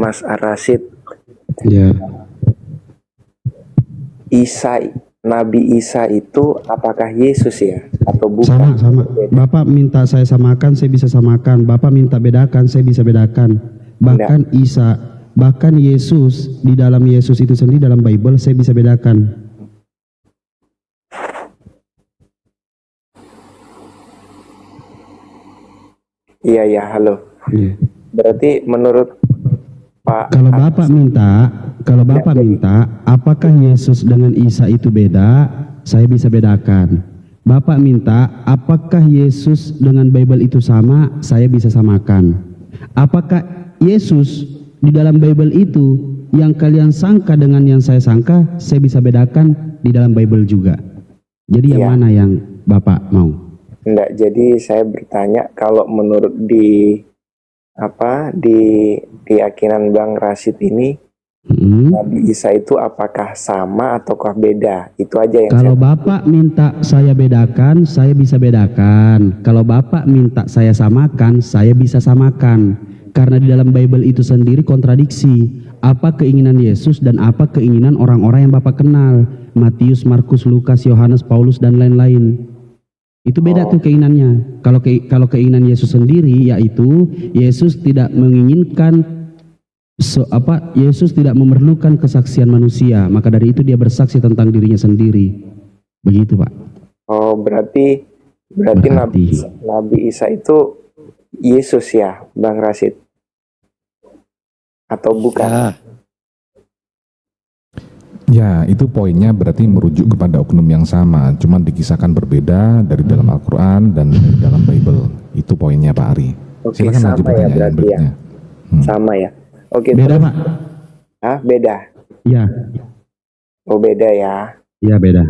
Mas Ar-Rasyid. Ya. Nabi Isa itu apakah Yesus ya atau bukan? Sama. Bapak minta saya samakan, saya bisa samakan. Bapak minta bedakan, saya bisa bedakan. Bahkan Isa, bahkan Yesus, di dalam Yesus itu sendiri dalam Bible saya bisa bedakan. Iya, halo. Iya. Berarti menurut Pak, Kalau Bapak minta, apakah Yesus dengan Isa itu beda? Saya bisa bedakan. Bapak minta, apakah Yesus dengan Bible itu sama? Saya bisa samakan. Apakah Yesus di dalam Bible itu yang kalian sangka dengan yang saya sangka? Saya bisa bedakan di dalam Bible juga. Jadi yang mana yang Bapak mau? Enggak, jadi saya bertanya kalau menurut di keyakinan Bang Rasyid ini, Nabi Isa itu apakah sama ataukah beda? Itu aja yang kalau Bapak minta saya bedakan, saya bisa bedakan. Kalau Bapak minta saya samakan, saya bisa samakan. Karena di dalam Bible itu sendiri kontradiksi. Apa keinginan Yesus dan apa keinginan orang-orang yang Bapak kenal. Matius, Markus, Lukas, Yohanes, Paulus, dan lain-lain. Itu beda tuh keinginannya. Kalau keinginan Yesus sendiri yaitu Yesus tidak menginginkan Yesus tidak memerlukan kesaksian manusia, maka dari itu dia bersaksi tentang dirinya sendiri. Begitu, Pak. Oh, berarti Nabi Isa itu Yesus ya, Bang Rasyid? Atau bukan? Ya, itu poinnya berarti merujuk kepada oknum yang sama, cuma dikisahkan berbeda dari dalam Al-Quran dan dari dalam Bible. Itu poinnya Pak Ari. Oke, silakan lanjut pertanyaan berikutnya. Sama ya. Oke, beda Pak? Beda? Iya. Oh, beda ya? Iya, beda.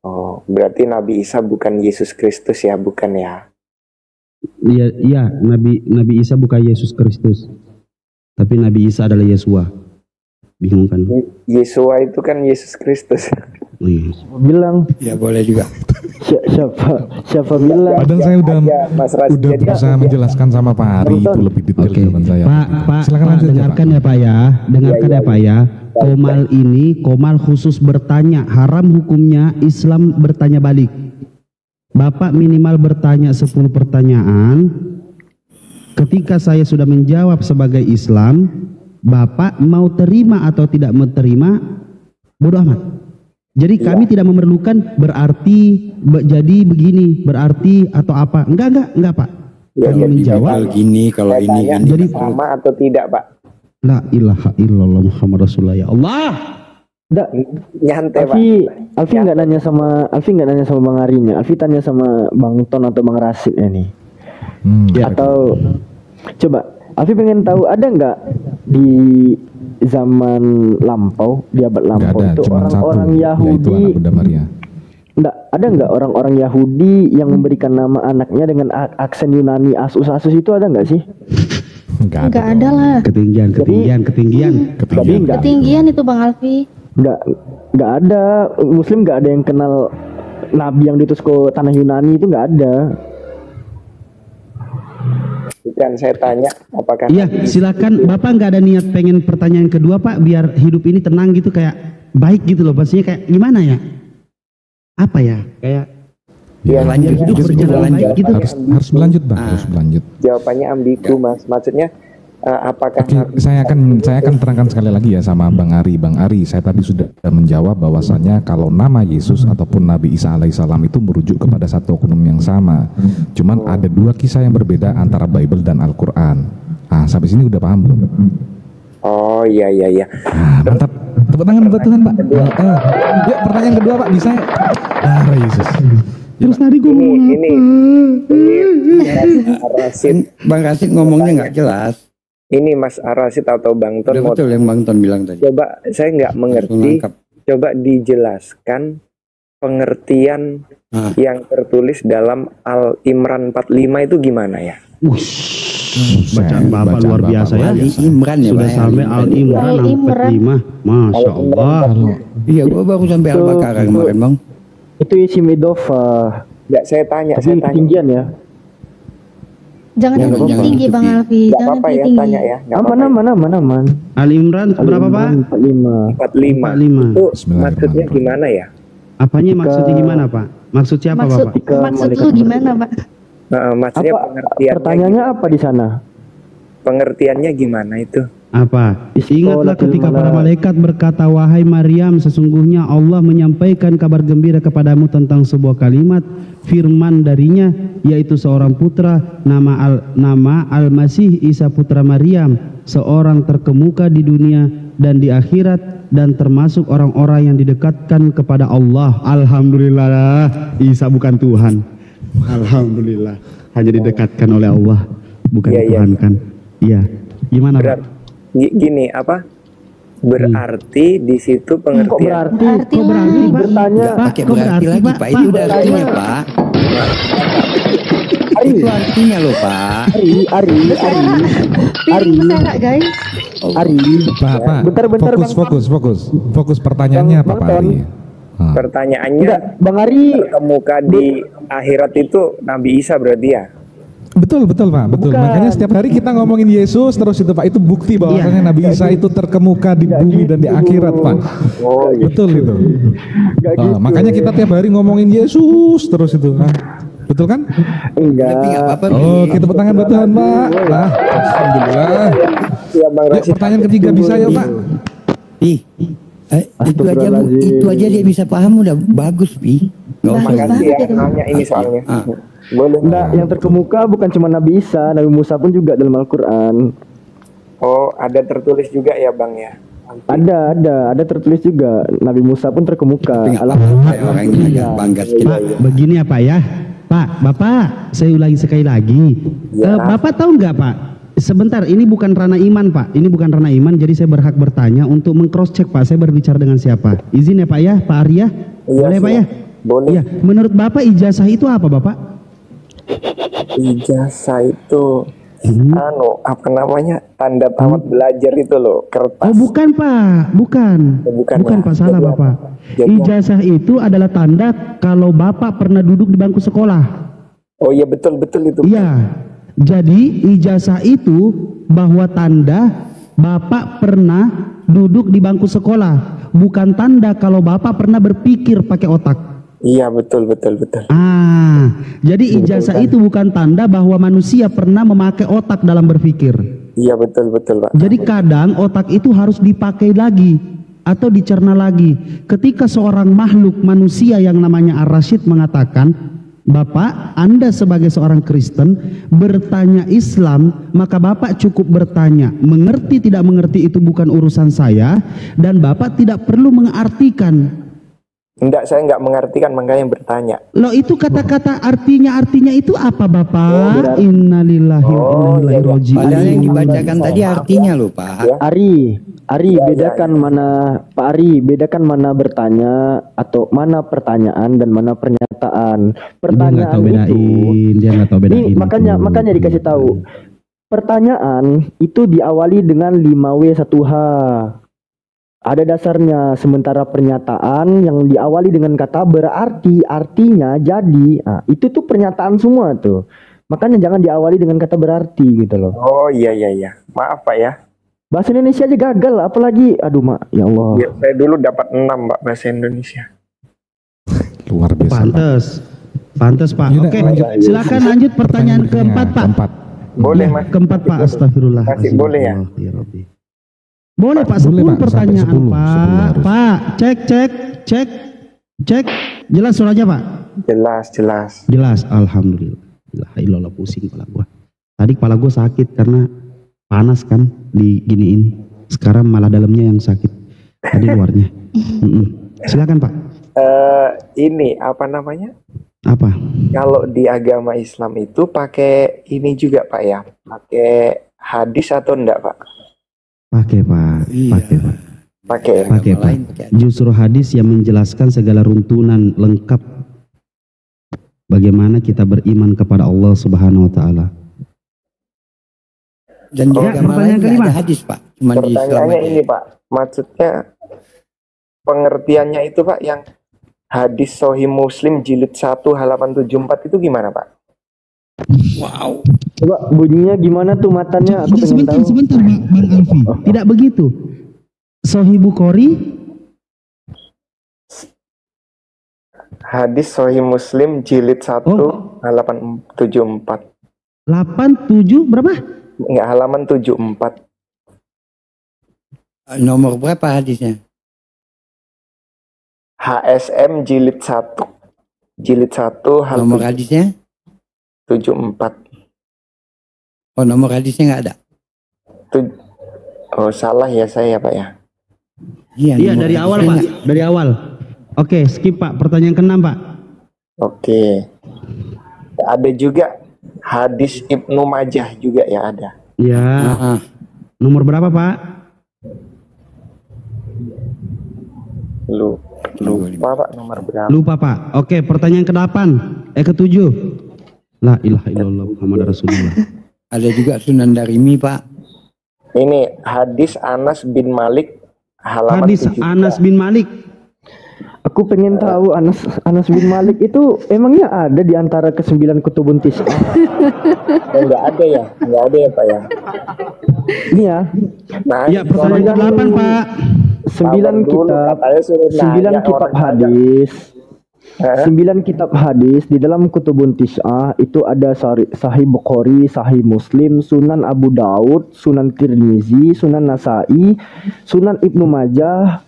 Oh, berarti Nabi Isa bukan Yesus Kristus ya, bukan ya? Iya, Nabi Isa bukan Yesus Kristus. Tapi Nabi Isa adalah Yesua. Bingung kan? Yesua itu kan Yesus Kristus. Bilang ya boleh juga. Siapa bilang? Padahal saya udah berusaha menjelaskan sama Pak Ari itu lebih detail jawaban saya. Pak, silakan lanjut, dengarkan ya Pak ya. Dengarkan ya Pak ya. Komal khusus bertanya, haram hukumnya, Islam bertanya balik. Bapak minimal bertanya 10 pertanyaan. Ketika saya sudah menjawab sebagai Islam, Bapak mau terima atau tidak mau terima, bodoh amat. Jadi kami tidak memerlukan berarti jadi begini, berarti atau apa. Enggak Pak. Kami menjawab gini, kalau ini gini. Jadi sama atau tidak Pak? La ilaha illallah Muhammad Rasulullah ya Allah. Enggak, nyantai Pak. Alfi nggak nanya sama Bang Arinya. Alfi tanya sama Bang Ton atau Bang Rasid nih. Atau coba Alfi pengen tahu ada nggak di zaman lampau, di abad lampau itu orang-orang Yahudi, enggak ada nggak orang-orang Yahudi yang memberikan nama anaknya dengan aksen Yunani, Asus itu ada nggak sih? Nggak ada lah. Ketinggian itu Bang Alfi. Nggak ada. Muslim nggak ada yang kenal Nabi yang diutus ke tanah Yunani, itu nggak ada. Bukan, saya tanya apakah... Iya, silakan. Bapak nggak ada niat pengen pertanyaan kedua Pak, biar hidup ini tenang gitu, kayak baik gitu loh. Pastinya kayak gimana ya? Apa ya? Kayak lanjut, hidup berjalan baik gitu. Harus berlanjut Bang, harus berlanjut. Jawabannya ambigu Mas. Maksudnya apakah... Saya akan terangkan sekali lagi ya sama Bang Ari. Bang Ari, saya tadi sudah menjawab bahwasanya kalau nama Yesus ataupun Nabi Isa alaihissalam itu merujuk kepada satu oknum yang sama. Cuman ada 2 kisah yang berbeda antara Bible dan Al-Quran. Sampai sini udah paham belum? Oh iya. Mantap. Tepuk tangan buat Tuhan Pak. Yuk pertanyaan kedua Pak, bisa? Yesus. Terus tadi gue ini Bang Rasid ngomongnya nggak jelas. Ini Mas Ar-Rasyid atau Bang Ton? Betul yang Bang Ton bilang tadi. Coba, saya nggak mengerti. Coba dijelaskan pengertian yang tertulis dalam Al-Imran 45 itu gimana ya? Bacaan Bapak luar biasa ya. Imran ya, sudah sampai Al-Imran 45. Masya Allah. Iya, gua baru sampai Al-Baqarah kemarin Bang. Itu isi Medofa. Enggak, saya tanya. Ketinggian ya. Jangan tinggi Bang Alfi, Gak jangan apa-apa ya, tinggi. tanya ya. Gak Aman, apa-apa ya. aman. Ali Imran berapa Pak? 45. 45. Itu maksudnya gimana ya? Apanya maksudnya gimana Pak? Maksud siapa Bapak? Maksud lu gimana Pak? Maksudnya Apa pengertiannya. pertanyaannya apa di sana? Pengertiannya gimana itu? Apa? Ingatlah ketika para malaikat berkata, wahai Maryam, sesungguhnya Allah menyampaikan kabar gembira kepadamu tentang sebuah kalimat firman darinya, yaitu seorang putra nama Al-Masih Isa putra Maryam, seorang terkemuka di dunia dan di akhirat, dan termasuk orang-orang yang didekatkan kepada Allah. Alhamdulillah, Isa bukan Tuhan. Alhamdulillah, hanya didekatkan oleh Allah, bukan Tuhan kan? Iya. Gimana Pak? Gini apa? Berarti di situ pengertian. Kok berarti bertanya? Pakai berarti lagi Pak. Itu udah artinya Pak. Itu artinya loh Pak. Ari. Guys. Pak. Bentar, Fokus pertanyaannya apa Pak Ari? Pertanyaannya, Bang Ari terkemuka di akhirat itu Nabi Isa berarti ya? Betul Pak, betul. Bukan. Makanya setiap hari kita ngomongin Yesus terus itu Pak, itu bukti bahwasanya Nabi Isa itu terkemuka di bumi dan di akhirat Pak. Oh, betul itu. gitu. Makanya kita tiap hari ngomongin Yesus terus itu. Betul kan? enggak. Tapi nggak apa-apa. Oh, kita tepuk buat Tuhan Pak. Nah, alhamdulillah. Ya, Bang Yuk, Rashid. pertanyaan ketiga bisa ya Pak? Itu aja dia bisa paham udah bagus Pi. Nggak usah. Makasih ya, nanya ini soalnya. Boleh. Enggak, yang terkemuka bukan cuma Nabi Isa, Nabi Musa pun juga dalam Al-Qur'an. Oh, ada tertulis juga ya Bang ya? Ada tertulis juga Nabi Musa pun terkemuka. Tapi nggak apa-apa ya, orangnya agak bangga sedikit. Pak, begini ya Pak ya. Pak, Bapak, saya ulangi sekali lagi. Ya. Bapak tahu nggak Pak? Sebentar, ini bukan ranah iman Pak. Ini bukan ranah iman, jadi saya berhak bertanya untuk mengcross check Pak. Saya berbicara dengan siapa? Izin ya Pak ya, Pak Arya? Iya, Boleh Pak ya? Boleh. Iya. Menurut Bapak ijazah itu apa Bapak? Ijazah itu apa namanya, tanda tamat belajar itu loh, kertas. Oh bukan Pak, bukan ya. Pak, salah Jadi Bapak. Jadi Ijazah itu adalah tanda kalau Bapak pernah duduk di bangku sekolah. Oh iya, betul itu. Iya, jadi ijazah itu bahwa tanda Bapak pernah duduk di bangku sekolah, bukan tanda kalau Bapak pernah berpikir pakai otak. Iya, betul. Jadi ijazah itu bukan tanda bahwa manusia pernah memakai otak dalam berpikir. Iya, betul Pak. Jadi kadang otak itu harus dipakai lagi atau dicerna lagi. Ketika seorang makhluk manusia yang namanya Ar-Rasyid mengatakan, Bapak, Anda sebagai seorang Kristen bertanya Islam, maka Bapak cukup bertanya. Mengerti tidak mengerti itu bukan urusan saya, dan Bapak tidak perlu mengartikan. Enggak, saya enggak mengartikan, makanya bertanya. Loh, itu kata-kata artinya itu apa Bapak? Innalillahi wa inna ilaihi raji'un. Padahal yang dibacakan tadi artinya loh Pak. Ari, bedakan mana Pak Ari, bedakan mana bertanya atau mana pertanyaan dan mana pernyataan. Pertanyaan dia nggak tahu bedain. Makanya dikasih tahu. Pertanyaan itu diawali dengan 5W1H. Ada dasarnya, sementara pernyataan yang diawali dengan kata berarti, artinya, jadi, itu tuh pernyataan semua tuh. Makanya jangan diawali dengan kata berarti gitu loh. Oh iya. Maaf Pak ya. Bahasa Indonesia aja gagal, apalagi, aduh Mak, ya Allah. Ya, saya dulu dapat 6 Pak bahasa Indonesia. Luar biasa. Pantes Pak. Yaudah, Oke, lanjut. silakan lanjut pertanyaan keempat Pak. Boleh Mas. Keempat Pak, astagfirullah. Masih boleh ya? Boleh Pak, 10 Pak, pertanyaan sampai 10 Pak. harus. Pak, cek. Jelas suaranya Pak? Jelas. Alhamdulillah. Ilah pusing kepala gua. Tadi kepala gua sakit karena panas kan diginiin. Sekarang malah dalamnya yang sakit. Tadi luarnya. Silakan Pak. Ini apa namanya? Apa? Kalau di agama Islam itu pakai ini juga Pak ya? Pakai hadis atau enggak Pak? Pakai Pak. Pakai ya? Pakai Pak. Justru hadis yang menjelaskan segala runtunan lengkap bagaimana kita beriman kepada Allah Subhanahu wa taala. Dan di agama lain nggak ada hadis Pak. Cuma di Islam Pertanyaannya aja. ini Pak, maksudnya pengertiannya itu Pak yang hadis Sahih Muslim jilid 1 halaman 74 itu gimana Pak? Wow. Coba bunyinya gimana tuh matanya? Aku pengen Sebentar, tahu. sebentar Bang Alfi. Tidak begitu. Sahih Bukhari, Hadis Sahih Muslim jilid 1 halaman 74. 87 berapa? Enggak, halaman 74. Nomor berapa hadisnya? HSM jilid 1. Jilid 1 halaman Nomor hadisnya? 74. Oh, nomor hadisnya nggak ada. Oh, salah ya saya Pak ya. Iya, nomor dari awal hadisnya Pak, nggak. dari awal. Oke, skip Pak. Pertanyaan ke-6 Pak. Oke. Ada juga hadis Ibnu Majah juga ya ada. Ya. Nomor berapa Pak? Lupa Pak nomor berapa. Lupa Pak. Oke, pertanyaan ke-8. Ke-7. La ilaha illallah Muhammad Rasulullah. Ada juga Sunan Darimi, Pak. Ini hadis Anas bin Malik halaman Hadis 73. Anas bin Malik. Aku pengen tahu Anas bin Malik itu emangnya ada di antara ke-9 kutubun tis'ah? Enggak ada ya? Enggak ada ya Pak ya? Ini ya. Nah, Ya, pertanyaan ke-8 Pak. 9 kitab, katanya suruh 9 nanya kitab orang aja. hadis. 9 kitab hadis di dalam kutubun tis'ah itu ada Sahih Bukhari, Sahih Muslim, Sunan Abu Daud, Sunan Tirmizi, Sunan Nasai, Sunan Ibnu Majah,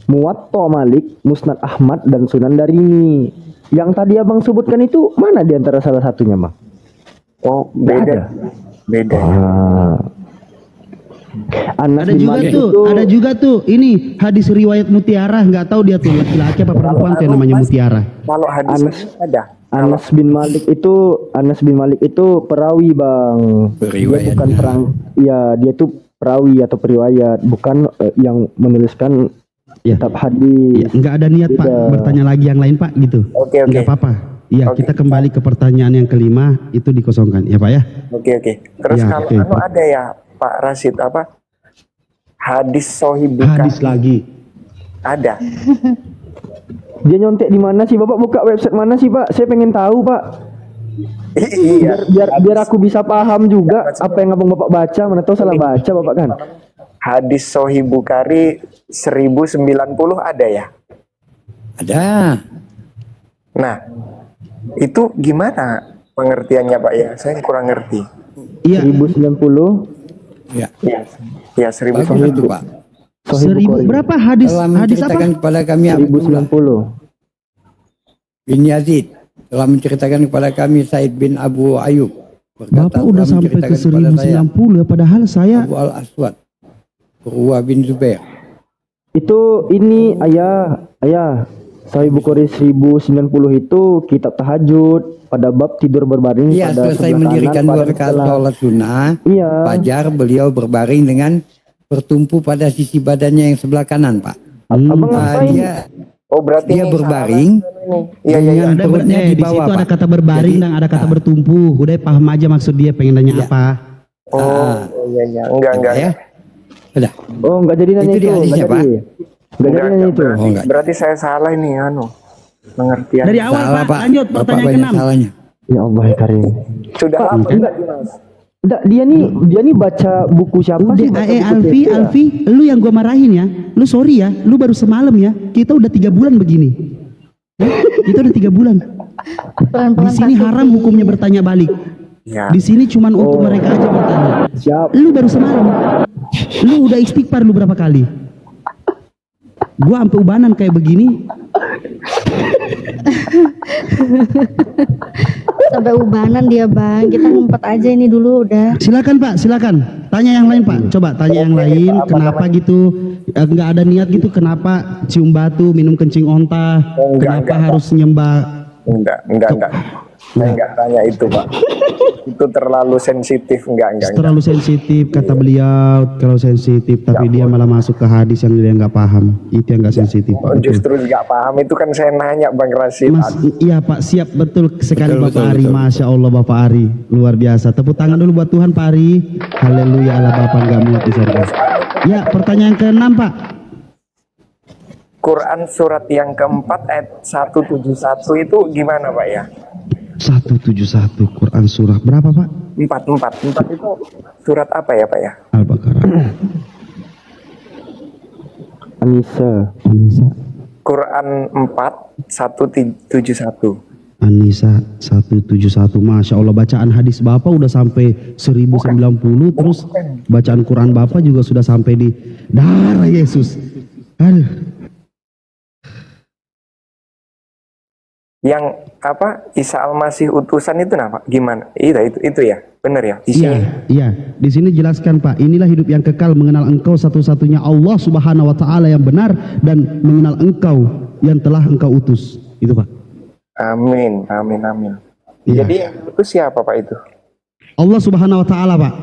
Muwatta Malik, Musnad Ahmad, dan Sunan Darimi. Yang tadi abang sebutkan itu mana di antara salah satunya bang? Oh, beda. Beda. Anas Ada bin juga Malik tuh, itu, ada juga tuh. Ini hadis riwayat Mutiara, nggak tahu dia tuh laki-laki apa perempuan tuh yang namanya Mutiara. Kalau hadis ada. Anas bin Malik itu perawi bang. Dia bukan perang. Iya, dia tuh perawi atau periwayat, bukan yang menuliskan Ya. kitab hadis. Ya, nggak ada niat Pak Beda. bertanya lagi yang lain Pak gitu. Oke. Nggak apa-apa. Iya, Oke. kita kembali ke pertanyaan yang kelima, itu dikosongkan ya Pak ya. Oke. Terus Ya, kalau oke. ada ya Pak Rasid apa? Hadis Sahih Bukhari. Hadis lagi. Ada. Dia nyontek di mana sih Bapak? Buka website mana sih Pak? Saya pengen tahu Pak. Iya. Biar aku bisa paham juga apa yang abang Bapak baca. Mana tahu salah baca Bapak kan? Hadis Sahih Bukhari 1090 ada ya? Ada. Nah, itu gimana pengertiannya Pak ya? Saya kurang ngerti. Iya, 1090 Ya. Ya, Bagus 1090. itu, Pak. Sahih 1000 Bukhari. berapa hadis? Telah Hadis apa? menceritakan kepada kami Abdullah 1090. bin Yazid. Telah menceritakan kepada kami Said bin Abu Ayyub. Bapak udah sampai ke menceritakan kepada saya 1090 ya, padahal saya Abu Al-Aswad, Urwah bin Zubair. Itu ini ayah Sahih Bukhari 1090 itu kitab tahajud pada bab tidur berbaring Iya, pada selesai sebelah mendirikan kanan, 2 pada rakaat sebelah- sholat sunnah, Iya. fajar beliau berbaring dengan bertumpu pada sisi badannya yang sebelah kanan, Pak. Abang Nah, ngapain? Oh, berarti dia ini berbaring salah. Iya. dengan ada perutnya di di bawah, situ ada Pak. kata berbaring dan ada kata bertumpu. Udah paham aja maksud dia pengen nanya Iya. apa. Oh, iya. Enggak. Ya. Sudah. Oh, enggak jadi nanya Itu itu. di hadisnya, Enggak Pak. jadi. Enggak jadi nanya itu. Oh, enggak. Berarti saya salah ini pengertian. Dari awal Salah, Pak, lanjut Bapak pertanyaan banyak ke-6. salahnya. Ya Allah ya Karim. Sudah Pak, lama enggak. tadi, Mas. Enggak, dia nih baca buku siapa Udah, sih? Baca buku Alfi, siapa? Alfi, lu yang gua marahin ya. Lu sorry ya, lu baru semalam ya. Kita udah 3 bulan begini. Kita udah 3 bulan. Di Pelan-pelan sini Pak haram Sufi. hukumnya bertanya balik. Ya. Di sini cuman untuk mereka aja bertanya. Siap. Lu baru semalam. Lu udah istighfar lu berapa kali? Gua sampai ubanan kayak begini. Sampai ubanan dia bang. Kita ngumpet aja ini dulu udah. Silakan Pak, silakan. Tanya yang lain Pak. Coba tanya yang lain. Kenapa gitu? Nggak ada niat gitu? Kenapa cium batu, minum kencing onta? Oh, enggak, Kenapa enggak, harus nyembah? Enggak. Saya enggak tanya itu, Pak. Itu terlalu sensitif, enggak. Terlalu sensitif kata beliau. Terlalu sensitif. Tapi dia malah masuk ke hadis yang dia nggak paham. Itu yang nggak sensitif. Oh, justru enggak paham itu kan saya nanya Bang Rasid. Mas, iya Pak, siap betul sekali Betul, Bapak betul, Ari. betul. Masya Allah Bapak Ari, luar biasa. Tepuk tangan dulu buat Tuhan Pak Ari. Haleluya, Allah Bapak nggak muat di surga. Ya, pertanyaan ke-6 Pak. Quran surat yang keempat ayat 171 itu gimana Pak ya? 171 Quran surah berapa Pak? 4 itu surat apa ya Pak ya? Al-Baqarah. Anisa. Quran 4 171. Anisa 171. Masya Allah, bacaan hadis Bapak udah sampai 1090. Terus bacaan Quran Bapak juga sudah sampai di darah Yesus. Aduh. Yang apa? Isa Al-Masih utusan itu apa? Gimana? Itu ya. Benar ya? Iya. Di sini jelaskan Pak, inilah hidup yang kekal, mengenal engkau satu-satunya Allah Subhanahu wa taala yang benar, dan mengenal engkau yang telah engkau utus. Itu Pak. Amin. Ya. Jadi itu siapa Pak itu? Allah Subhanahu wa taala Pak.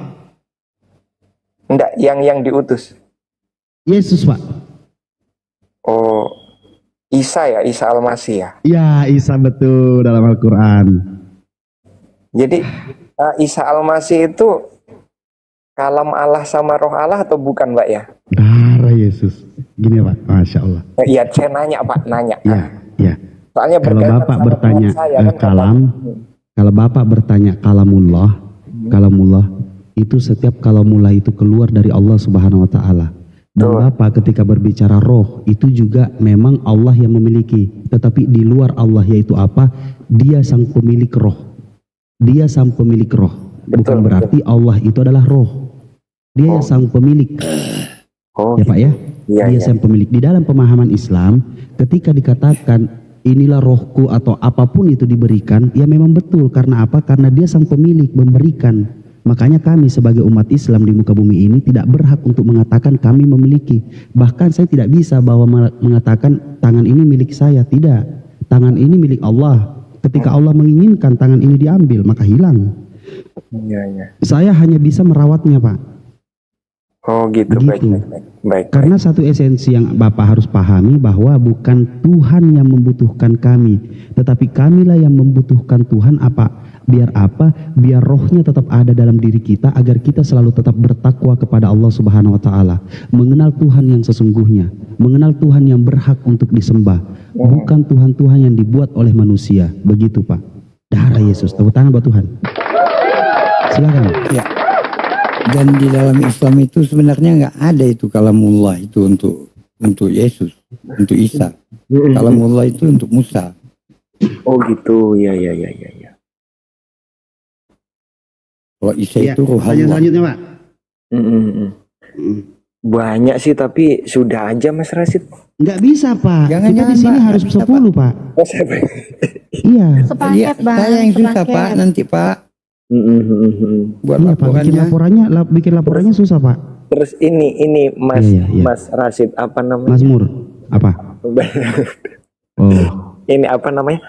Enggak, yang diutus. Yesus Pak. Oh, Isa ya, Isa Al-Masih ya. Ya, Isa betul dalam Al-Qur'an. Jadi Isa Al-Masih itu kalam Allah sama roh Allah atau bukan Pak ya? Darah Yesus. Gini Pak, Masya Allah. Iya, saya nanya Pak, nanya. Iya. Soalnya kalau Bapak bertanya kalau Bapak bertanya kalamullah itu setiap kalamullah itu keluar dari Allah Subhanahu wa taala. Dan Bapak ketika berbicara roh itu juga memang Allah yang memiliki, tetapi di luar Allah yaitu apa? Dia sang pemilik roh. Dia sang pemilik roh. Bukan berarti Allah itu adalah roh. Dia yang sang pemilik. Ya Pak ya? Dia sang pemilik. Di dalam pemahaman Islam ketika dikatakan inilah rohku atau apapun itu diberikan, ya memang betul. Karena apa? Karena dia sang pemilik, memberikan. Makanya kami sebagai umat Islam di muka bumi ini tidak berhak untuk mengatakan kami memiliki. Bahkan saya tidak bisa bahwa mengatakan tangan ini milik saya. Tidak. Tangan ini milik Allah. Ketika Allah menginginkan tangan ini diambil, maka hilang. Saya hanya bisa merawatnya Pak. Oh gitu. Baik. Karena satu esensi yang Bapak harus pahami bahwa bukan Tuhan yang membutuhkan kami, tetapi kamilah yang membutuhkan Tuhan. Biar rohnya tetap ada dalam diri kita, agar kita selalu tetap bertakwa kepada Allah Subhanahu wa taala, mengenal Tuhan yang sesungguhnya, mengenal Tuhan yang berhak untuk disembah, bukan Tuhan-Tuhan yang dibuat oleh manusia. Begitu Pak. Darah Yesus. Tepuk tangan buat Tuhan. Silakan. Ya. Dan di dalam Islam itu sebenarnya nggak ada itu kalamullah itu untuk Yesus, untuk Isa. Kalamullah itu untuk Musa. Oh gitu, ya. Kalau Isa itu ruh Allah. Selanjutnya Pak. Banyak sih, tapi sudah aja Mas Rasid. Nggak bisa Pak. Kita di sini harus 10 Pak. Iya. Sepaket Bang. Saya yang susah Pak nanti Pak. Buat laporannya. Bikin laporannya susah Pak. Terus ini Mas Mas Rasid apa namanya? Mazmur apa? Ini apa namanya?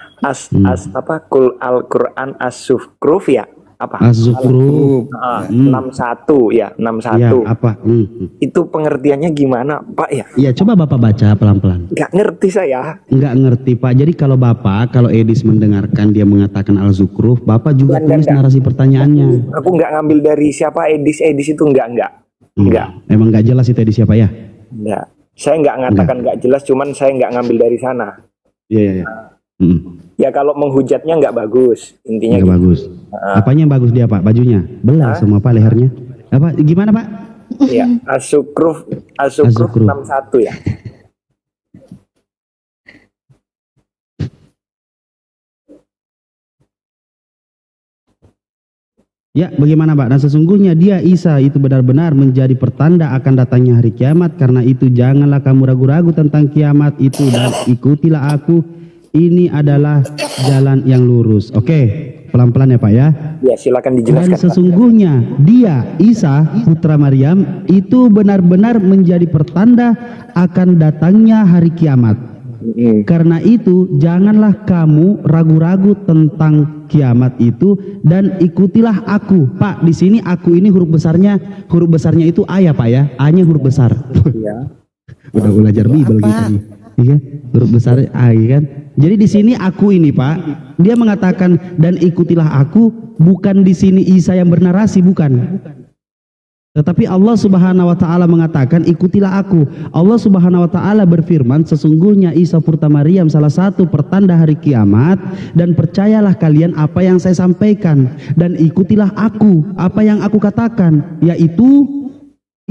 Kul Al-Qur'an As-Zukhruf ya? Apa? Az-Zukhruf. 61 ya, 61. Ya, apa? Itu pengertiannya gimana, Pak ya? Iya, coba Bapak baca pelan-pelan. Nggak ngerti saya. Nggak ngerti, Pak. Jadi kalau Edis mendengarkan dia mengatakan Al-Zukhruf, Bapak juga tulis narasi pertanyaannya. Aku nggak ngambil dari siapa Edis itu enggak. Emang nggak jelas itu Edis siapa ya? Enggak. Saya nggak ngatakan nggak jelas, cuman saya nggak ngambil dari sana. Iya. Ya kalau menghujatnya nggak bagus, intinya nggak bagus. Apanya yang bagus dia Pak? Bajunya belah semua Pak, lehernya. Apa? Gimana Pak? Iya, Az-Zukhruf 61 ya. Ya, bagaimana Pak? Dan sesungguhnya dia Isa itu benar-benar menjadi pertanda akan datangnya hari kiamat. Karena itu janganlah kamu ragu-ragu tentang kiamat itu, dan ikutilah aku. Ini adalah jalan yang lurus. Oke, pelan-pelan ya Pak ya. Ya, silakan dijelaskan. Dan sesungguhnya dia Isa putra Maryam itu benar-benar menjadi pertanda akan datangnya hari kiamat. Karena itu janganlah kamu ragu-ragu tentang kiamat itu, dan ikutilah aku. Pak, di sini aku ini huruf besarnya itu A ya Pak ya. A-nya huruf besar. Iya. Udah belajar Bible gitu nih. Iya, huruf besar A kan. Jadi di sini aku ini Pak, dia mengatakan dan ikutilah aku, bukan di sini Isa yang bernarasi, bukan. Tetapi Allah Subhanahu wa taala mengatakan, ikutilah aku. Allah Subhanahu wa taala berfirman, sesungguhnya Isa Purta Maryam salah satu pertanda hari kiamat, dan percayalah kalian apa yang saya sampaikan, dan ikutilah aku apa yang aku katakan, yaitu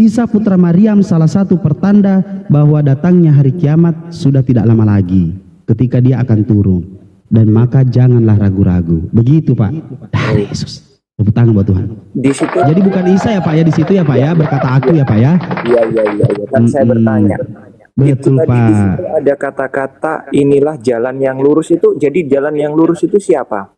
Isa Putra Maryam salah satu pertanda bahwa datangnya hari kiamat sudah tidak lama lagi ketika dia akan turun, dan maka janganlah ragu-ragu. Begitu Pak dari Yesus. Tepuk tangan buat Tuhan. Di situ. Jadi bukan Isa ya Pak ya, di situ ya Pak ya, berkata aku ya Pak ya. Iya. Kan saya bertanya. Betul Itu Pak. Di situ ada kata-kata inilah jalan yang lurus itu. Jadi jalan yang lurus itu siapa?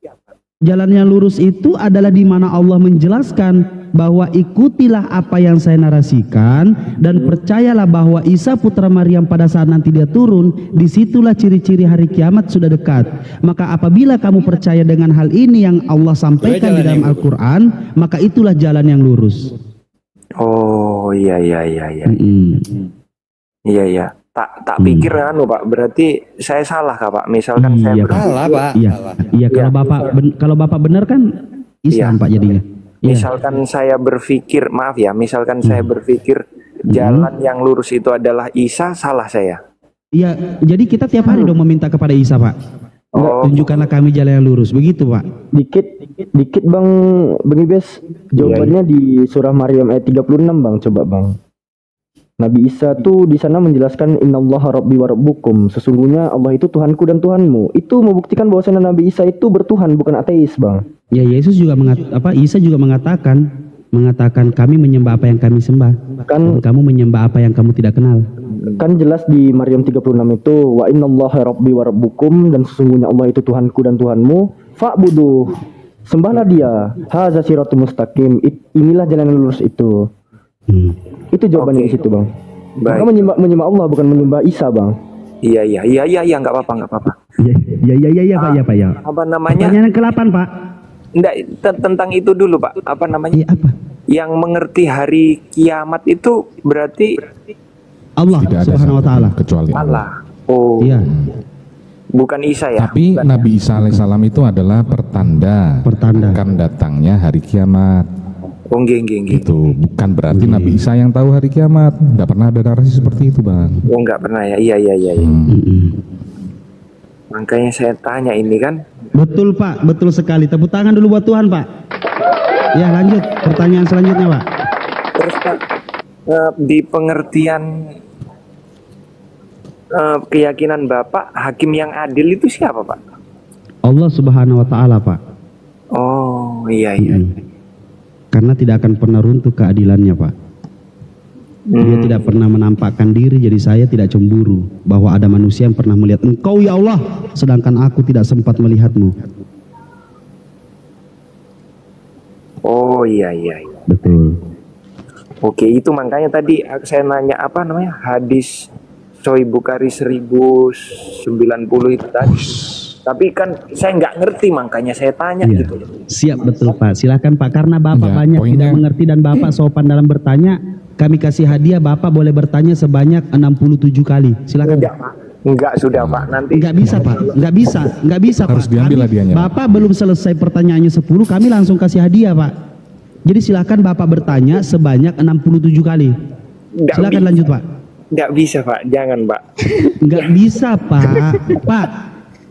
Jalan yang lurus itu adalah di mana Allah menjelaskan bahwa ikutilah apa yang saya narasikan, dan percayalah bahwa Isa Putra Maryam pada saat nanti dia turun, disitulah ciri-ciri hari kiamat sudah dekat. Maka apabila kamu percaya dengan hal ini yang Allah sampaikan di dalam Al-Quran, maka itulah jalan yang lurus. Oh iya. Iya. Tak pikir Pak, berarti saya salah Kak Pak. Misalkan saya salah Pak. Iya, kalau Bapak benar kan Islam Pak jadinya. Misalkan saya berpikir, maaf ya, misalkan saya berpikir jalan yang lurus itu adalah Isa, salah saya. Iya, jadi kita tiap hari dong meminta kepada Isa Pak. Tunjukkanlah kami jalan yang lurus, begitu Pak. Dikit Bang Ibes, jawabannya di surah Maryam ayat 36 Bang, coba Bang. Nabi Isa tuh di sana menjelaskan innallaha rabbi wa rabbukum, sesungguhnya Allah itu Tuhanku dan Tuhanmu. Itu membuktikan bahwasanya Nabi Isa itu bertuhan, bukan ateis Bang. Ya, Yesus juga Isa juga mengatakan kami menyembah apa yang kami sembah, dan kamu menyembah apa yang kamu tidak kenal. Kan jelas di Maryam 36 itu wa innallaha rabbi wa rabbukum, dan sesungguhnya Allah itu Tuhanku dan Tuhanmu, fa'buduh, sembahlah dia, hadza siratul mustaqim, inilah jalan yang lurus itu. Itu jawabannya di situ Bang. Maka menyembah Allah, bukan menyembah Isa Bang. Iya, nggak apa-apa. Iya Pak ya. Apa namanya? Pertanyaan ke-8 Pak. Enggak, tentang itu dulu Pak. Apa namanya? Apa? Yang mengerti hari kiamat itu berarti Allah Subhanahu wa taala, kecuali Allah. Oh. Iya. Bukan Isa ya. Tapi Nabi Isa alaihissalam itu adalah pertanda akan datangnya hari kiamat. Gitu. Bukan berarti Nabi Isa yang tahu hari kiamat. Nggak pernah ada narasi seperti itu Bang. Oh, nggak pernah ya. Iya. Makanya saya tanya ini kan. Betul Pak, betul sekali. Tepuk tangan dulu buat Tuhan Pak. Ya, lanjut pertanyaan selanjutnya Pak. Terus Pak, di pengertian keyakinan Bapak, hakim yang adil itu siapa Pak? Allah Subhanahu wa taala Pak. Oh iya. Karena tidak akan pernah runtuh keadilannya Pak. Dia tidak pernah menampakkan diri, jadi saya tidak cemburu bahwa ada manusia yang pernah melihat Engkau ya Allah, sedangkan aku tidak sempat melihatmu. Oh iya. Betul. Oke, itu makanya tadi saya nanya apa namanya, hadis Sahih Bukhari 1090 itu tadi. Tapi kan saya nggak ngerti, makanya saya tanya gitu. Siap, betul Pak. Silakan Pak, karena Bapak banyak tidak mengerti dan Bapak sopan dalam bertanya, kami kasih hadiah. Bapak boleh bertanya sebanyak 67 kali. Silakan. Sudah Pak. Nanti nggak bisa Pak. Nggak bisa harus Pak. Diambil hadiahnya. Bapak belum selesai pertanyaannya 10, kami langsung kasih hadiah Pak. Jadi silakan Bapak bertanya sebanyak 67 kali. Silakan lanjut Pak. Nggak bisa Pak, jangan Pak. Nggak bisa Pak. Pak,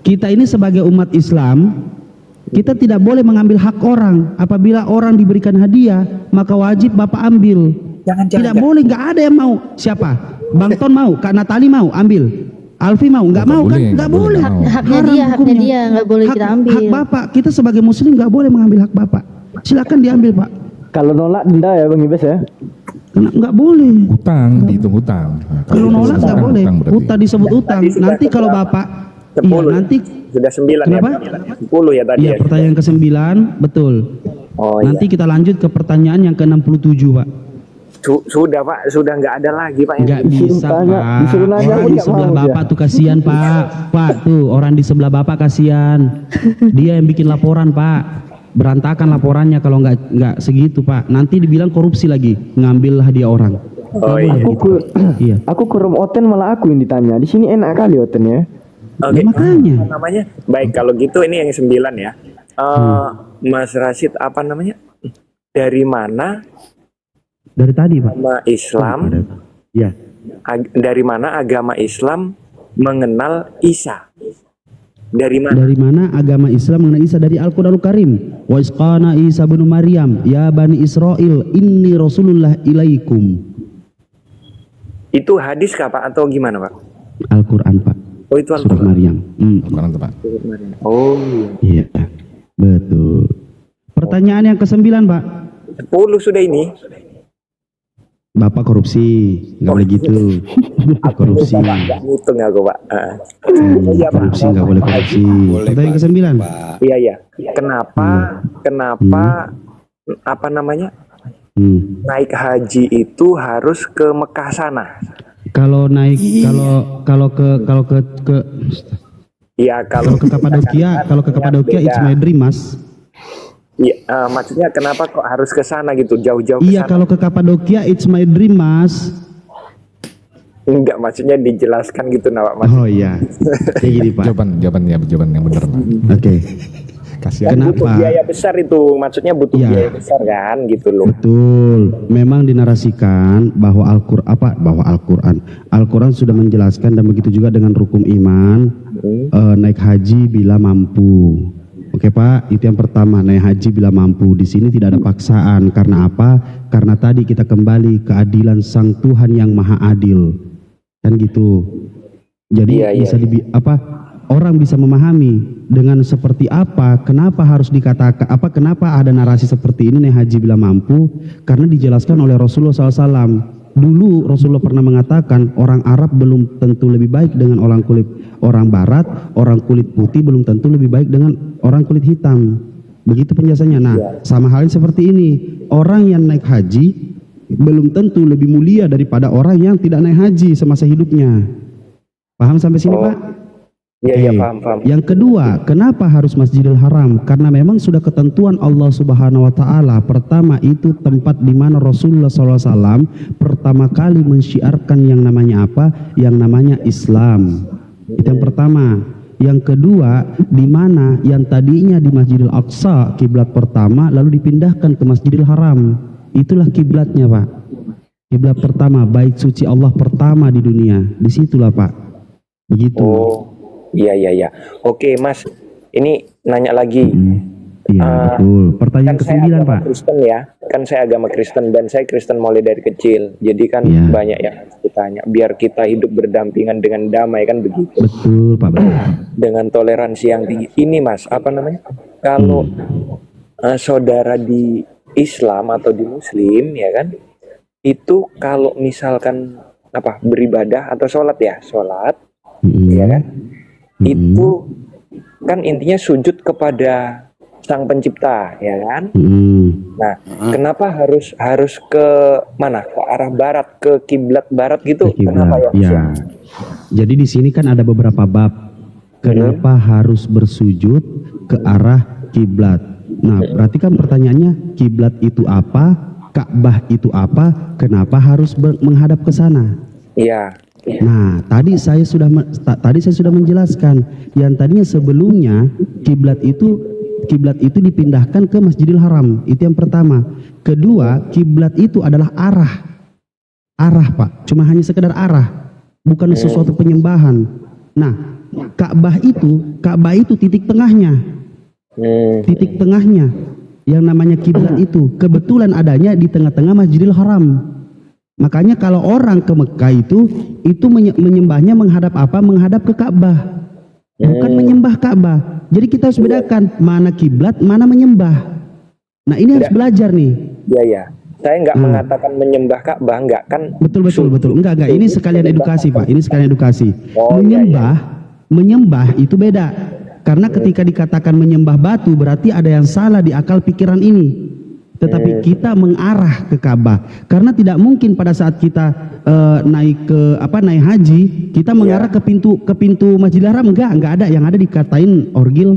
kita ini sebagai umat Islam, kita tidak boleh mengambil hak orang. Apabila orang diberikan hadiah, maka wajib Bapak ambil. Tidak boleh, nggak ada yang mau. Siapa? Bang Ton mau, Kak Natali mau, ambil. Alfi mau, nggak mau kan? Nggak boleh. Haknya dia, nggak boleh kita ambil. Hak Bapak, kita sebagai Muslim nggak boleh mengambil hak Bapak. Silakan diambil Pak. Kalau nolak denda ya Bang Ibes ya? Nggak boleh. Utang, dihitung utang. Kalau nolak nggak boleh. Utang disebut utang. Nanti kalau Bapak 10 nanti sudah 9 kenapa? ya. 10 ya tadi. Iya, pertanyaan ke-9, betul. Nanti kita lanjut ke pertanyaan yang ke-67, Pak. Sudah Pak, sudah nggak ada lagi Pak. Nggak bisa Pak. Orang di sebelah Bapak tuh kasihan Pak. Pak tuh orang di sebelah Bapak kasihan. Dia yang bikin laporan Pak. Berantakan laporannya kalau nggak segitu Pak. Nanti dibilang korupsi lagi, ngambil hadiah orang. Aku kurang Oten, malah aku yang ditanya. Di sini enak kali Oten ya. Oke, makanya. Namanya baik kalau gitu ini yang 9 ya. Mas Rashid apa namanya? Dari mana Dari tadi, Pak. Agama Islam. Ya. Dari mana agama Islam mengenal Isa? Dari mana? Dari mana agama Islam mengenai Isa? Dari Al-Qur'anul Karim. Wa isqana Isa bin Maryam, ya bani Israil, inni rasulullah ilaikum. Itu hadis kah Pak atau gimana Pak? Al-Qur'an, Pak. Oh itu Surah Al-Quran. Maryam. Al-Quran tuh, Pak. Oh Iya. Betul. Pertanyaan yang ke-9, Pak. 10 sudah ini. Bapak korupsi, nggak boleh gitu. Korupsi. Nggak ngitung aku Pak. Iya, Pak. Korupsi nggak boleh korupsi. Pertanyaan ke-9. Iya iya. Kenapa apa namanya? Naik haji itu harus ke Mekah sana. Kalau naik kalau ke Iya kalau ke Kapadokia it's my dream, Mas. Iya, maksudnya kenapa kok harus ke sana gitu, jauh-jauh ke Iya, sana? kalau ke Kapadokia it's my dream, Mas. Enggak, maksudnya dijelaskan gitu nah, Pak. Oh iya. Kayak gini, Pak. Jawaban yang benar, Pak. Oke. Kasihan. Kan butuh Kenapa? biaya besar itu, maksudnya butuh Iya. biaya besar kan gitu loh. Betul. Memang dinarasikan bahwa Al-Qur'an sudah menjelaskan, dan begitu juga dengan rukun iman, naik haji bila mampu. Oke Pak, itu yang pertama, naik haji bila mampu. Di sini tidak ada paksaan. Karena apa? Karena tadi kita kembali keadilan Sang Tuhan yang Maha Adil. Kan gitu. Jadi bisa orang bisa memahami dengan seperti apa, kenapa harus dikatakan kenapa ada narasi seperti ini, naik haji bila mampu, karena dijelaskan oleh Rasulullah SAW. Dulu Rasulullah pernah mengatakan orang Arab belum tentu lebih baik dengan orang Barat, orang kulit putih belum tentu lebih baik dengan orang kulit hitam. Begitu penjelasannya. Nah, sama halnya seperti ini. Orang yang naik haji belum tentu lebih mulia daripada orang yang tidak naik haji semasa hidupnya. Paham sampai sini, Pak? Iya, paham. Yang kedua, kenapa harus Masjidil Haram? Karena memang sudah ketentuan Allah Subhanahu wa taala. Pertama, itu tempat di mana Rasulullah SAW pertama kali mensyiarkan yang namanya apa? Yang namanya Islam. Itu yang pertama. Yang kedua, di mana yang tadinya di Masjidil Aqsa kiblat pertama lalu dipindahkan ke Masjidil Haram. Itulah kiblatnya, Pak. Kiblat pertama, bait suci Allah pertama di dunia. Disitulah, Pak. Begitu. Iya. Oke, Mas. Ini nanya lagi. Iya, betul. Pertanyaan Kan saya ke-9, agama Pak. Kristen ya. Kan saya agama Kristen dan saya Kristen mulai dari kecil. Jadi kan banyak yang harus ditanya. Biar kita hidup berdampingan dengan damai kan begitu. Betul, Pak. Betul. Dengan toleransi yang tinggi. Ini Mas, apa namanya? Kalau saudara di Islam atau di Muslim ya kan, itu kalau misalkan beribadah atau sholat ya kan, itu kan intinya sujud kepada Sang Pencipta ya kan. Nah, kenapa harus ke mana? Ke arah barat, ke kiblat barat gitu? Kenapa ya? Ya. Jadi di sini kan ada beberapa bab. Kenapa harus bersujud ke arah kiblat? Nah, berarti kan pertanyaannya, kiblat itu apa? Ka'bah itu apa? Kenapa harus menghadap ke sana? Iya. Nah, tadi saya sudah menjelaskan yang tadinya sebelumnya kiblat itu dipindahkan ke Masjidil Haram. Itu yang pertama. Kedua, kiblat itu adalah arah, Pak. Cuma hanya sekedar arah, bukan sesuatu penyembahan. Nah, Ka'bah itu titik tengahnya. Titik tengahnya yang namanya kiblat itu kebetulan adanya di tengah-tengah Masjidil Haram. Makanya kalau orang ke Mekah itu menyembahnya menghadap apa? Menghadap ke Ka'bah. Bukan menyembah Ka'bah. Jadi kita harus bedakan mana kiblat, mana menyembah. Nah, ini harus belajar nih. Iya. Saya nggak mengatakan menyembah Ka'bah, enggak kan? Betul. Enggak. Ini sekalian edukasi, Pak. Ini sekalian edukasi. Menyembah itu beda. Karena ketika dikatakan menyembah batu berarti ada yang salah di akal pikiran ini. Tetapi kita mengarah ke Ka'bah. Karena tidak mungkin pada saat kita naik haji, kita mengarah ke pintu Masjidil Haram. Enggak ada. Yang ada dikatain orgil.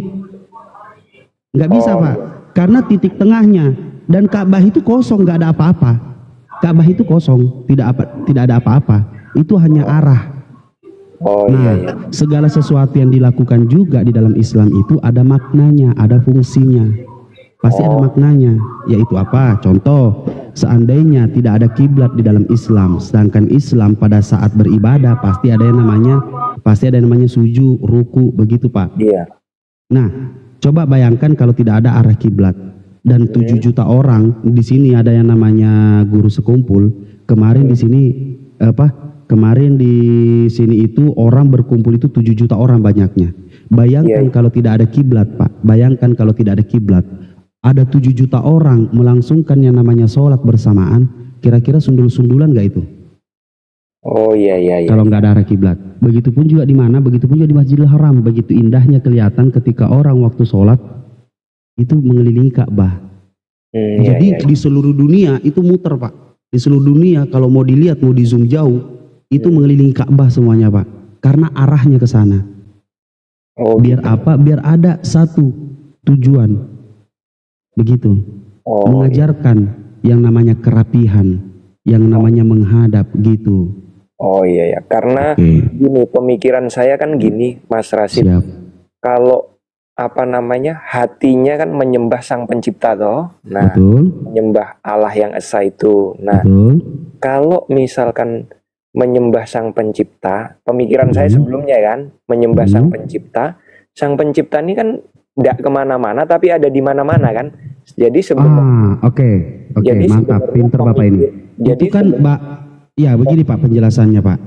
Enggak bisa, Pak. Karena titik tengahnya dan Ka'bah itu kosong, enggak ada apa-apa. Ka'bah itu kosong, tidak ada apa-apa. Itu hanya arah. Segala sesuatu yang dilakukan juga di dalam Islam itu ada maknanya, ada fungsinya. Pasti ada maknanya, yaitu apa? Contoh, seandainya tidak ada kiblat di dalam Islam, sedangkan Islam pada saat beribadah pasti ada yang namanya sujud, ruku, begitu Pak. Iya. Nah, coba bayangkan kalau tidak ada arah kiblat dan 7 juta orang di sini ada yang namanya guru sekumpul. Kemarin di sini Kemarin di sini itu orang berkumpul itu 7 juta orang banyaknya. Bayangkan kalau tidak ada kiblat, Pak. Bayangkan kalau tidak ada kiblat. Ada 7 juta orang melangsungkan yang namanya sholat bersamaan, kira-kira sundul-sundulan gak itu? Oh iya. Kalau nggak ada arah kiblat. Begitupun juga di mana? Begitupun juga di Masjidil Haram. Begitu indahnya kelihatan ketika orang waktu sholat itu mengelilingi Ka'bah. Jadi di seluruh dunia itu muter, Pak. Di seluruh dunia kalau mau dilihat, mau di zoom jauh, itu mengelilingi Ka'bah semuanya, Pak. Karena arahnya ke sana. Biar apa? Biar ada satu tujuan. Begitu, mengajarkan yang namanya kerapihan, yang namanya menghadap gitu. Oh iya ya, karena gini pemikiran saya kan gini, Mas Rasid. Siap. Kalau hatinya kan menyembah Sang Pencipta toh. Nah, Betul. menyembah Allah yang esa itu. Nah, Betul. kalau misalkan menyembah Sang Pencipta, pemikiran saya sebelumnya kan, menyembah Sang Pencipta ini kan tidak kemana-mana tapi ada di mana-mana kan. Jadi sebenarnya Oke, mantap, pinter Bapak ini. Jadi kan Pak, ya begini Pak penjelasannya Pak.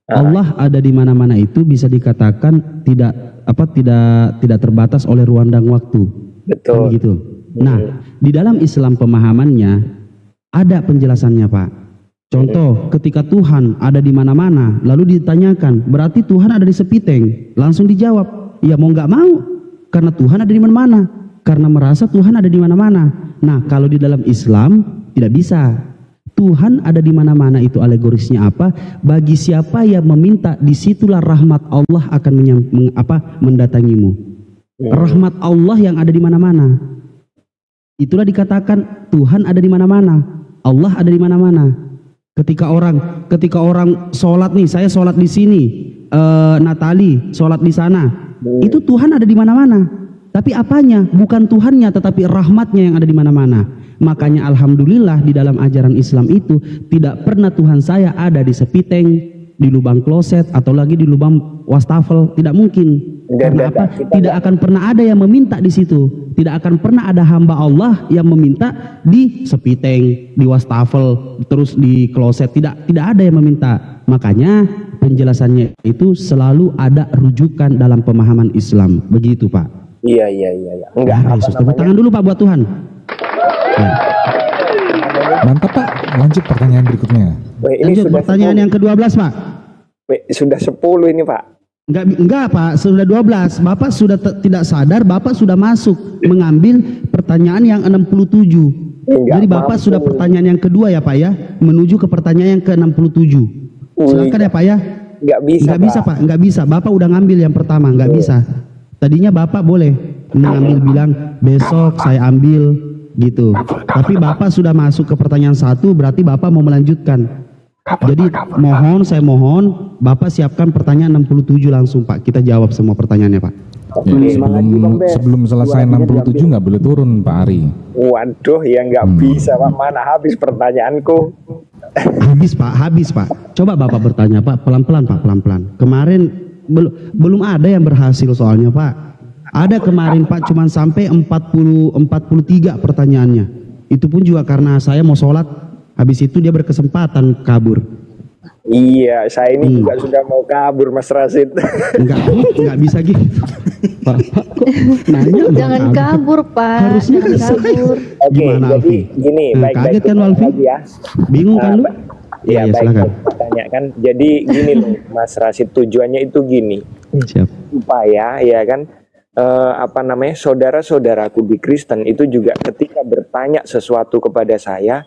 Allah ada di mana-mana itu bisa dikatakan tidak terbatas oleh ruang dan waktu. Betul. Kan gitu. Nah, di dalam Islam pemahamannya ada penjelasannya Pak. Contoh, ketika Tuhan ada di mana-mana, lalu ditanyakan, berarti Tuhan ada di Sepiteng. Langsung dijawab, ya mau nggak mau. Karena Tuhan ada di mana-mana, karena merasa Tuhan ada di mana-mana. Nah, kalau di dalam Islam tidak bisa. Tuhan ada di mana-mana itu alegorisnya apa? Bagi siapa yang meminta, disitulah rahmat Allah akan mendatangimu. Rahmat Allah yang ada di mana-mana. Itulah dikatakan Tuhan ada di mana-mana, Allah ada di mana-mana. Ketika orang sholat nih, saya sholat di sini, Natali sholat di sana. Itu Tuhan ada di mana-mana. Tapi apanya? Bukan Tuhannya, tetapi rahmatnya yang ada di mana-mana. Makanya alhamdulillah di dalam ajaran Islam itu tidak pernah Tuhan saya ada di Sepiteng, di lubang kloset, atau lagi di lubang wastafel. Tidak mungkin. Karena apa? Tidak akan pernah ada yang meminta di situ. Tidak akan pernah ada hamba Allah yang meminta di Sepiteng, di wastafel, terus di kloset. Tidak ada yang meminta. Makanya penjelasannya itu selalu ada rujukan dalam pemahaman Islam. Begitu Pak. Iya. Enggak. Tepuk tangan dulu Pak buat Tuhan. Ya. Mantap Pak. Lanjut pertanyaan berikutnya. Lanjut pertanyaan yang ke-12 Pak. Sudah 10 ini Pak. Enggak Pak, sudah 12. Bapak sudah tidak sadar, Bapak sudah masuk mengambil pertanyaan yang 67. Jadi Bapak sudah pertanyaan yang kedua ya Pak ya, menuju ke pertanyaan yang ke-67. Silakan ya Pak ya. Enggak bisa Pak, enggak bisa. Bapak udah ngambil yang pertama, enggak bisa. Tadinya Bapak boleh mengambil bilang besok saya ambil gitu. Tapi Bapak sudah masuk ke pertanyaan 1, berarti Bapak mau melanjutkan. Jadi saya mohon Bapak siapkan pertanyaan 67 langsung Pak. Kita jawab semua pertanyaannya Pak. Sebelum selesai 67 nggak boleh turun Pak Ari. Waduh, ya nggak bisa Pak. Mana habis pertanyaanku. Habis Pak. Coba Bapak bertanya Pak, pelan-pelan Pak, pelan-pelan. Kemarin belum ada yang berhasil soalnya Pak. Ada kemarin Pak cuman sampai 43 pertanyaannya. Itu pun juga karena saya mau sholat, habis itu dia berkesempatan kabur. Iya, saya ini juga sudah mau kabur Mas Rasid. Enggak bisa gitu. Pak kok nanya jangan kabur Pak. Harusnya kabur. Oke, jadi gini, kaget kan Walfi? Ya. Bingung kan lu? Iya, silakan. Tanya kan. Jadi gini loh Mas Rasid, tujuannya itu gini. Siap. Supaya ya kan saudara-saudaraku di Kristen itu juga ketika bertanya sesuatu kepada saya,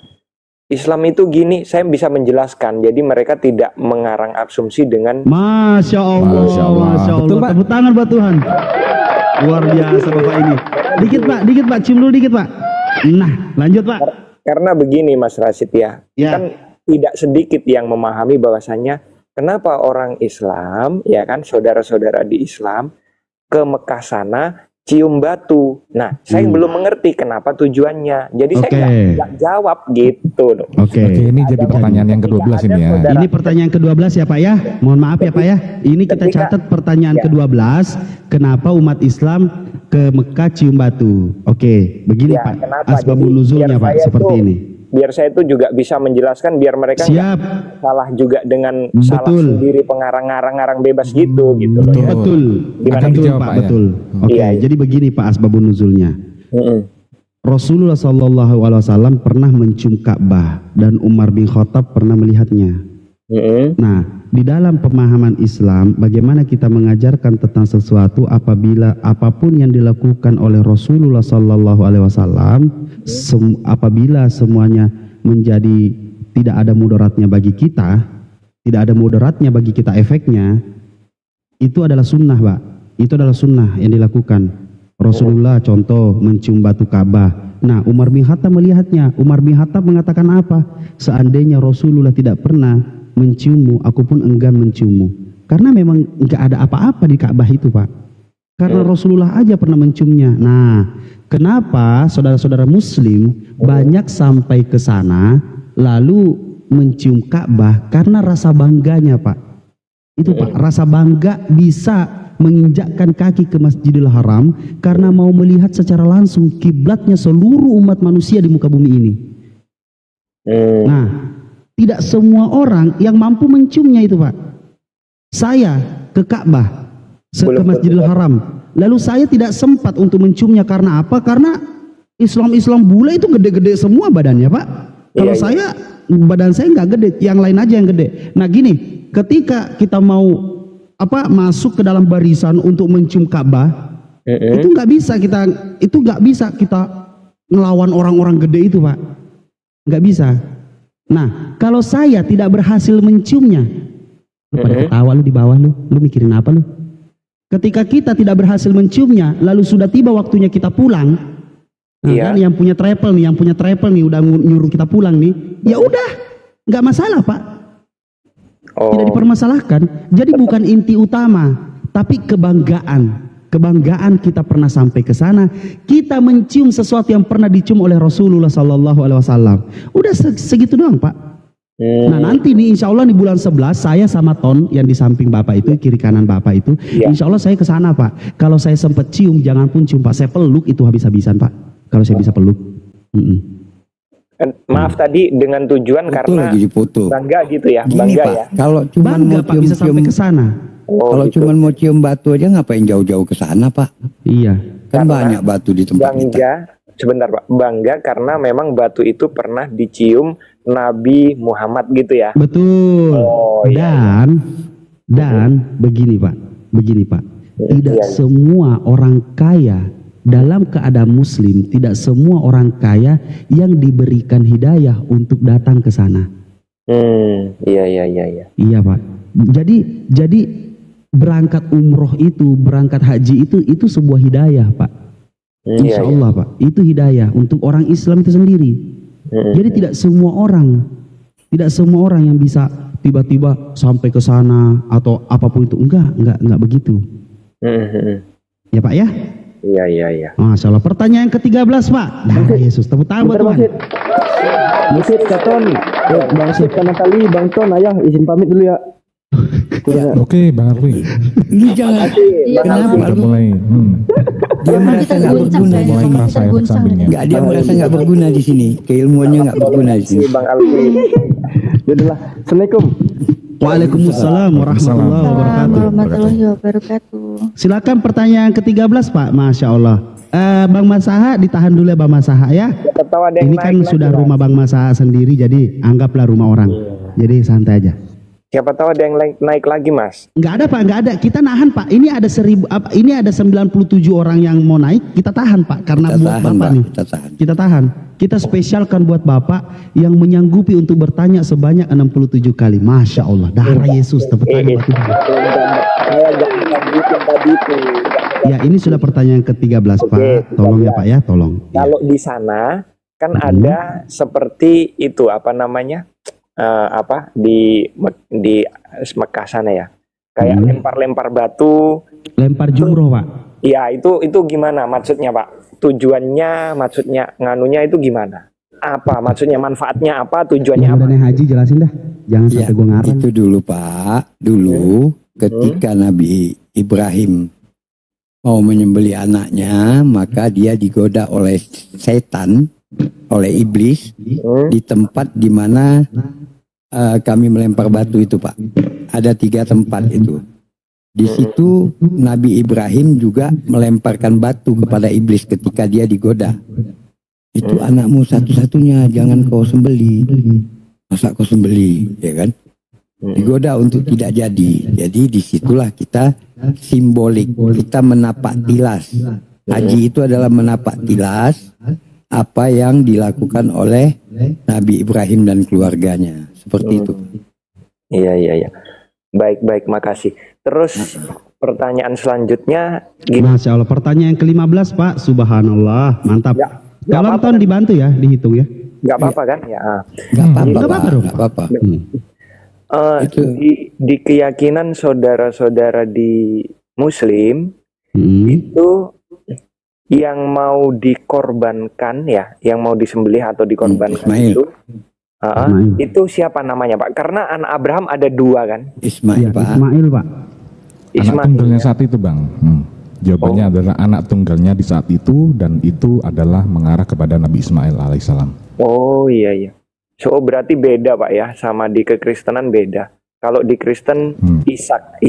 Islam itu gini, saya bisa menjelaskan. Jadi mereka tidak mengarang asumsi dengan Masya Allah. Betul, Pak. Tepuk tangan buat Tuhan. Luar biasa Bapak ini. Dikit Pak, cium dulu dikit Pak. Nah, lanjut Pak. Karena begini Mas Rasid ya. Kan tidak sedikit yang memahami bahwasannya kenapa orang Islam, ya kan, saudara-saudara di Islam ke Mekah sana cium batu. Nah, saya belum mengerti kenapa tujuannya. Jadi saya nggak jawab gitu. Oke, ini jadi pertanyaan yang ke-12 ini ya. Ini pertanyaan ke-12 ya Pak ya. Mohon maaf ya Pak ya. Ini kita catat pertanyaan ke-12. Kenapa umat Islam ke Mekah cium batu? Oke, begini Ya, Pak. kenapa? Asbabun Jadi, nuzulnya biar Pak saya seperti tuh- ini. Biar saya itu juga bisa menjelaskan biar mereka nggak salah juga dengan salah Betul. sendiri pengarang-ngarang bebas gitu loh ya. Betul. Gimana Betul dijawab, Pak, Pak, ya? betul. Oke, Iya, iya. jadi begini Pak asbabun nuzulnya. Rasulullah Shallallahu Alaihi Wasallam pernah mencium Ka'bah dan Umar bin Khattab pernah melihatnya. Nah, di dalam pemahaman Islam, bagaimana kita mengajarkan tentang sesuatu apabila apapun yang dilakukan oleh Rasulullah Sallallahu Alaihi Wasallam, apabila semuanya menjadi tidak ada mudaratnya bagi kita, tidak ada mudaratnya bagi kita efeknya, itu adalah sunnah, Pak. Itu adalah sunnah yang dilakukan. Rasulullah contoh mencium batu Ka'bah. Nah, Umar bin Khattab melihatnya. Umar bin Khattab mengatakan apa? Seandainya Rasulullah tidak pernah menciummu, aku pun enggan menciummu. Karena memang nggak ada apa-apa di Ka'bah itu, Pak. Karena Rasulullah aja pernah menciumnya. Nah, kenapa saudara-saudara Muslim banyak sampai ke sana lalu mencium Ka'bah? Karena rasa bangganya, Pak. Itu Pak, rasa bangga bisa menginjakkan kaki ke Masjidil Haram karena mau melihat secara langsung kiblatnya seluruh umat manusia di muka bumi ini. Nah, tidak semua orang yang mampu menciumnya itu, Pak. Saya ke Ka'bah, ke Masjidil Haram. Lalu saya tidak sempat untuk menciumnya karena apa? Karena Islam bule itu gede-gede semua badannya, Pak. Kalau saya, badan saya nggak gede, yang lain aja yang gede. Nah gini, ketika kita mau masuk ke dalam barisan untuk mencium Ka'bah, itu nggak bisa kita ngelawan orang-orang gede itu, Pak. Nggak bisa. Nah, kalau saya tidak berhasil menciumnya, lu pada ketawa lu di bawah lu mikirin apa lu? Ketika kita tidak berhasil menciumnya, lalu sudah tiba waktunya kita pulang, kan yang punya travel nih udah nyuruh kita pulang nih, ya udah, nggak masalah, Pak. Tidak dipermasalahkan. Jadi bukan inti utama, tapi kebanggaan kita pernah sampai ke sana, kita mencium sesuatu yang pernah dicium oleh Rasulullah Sallallahu Alaihi Wasallam. Udah segitu doang, Pak. Nah nanti nih insya Allah di bulan 11 saya sama Ton yang di samping Bapak itu, kiri kanan Bapak itu, insya Allah saya ke sana, Pak. Kalau saya sempat cium, jangan pun cium, Pak, saya peluk itu habis-habisan, Pak. Kalau saya bisa peluk. Maaf tadi dengan tujuan karena lagi dipoto. bangga gitu ya, Gini, bangga Pak, ya. kalau cuma Bangga, mau Pak, bisa sampai ke sana. kalau gitu. cuma mau cium batu aja ngapain jauh-jauh ke sana, Pak? Iya. Kan Karena banyak batu di tempat kita. Bangga, sebentar Pak, bangga karena memang batu itu pernah dicium Nabi Muhammad gitu ya. Betul. Oh, iya. Dan begini Pak, tidak Iya. semua orang kaya dalam keadaan muslim, tidak semua orang kaya yang diberikan hidayah untuk datang ke sana. Iya. Iya, Pak. Jadi berangkat umroh itu, berangkat haji itu sebuah hidayah, Pak. Insya Allah, Pak. Itu hidayah untuk orang Islam itu sendiri. Jadi tidak semua orang yang bisa tiba-tiba sampai ke sana atau apapun itu, enggak begitu. Ya, Pak ya? Iya. Masya Allah. Pertanyaan ke-13, Pak. Darah Yesus, tepuk tangan buat Tuhan. Musid Katon, Bang Sid Kanatali, Bang Ton, ayah izin pamit dulu ya. Oke, Bang Arwi. Ini jangan. Kenapa Udah lu? mulai. Dia merasa nggak berguna di Mulai sini. terasa efek sampingnya. Nggak, dia merasa nggak berguna di sini. Keilmuannya nggak berguna di sini. Bang Alwi. Yaudahlah, Assalamualaikum. Waalaikumsalam warahmatullahi wabarakatuh. Warahmatullahi wabarakatuh. Silakan pertanyaan ke-13, Pak. Masya Allah. Bang Masaha ditahan dulu ya, Bang Masaha ya. Tahu ada yang Ini kan naik sudah lagi, rumah Bang Masaha sendiri, jadi anggaplah rumah orang. Jadi santai aja. Siapa tahu ada yang naik lagi, Mas. Nggak ada, Pak, nggak ada. Kita nahan, Pak. Ini ada 97 orang yang mau naik, kita tahan, Pak, karena Kita buat tahan, Bapak Pak. nih. Kita tahan. Kita spesialkan buat Bapak yang menyanggupi untuk bertanya sebanyak 67 kali. Masya Allah, darah Yesus, tepuk tangan buat Tuhan. Saya jangan lanjutin tadi itu. Ya, ini sudah pertanyaan ke-13, Pak. Tolong ya, Pak ya, tolong. Ya. Kalau di sana kan ada seperti itu apa namanya? Di Mekah sana ya. Kayak lempar-lempar batu. Lempar jumroh, Pak. Ya itu gimana maksudnya Pak? Tujuannya, maksudnya nganunya itu gimana? Apa maksudnya, manfaatnya apa, tujuannya Yang apa? udah haji jelasin dah. Jangan Ya, sampai gue ngarang. itu dulu Pak. Dulu ketika Nabi Ibrahim mau menyembelih anaknya, maka dia digoda oleh setan, oleh iblis di tempat di mana kami melempar batu itu Pak. Ada 3 tempat itu. Di situ Nabi Ibrahim juga melemparkan batu kepada iblis ketika dia digoda. Itu anakmu satu-satunya, jangan kau sembeli. Masa kau sembeli, ya kan? Digoda untuk tidak jadi. Jadi disitulah kita simbolik, kita menapak tilas. Haji itu adalah menapak tilas apa yang dilakukan oleh Nabi Ibrahim dan keluarganya. Seperti itu. Iya. Baik, makasih. Terus pertanyaan selanjutnya gimana? Masya Allah, pertanyaan ke-15 Pak. Subhanallah, mantap. Ya, Tolong apa-apa Ton kan? dibantu ya, dihitung ya. Nggak apa-apa kan? Ya. Gak apa-apa, Nggak Pak. apa-apa dong. Nggak apa-apa. Di keyakinan saudara-saudara di Muslim Hmm. itu yang mau dikorbankan ya, yang mau disembelih atau dikorbankan Ismail. itu, Ismail. itu siapa namanya Pak? Karena anak Abraham ada 2 kan? Ismail, Ya, Pak. Ismail Pak. Anak tunggalnya ya? saat itu Bang. Jawabannya adalah anak tunggalnya di saat itu, dan itu adalah mengarah kepada Nabi Ismail alaihissalam. Oh iya. So berarti beda Pak ya, sama di kekristenan beda. Kalau di Kristen Ishak.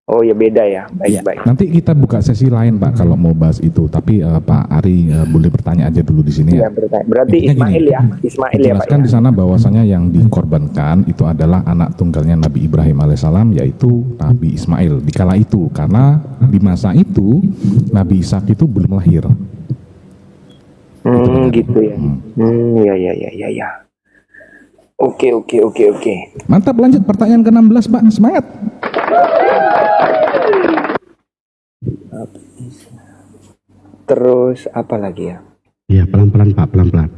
Oh ya beda ya, baik. Nanti kita buka sesi lain Pak kalau mau bahas itu. Tapi Pak Ari boleh bertanya aja dulu di sini ya. Ya, berarti Intinya Ismail gini, ya, Ismail ya Pak Dijelaskan ya. di sana bahwasanya yang dikorbankan itu adalah anak tunggalnya Nabi Ibrahim alaihissalam, yaitu Nabi Ismail. Di kala itu, karena di masa itu Nabi Ishak itu belum lahir. Gitu ya. Ya. Oke. Mantap, lanjut pertanyaan ke-16 Pak, semangat. Terus apa lagi ya? Ya, pelan-pelan Pak, pelan-pelan.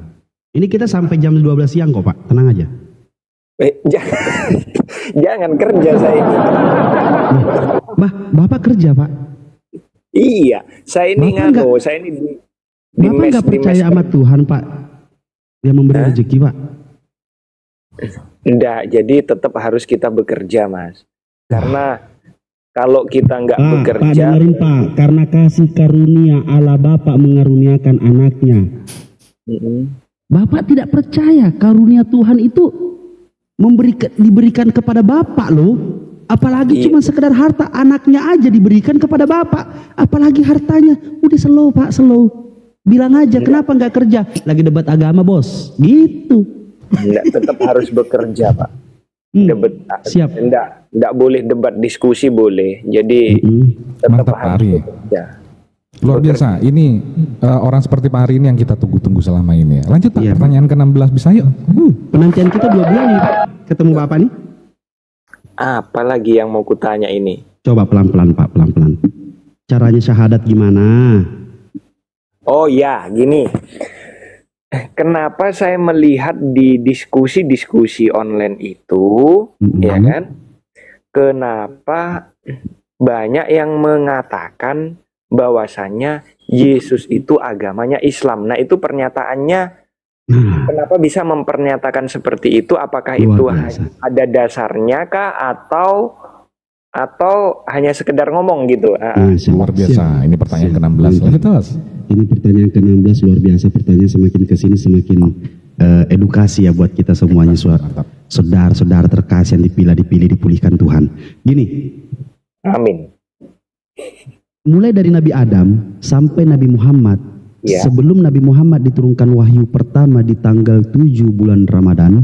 Ini kita sampai jam 12 siang kok Pak, tenang aja. Jangan kerja saya ini. Bapak kerja Pak. Iya, saya ini saya ini di Bapak mes, nggak percaya sama Tuhan Pak, yang memberi rezeki Pak? Enggak, jadi tetap harus kita bekerja Mas. Karena kalau kita nggak bekerja, Pak dengerin Pak, karena kasih karunia Allah Bapak mengaruniakan anaknya. Bapak tidak percaya karunia Tuhan itu diberikan kepada Bapak loh. Apalagi cuma sekedar harta, anaknya aja diberikan kepada Bapak. Apalagi hartanya, udah slow Pak, slow. Bilang aja kenapa nggak kerja? Lagi debat agama bos, gitu. enggak, tetap harus bekerja Pak. Debat, siap. Enggak boleh debat, diskusi boleh. Jadi tetap Mantap, harus Ari. bekerja. Luar biasa, ini orang seperti Pak Ari ini yang kita tunggu-tunggu selama ini ya. Lanjut Pak, Iya, Pak. pertanyaan ke-16 bisa yuk. Penantian kita 2 bulan nih Pak, ketemu Bapak nih. Apa lagi yang mau kutanya ini? Coba pelan-pelan Pak, pelan-pelan. Caranya syahadat gimana? Oh ya, gini. Kenapa saya melihat di diskusi-diskusi online itu, ya kan? Kenapa banyak yang mengatakan bahwasannya Yesus itu agamanya Islam. Nah, itu pernyataannya kenapa bisa mempernyatakan seperti itu? Apakah itu ada dasarnya kah atau hanya sekedar ngomong gitu? Luar biasa. Ini pertanyaan ke-16. Lanjut Mas. Ini pertanyaan ke-16 luar biasa. Pertanyaan semakin kesini semakin edukasi ya buat kita semuanya, saudara-saudara terkasih yang dipilih dipulihkan Tuhan. Gini. Amin. Mulai dari Nabi Adam sampai Nabi Muhammad. Ya. Sebelum Nabi Muhammad diturunkan wahyu pertama di tanggal 7 bulan Ramadan,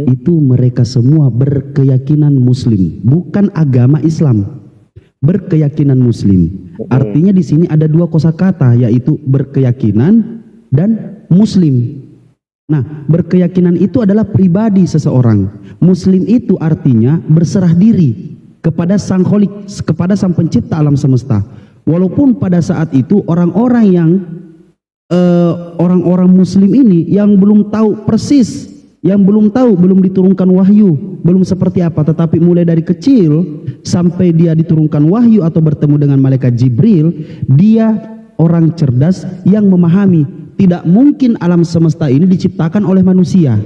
itu mereka semua berkeyakinan Muslim, bukan agama Islam. Berkeyakinan Muslim. Artinya di sini ada 2 kosakata, yaitu berkeyakinan dan Muslim. Nah, berkeyakinan itu adalah pribadi seseorang. Muslim itu artinya berserah diri kepada Sang Kholik, kepada Sang Pencipta alam semesta. Walaupun pada saat itu orang-orang Muslim ini yang belum tahu persis yang belum tahu, belum diturunkan wahyu, belum seperti apa, tetapi mulai dari kecil sampai dia diturunkan wahyu atau bertemu dengan malaikat Jibril, dia orang cerdas yang memahami tidak mungkin alam semesta ini diciptakan oleh manusia.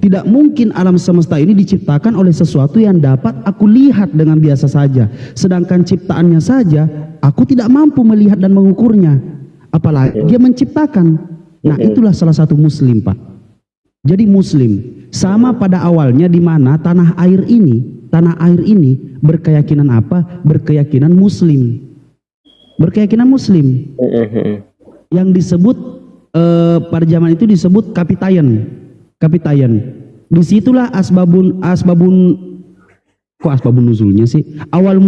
Tidak mungkin alam semesta ini diciptakan oleh sesuatu yang dapat aku lihat dengan biasa saja. Sedangkan ciptaannya saja aku tidak mampu melihat dan mengukurnya, apalagi dia menciptakan. Nah, itulah salah satu muslim, Pak. Jadi muslim sama pada awalnya, di mana tanah air ini berkeyakinan apa? Berkeyakinan muslim. Berkeyakinan muslim. Yang disebut pada zaman itu disebut kapitayan. Disitulah asbabun nuzulnya sih. Awal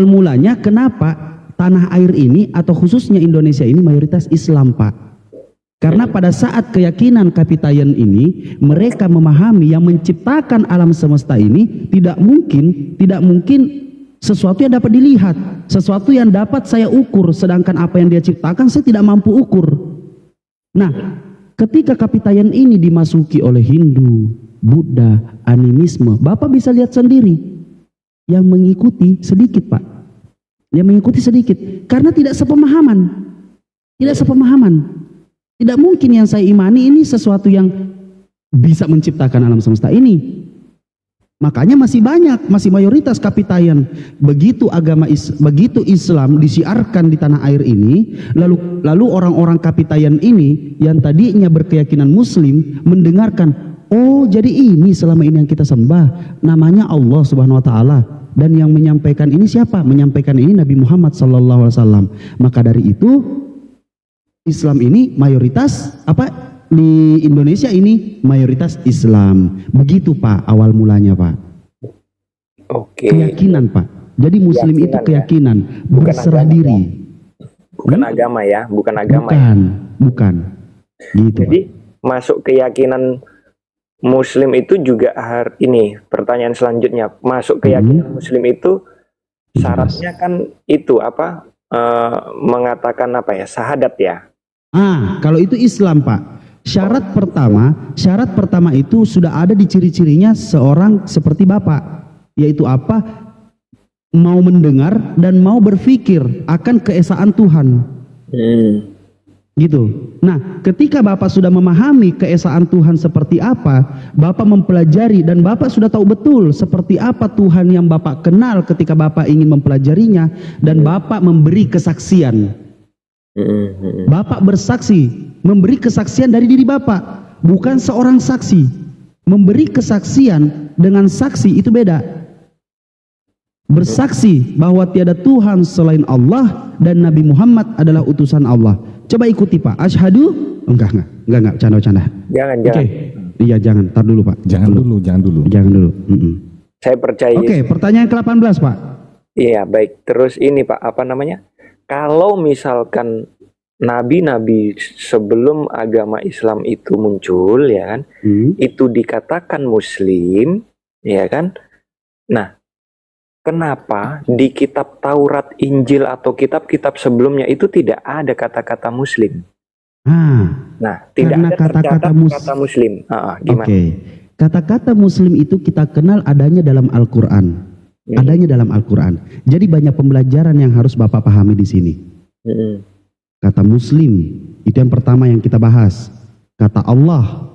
mulanya kenapa tanah air ini atau khususnya Indonesia ini mayoritas Islam, Pak? Karena pada saat keyakinan kapitayan ini, mereka memahami yang menciptakan alam semesta ini tidak mungkin sesuatu yang dapat dilihat, sesuatu yang dapat saya ukur, sedangkan apa yang dia ciptakan saya tidak mampu ukur. Nah, ketika kapitayan ini dimasuki oleh Hindu, Buddha, animisme, Bapak bisa lihat sendiri yang mengikuti sedikit, Pak. Yang mengikuti sedikit karena tidak sepemahaman. Tidak mungkin yang saya imani ini sesuatu yang bisa menciptakan alam semesta ini. Makanya masih mayoritas kapitayan. Begitu Islam disiarkan di tanah air ini, lalu orang-orang kapitayan ini yang tadinya berkeyakinan muslim mendengarkan, oh jadi ini selama ini yang kita sembah, namanya Allah Subhanahu wa taala. Dan yang menyampaikan ini siapa? Menyampaikan ini Nabi Muhammad sallallahu alaihi wasallam. Maka dari itu Islam ini mayoritas di Indonesia ini mayoritas Islam. Begitu, Pak, awal mulanya, Pak. Oke. Keyakinan, Pak. Jadi muslim itu keyakinan, bukan berserah agama, diri. Bukan agama ya, bukan agama. Bukan. Gitu, Jadi Pak. masuk keyakinan muslim itu juga ini pertanyaan selanjutnya. Masuk keyakinan muslim itu syaratnya kan itu mengatakan syahadat ya. Kalau itu Islam, Pak. Syarat pertama itu sudah ada di ciri-cirinya seorang seperti Bapak, yaitu apa? Mau mendengar dan mau berpikir akan keesaan Tuhan. Gitu. Nah, ketika Bapak sudah memahami keesaan Tuhan seperti apa, Bapak mempelajari dan Bapak sudah tahu betul seperti apa Tuhan yang Bapak kenal ketika Bapak ingin mempelajarinya, dan Bapak memberi kesaksian. Bapak bersaksi, memberi kesaksian dari diri Bapak, bukan seorang saksi. Memberi kesaksian dengan saksi itu beda. Bersaksi bahwa tiada Tuhan selain Allah dan Nabi Muhammad adalah utusan Allah. Coba ikuti, Pak. Asyhadu. Enggak, canda-canda. Jangan. Iya, jangan. Tar dulu, Pak. Jangan dulu. Saya percaya. Oke, pertanyaan ke-18, Pak. Iya, baik. Terus ini, Pak, kalau misalkan nabi-nabi sebelum agama Islam itu muncul, ya kan, itu dikatakan muslim, ya kan. Nah, kenapa di kitab Taurat, Injil atau kitab-kitab sebelumnya itu tidak ada kata-kata muslim? Nah, tidak ada kata-kata muslim. Gimana? Oke. Kata-kata muslim itu kita kenal adanya dalam Al-Quran. Jadi banyak pembelajaran yang harus Bapak pahami di sini. Kata muslim itu yang pertama yang kita bahas. Kata Allah,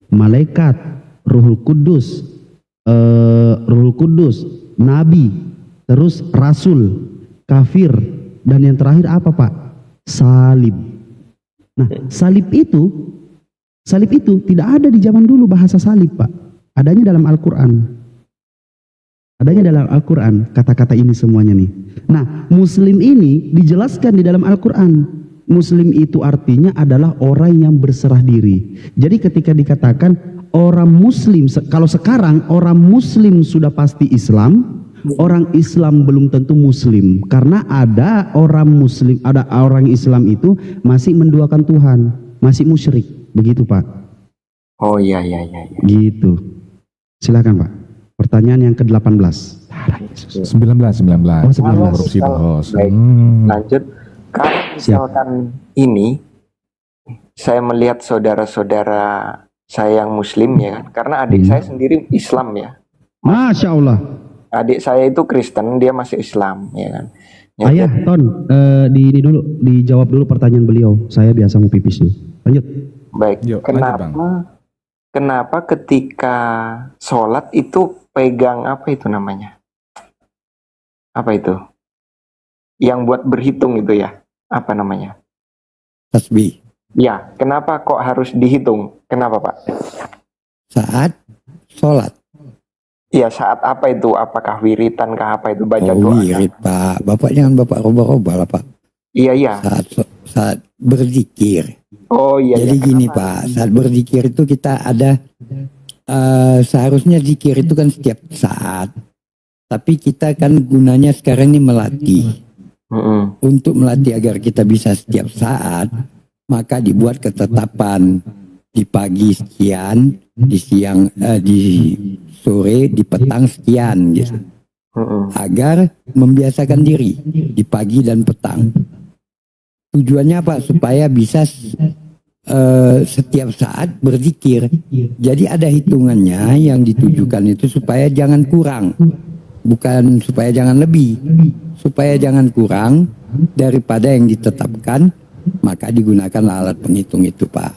malaikat, Ruhul Kudus, Nabi, terus Rasul, kafir, dan yang terakhir apa, Pak? Salib. Nah, salib itu tidak ada di zaman dulu bahasa salib, Pak. Adanya dalam Al-Quran. Kata-kata ini semuanya nih. Nah, muslim ini dijelaskan di dalam Al-Quran. Muslim itu artinya adalah orang yang berserah diri. Jadi ketika dikatakan orang muslim, kalau sekarang orang muslim sudah pasti Islam, orang Islam belum tentu muslim. Karena ada orang Islam itu masih menduakan Tuhan, masih musyrik. Begitu, Pak. Oh iya. Gitu. Silakan, Pak. Pertanyaan yang ke-18. 19. Korupsi bos. Baik, lanjut. Kalau misalkan ini, saya melihat saudara-saudara saya yang Muslim ya kan, karena adik saya sendiri Islam ya. Masya Allah. Adik saya itu Kristen, dia masih Islam ya kan. Ya, Ayah, Ton, ini dulu, dijawab dulu pertanyaan beliau. Saya biasa mau pipis dulu. Lanjut. baik. Yuk, Kenapa? lanjut, Bang. Kenapa ketika sholat itu pegang apa itu namanya? Apa itu? Yang buat berhitung itu ya? Apa namanya? Tasbih. Ya, kenapa kok harus dihitung? Kenapa Pak? Saat sholat. Iya, saat apa itu? Apakah wiritan kah apa itu baca Oh, doa? wirid, Pak. Bapak jangan Bapak roba-roba lah, Pak. Iya, iya. Saat berzikir. Oh iya. Jadi iya. gini, Kenapa? Pak. Saat berzikir itu kita ada seharusnya zikir itu kan setiap saat. Tapi kita kan gunanya sekarang ini melatih. Mm-mm. Untuk melatih agar kita bisa setiap saat, maka dibuat ketetapan di pagi sekian, di siang, di sore, di petang sekian gitu. Mm-mm. Agar membiasakan diri di pagi dan petang. Tujuannya apa? Supaya bisa setiap saat berzikir. Jadi ada hitungannya yang ditujukan itu supaya jangan kurang. Bukan supaya jangan lebih. Supaya jangan kurang daripada yang ditetapkan, maka digunakan alat penghitung itu, Pak.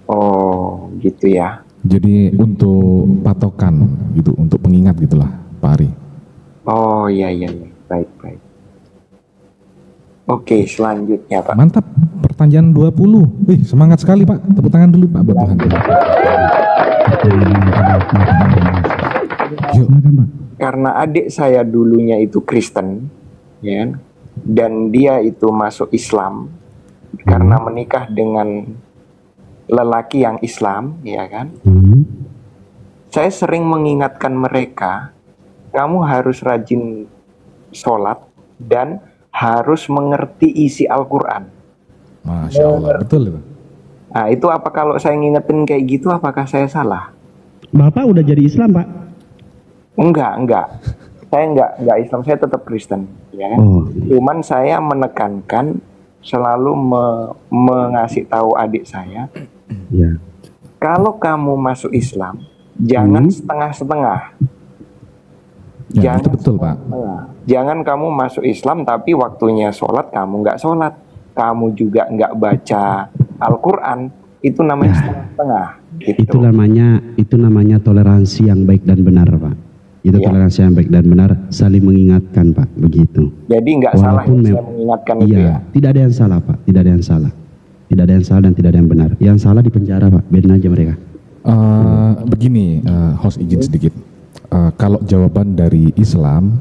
Oh, gitu ya. Jadi untuk patokan gitu, untuk pengingat gitulah Pak Ari. Oh, iya, iya, iya. Baik, baik. Oke, selanjutnya Pak. Mantap, pertanyaan 20. Wih, semangat sekali Pak. Tepuk tangan dulu Pak buat Tuhan. Yuk. Silakan, Pak. Karena adik saya dulunya itu Kristen, ya, kan? Dan dia itu masuk Islam karena menikah dengan lelaki yang Islam, ya kan? Saya sering mengingatkan mereka, kamu harus rajin sholat dan harus mengerti isi Al-Quran. Masya Allah, betul itu. Nah, itu apa kalau saya ngingetin kayak gitu, apakah saya salah? Bapak udah jadi Islam, Pak? Enggak. Saya enggak Islam, saya tetap Kristen, ya kan? Oh. Cuman saya menekankan, selalu mengasih tahu adik saya, Ya. kalau kamu masuk Islam, jangan setengah-setengah. Ya, itu betul Pak. Jangan kamu masuk Islam tapi waktunya sholat kamu nggak sholat, kamu juga nggak baca Al-Quran, itu namanya setengah-setengah. Gitu. Itu namanya toleransi yang baik dan benar, Pak. Itu Ya. toleransi yang baik dan benar, saling mengingatkan, Pak, begitu. Jadi nggak salah Walaupun ya, saya mengingatkan itu iya, ya. tidak ada yang salah, Pak. Tidak ada yang salah. Tidak ada yang salah dan tidak ada yang benar. Yang salah di penjara, Pak. Biarin aja mereka. Begini, host izin sedikit. Kalau jawaban dari Islam,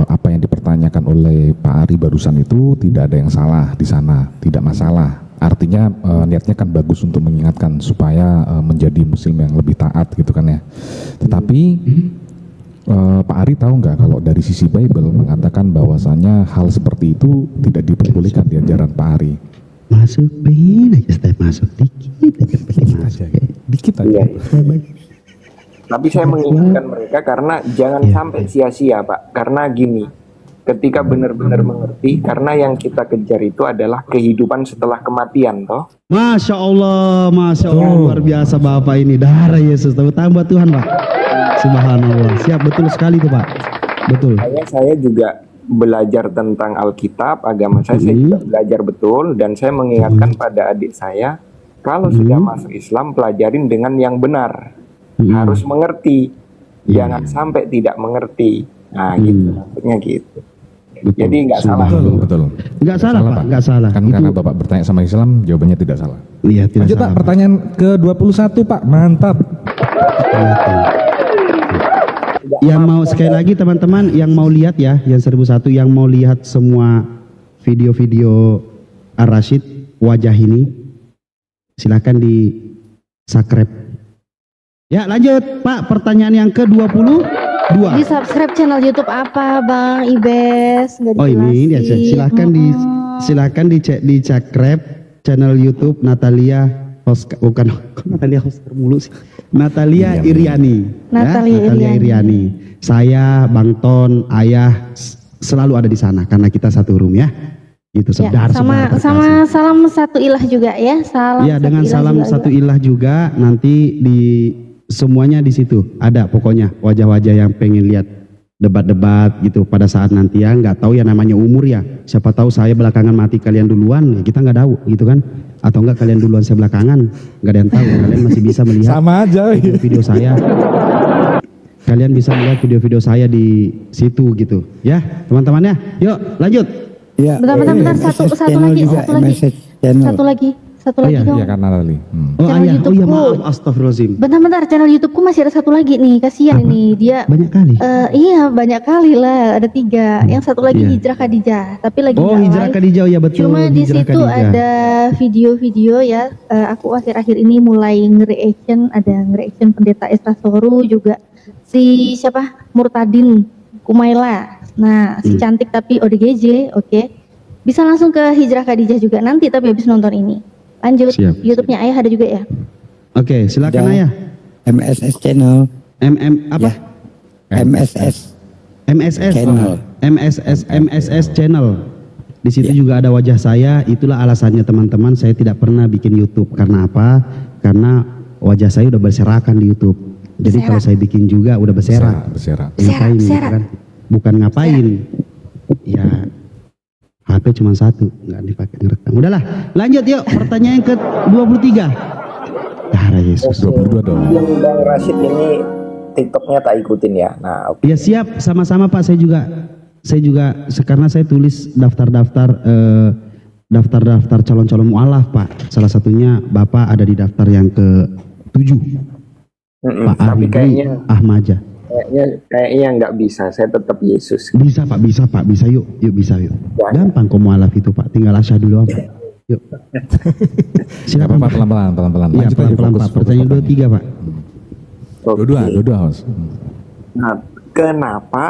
apa yang dipertanyakan oleh Pak Ari barusan itu tidak ada yang salah di sana, tidak masalah. Artinya niatnya kan bagus untuk mengingatkan supaya menjadi muslim yang lebih taat gitu kan ya. Tetapi Pak Ari tahu nggak kalau dari sisi Bible mengatakan bahwasanya hal seperti itu tidak diperbolehkan di ajaran Pak Ari. Masukin aja, step masuk Dikit aja. Iya. Tapi saya mengingatkan mereka karena jangan sampai sia-sia Pak. Karena gini, ketika benar-benar mengerti, karena yang kita kejar itu adalah kehidupan setelah kematian toh. Masya Allah, luar biasa Bapak ini. Darah Yesus, tambah Tuhan, Pak. Subhanallah, siap, betul sekali tuh Pak. Betul. Saya juga belajar tentang Alkitab, agama saya juga belajar betul. Dan saya mengingatkan pada adik saya, kalau sudah masuk Islam, pelajarin dengan yang benar. Harus mengerti, jangan sampai tidak mengerti. Nah gitu, maksudnya gitu. Betul. Jadi nggak salah. Betul. Nggak salah, Pak, nggak salah. Kan karena Bapak bertanya sama Islam, jawabannya tidak salah. Iya, tidak Lanjut salah. Pak, pertanyaan ke-21 Pak, mantap. Yang mau sekali lagi teman-teman yang mau lihat ya, yang 1001 yang mau lihat semua video-video Ar-Rasyid wajah ini, silakan di subscribe. Ya lanjut Pak, pertanyaan yang ke-22. Di subscribe channel YouTube apa Bang Ibes? Nggak Oh ini dia, dijelasin. silakan di subscribe channel YouTube Natalia Oscar, bukan Natalia Oscar mulu sih. Natalia Iriani. Natalia Iriani. Saya, Bang Ton, Ayah selalu ada di sana karena kita satu room ya. Itu Ya, saudara sama salam satu ilah juga ya. Salam ya, dengan ilah salam juga, satu ilah juga, nanti di semuanya di situ ada pokoknya wajah-wajah yang pengen lihat debat-debat gitu pada saat nanti ya. Nggak tahu ya namanya umur ya, siapa tahu saya belakangan mati kalian duluan, ya kita nggak tahu gitu kan, atau enggak kalian duluan saya belakangan, nggak ada yang tahu. Kalian masih bisa melihat Sama aja. video saya, kalian bisa melihat video-video saya di situ gitu ya teman-teman ya. Yuk lanjut. Ya, Bentar, satu lagi, satu lagi dong. Iya karena tadi. Oh Channel iya, YouTube-ku. maaf, astagfirullahaladzim. Bentar, channel YouTubeku masih ada satu lagi nih, kasihan ini dia. Banyak kali. Iya banyak kali lah, ada 3. Yang satu lagi Iya. Hijrah Khadijah, tapi lagi Oh nggak Hijrah live. Khadijah, ya betul. Cuma di Hijrah situ Khadijah. ada video-video ya. Aku akhir-akhir ini mulai nge-reaction, ada nge-reaction Pendeta Esra Soru juga, si siapa Murtadin Kumaila. Nah si cantik tapi ODGJ, oke. Bisa langsung ke Hijrah Khadijah juga nanti, tapi habis nonton ini. Lanjut, Siap. YouTube-nya Ayah ada juga ya. Oke, silakan Ada. Ayah. MSS channel. Apa? Ya. MSS MSS Channel. MSS channel. Di situ Ya. juga ada wajah saya. Itulah alasannya teman-teman, saya tidak pernah bikin YouTube. Karena apa? Karena wajah saya udah berserakan di YouTube. Jadi Berserak. kalau saya bikin juga udah berserak. Berserak. Ngapain gitu Berserak. kan? Bukan ngapain. Ya HP cuma satu, nggak dipakai ngerekam. Udahlah, lanjut yuk. Pertanyaan ke 23. Darah Yesus. 22 dong. Yang Bang Rashid ini TikToknya tak ikutin ya. Nah, oke. Ya siap, sama-sama Pak. Saya juga karena saya tulis daftar-daftar calon-calon mualaf Pak. Salah satunya Bapak ada di daftar yang ke-7. Pak Tapi Ahmadi kayaknya Ahmaja. kayaknya nggak bisa. Saya tetap Yesus. Bisa Pak, bisa yuk bisa yuk. Ya. Gampang kok mualaf itu Pak, tinggal asyhadu doang Pak. Yuk. Gak Silakan apa-apa, Pak. pelan-pelan. Iya, Lanjut aja, pelan-pelan fokus, Pak. fokus Pertanyaan pertanyaan. 23 Pak. Oke. Dua-dua Host. Nah, kenapa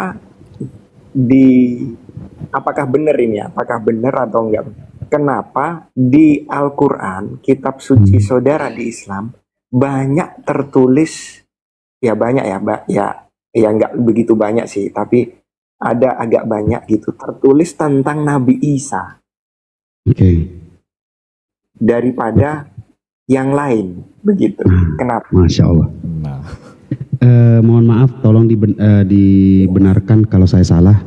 apakah benar ini? Apakah benar atau enggak? Kenapa di Al-Quran, kitab suci saudara di Islam, banyak tertulis, ya banyak ya, Mbak, ya nggak begitu banyak sih, tapi ada agak banyak gitu, tertulis tentang Nabi Isa Oke. daripada yang lain, begitu. Kenapa? Masya Allah. Nah, Mohon maaf, tolong dibenarkan kalau saya salah.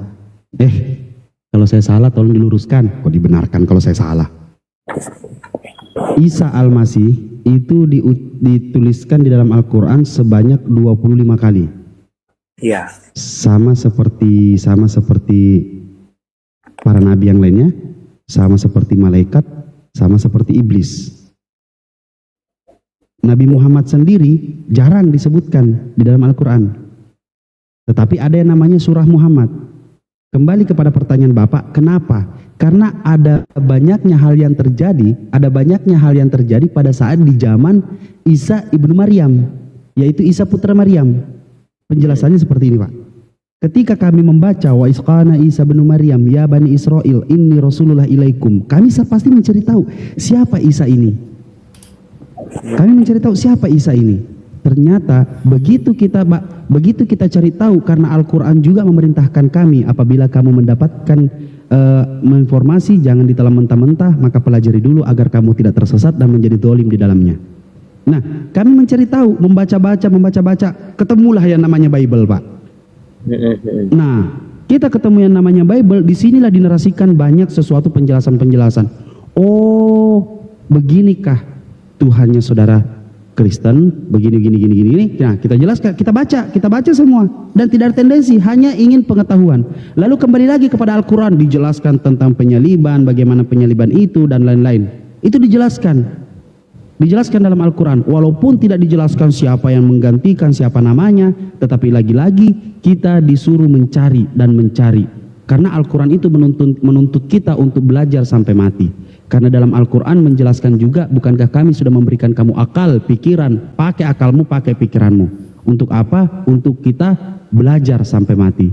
Kalau saya salah tolong diluruskan. Kok dibenarkan kalau saya salah? Isa Al-Masih itu dituliskan di dalam Al-Quran sebanyak 25 kali. Iya. Sama seperti para nabi yang lainnya, sama seperti malaikat, sama seperti iblis. Nabi Muhammad sendiri jarang disebutkan di dalam Al-Quran. Tetapi ada yang namanya surah Muhammad. Kembali kepada pertanyaan Bapak, kenapa? Karena ada banyaknya hal yang terjadi pada saat di zaman Isa ibnu Maryam, yaitu Isa putra Maryam. Penjelasannya seperti ini Pak. Ketika kami membaca wa isqana Isa bin Maryam ya bani Israel inni rasulullah ilaikum, kami pasti mencari tahu siapa Isa ini. Ternyata begitu kita cari tahu, karena Al-Quran juga memerintahkan kami, apabila kamu mendapatkan informasi jangan ditelan mentah-mentah, maka pelajari dulu agar kamu tidak tersesat dan menjadi dolim di dalamnya. Nah, kami mencari tahu, membaca, ketemulah yang namanya Bible Pak. Nah, kita ketemu yang namanya Bible, disinilah dinarasikan banyak sesuatu penjelasan-penjelasan. Oh, beginikah Tuhannya saudara Kristen, begini. Nah, kita jelaskan, kita baca semua, dan tidak ada tendensi, hanya ingin pengetahuan. Lalu kembali lagi kepada Al-Quran, dijelaskan tentang penyaliban, bagaimana penyaliban itu dan lain-lain. Itu dijelaskan dalam Al-Quran, walaupun tidak dijelaskan siapa yang menggantikan, siapa namanya, tetapi lagi-lagi kita disuruh mencari dan mencari, karena Al-Quran itu menuntut kita untuk belajar sampai mati. Karena dalam Al-Quran menjelaskan juga, bukankah kami sudah memberikan kamu akal, pikiran, pakai akalmu, pakai pikiranmu. Untuk apa? Untuk kita belajar sampai mati.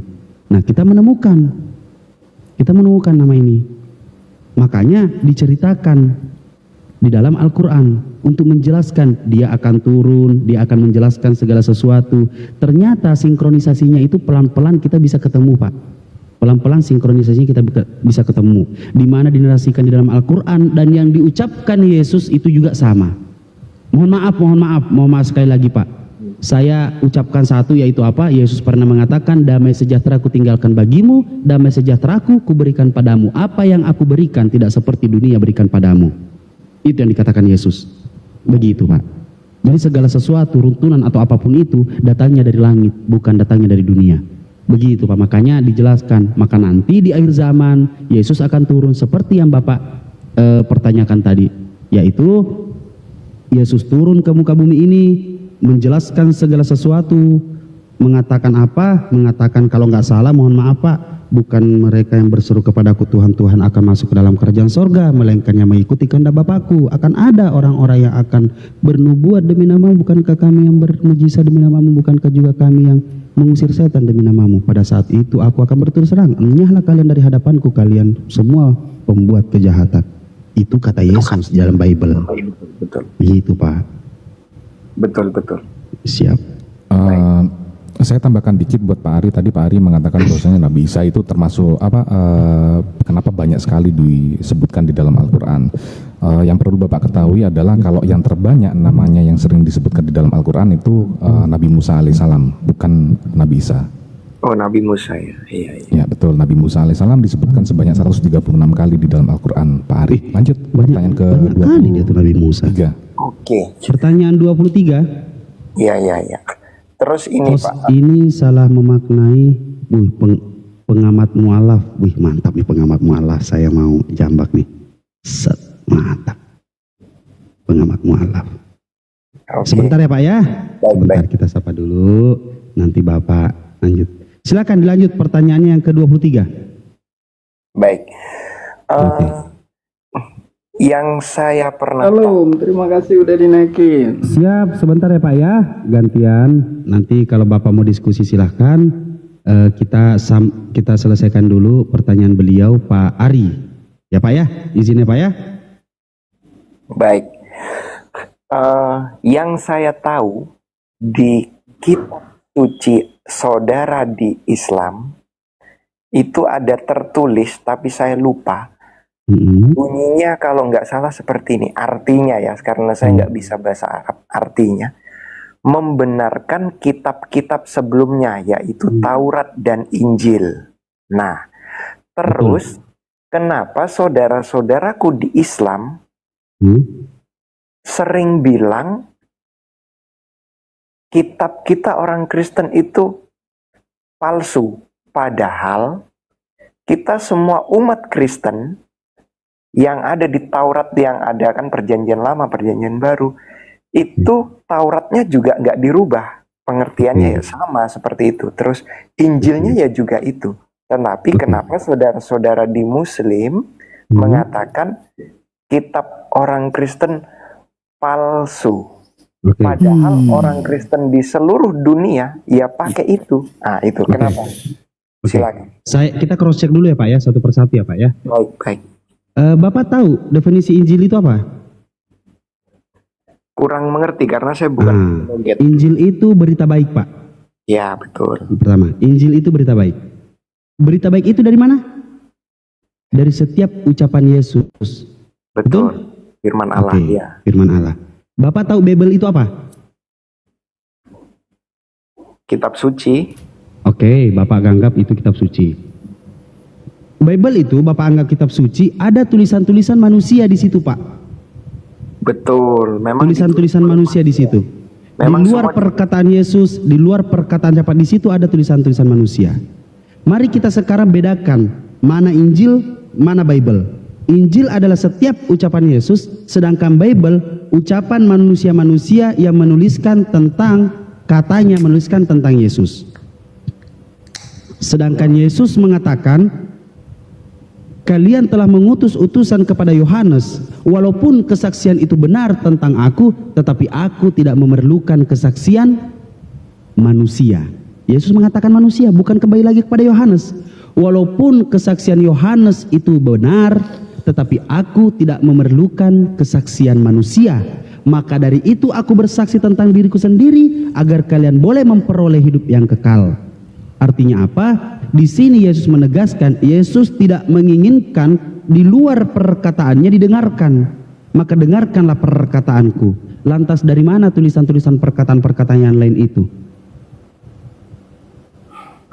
Nah, kita menemukan nama ini. Makanya diceritakan di dalam Al-Quran untuk menjelaskan dia akan turun, dia akan menjelaskan segala sesuatu. Ternyata sinkronisasinya itu pelan-pelan kita bisa ketemu Pak. Pelan-pelan sinkronisasinya kita bisa ketemu. Di mana dinarasikan di dalam Al-Quran dan yang diucapkan Yesus itu juga sama. Mohon maaf sekali lagi Pak. Saya ucapkan satu, yaitu apa? Yesus pernah mengatakan, damai sejahtera ku tinggalkan bagimu, damai sejahtera ku berikan padamu. Apa yang aku berikan tidak seperti dunia berikan padamu. Itu yang dikatakan Yesus. Begitu Pak. Jadi segala sesuatu, runtunan atau apapun itu datangnya dari langit, bukan datangnya dari dunia. Begitu Pak, makanya dijelaskan, maka nanti di akhir zaman Yesus akan turun seperti yang Bapak pertanyakan tadi, yaitu Yesus turun ke muka bumi ini menjelaskan segala sesuatu, mengatakan apa? Mengatakan kalau nggak salah, mohon maaf Pak, bukan mereka yang berseru kepadaku Tuhan Tuhan akan masuk ke dalam kerajaan sorga, melainkan yang mengikuti kehendak Bapakku. Akan ada orang-orang yang akan bernubuat demi namamu, bukankah kami yang bermujizat demi namamu, bukankah juga kami yang mengusir setan demi namamu. Pada saat itu aku akan berterus terang, enyahlah kalian dari hadapanku, kalian semua pembuat kejahatan. Itu kata Yesus dalam Bible. Betul. Begitu Pak. Betul. Siap. Saya tambahkan dikit buat Pak Ari. Tadi Pak Ari mengatakan bahwasanya Nabi Isa itu termasuk kenapa banyak sekali disebutkan di dalam Al-Quran. Yang perlu Bapak ketahui adalah kalau yang terbanyak namanya yang sering disebutkan di dalam Al-Quran itu Nabi Musa alaihissalam, bukan Nabi Isa. Oh, Nabi Musa ya. Iya. Ya betul, Nabi Musa alaihissalam disebutkan sebanyak 136 kali di dalam Al-Quran. Pak Ari, lanjut pertanyaan ke 23. Nabi Musa. Oke. Pertanyaan 23. Iya. Terus ini Pak. Ini salah memaknai, pengamat mualaf. Wih mantap nih pengamat mualaf, saya mau jambak nih. Mantap. Pengamat mualaf. Okay. Sebentar ya Pak ya. Sebentar Baik. kita sapa dulu, nanti Bapak lanjut. Silakan dilanjut pertanyaannya yang ke-23. Baik. Yang saya pernah terima kasih udah dinaikin. Siap, sebentar ya Pak ya, gantian. Nanti kalau Bapak mau diskusi silahkan. Kita selesaikan dulu pertanyaan beliau Pak Ari. Ya Pak ya, izinnya Pak ya. Baik. Yang saya tahu di kitab suci saudara di Islam itu ada tertulis, tapi saya lupa. Bunyinya kalau nggak salah seperti ini, artinya ya, karena saya nggak bisa bahasa Arab, artinya membenarkan kitab-kitab sebelumnya, yaitu Taurat dan Injil. Nah, terus kenapa saudara-saudaraku di Islam sering bilang kitab kita orang Kristen itu palsu, padahal kita semua umat Kristen yang ada di Taurat, yang ada kan perjanjian lama, perjanjian baru, itu Tauratnya juga nggak dirubah, pengertiannya ya sama seperti itu. Terus Injilnya ya juga itu. Tetapi kenapa saudara-saudara di Muslim mengatakan kitab orang Kristen palsu? Padahal orang Kristen di seluruh dunia ya pakai itu. Nah itu kenapa? Silakan. Kita cross check dulu ya Pak ya, satu persatu ya Pak ya. Baik. Bapak tahu definisi Injil itu apa? Kurang mengerti karena saya bukan Injil itu berita baik Pak. Ya betul. Pertama, Injil itu berita baik. Berita baik itu dari mana? Dari setiap ucapan Yesus. Betul. Firman Allah ya. Firman Allah. Bapak tahu Bible itu apa? Kitab suci. Oke, Bapak anggap itu kitab suci. Bible itu Bapak anggap kitab suci, ada tulisan-tulisan manusia di situ Pak. Betul, memang tulisan-tulisan manusia di situ. Memang di luar perkataan Yesus, di luar perkataan siapa, di situ ada tulisan-tulisan manusia. Mari kita sekarang bedakan mana Injil, mana Bible. Injil adalah setiap ucapan Yesus, sedangkan Bible ucapan manusia-manusia yang menuliskan tentang katanya, menuliskan tentang Yesus. Sedangkan Yesus mengatakan, kalian telah mengutus utusan kepada Yohanes, walaupun kesaksian itu benar tentang aku, tetapi aku tidak memerlukan kesaksian manusia. Yesus mengatakan manusia, bukan kembali lagi kepada Yohanes. Walaupun kesaksian Yohanes itu benar, tetapi aku tidak memerlukan kesaksian manusia. Maka dari itu aku bersaksi tentang diriku sendiri, agar kalian boleh memperoleh hidup yang kekal. Artinya apa? Di sini Yesus menegaskan, Yesus tidak menginginkan di luar perkataannya didengarkan. Maka dengarkanlah perkataanku. Lantas dari mana tulisan-tulisan perkataan-perkataan yang lain itu?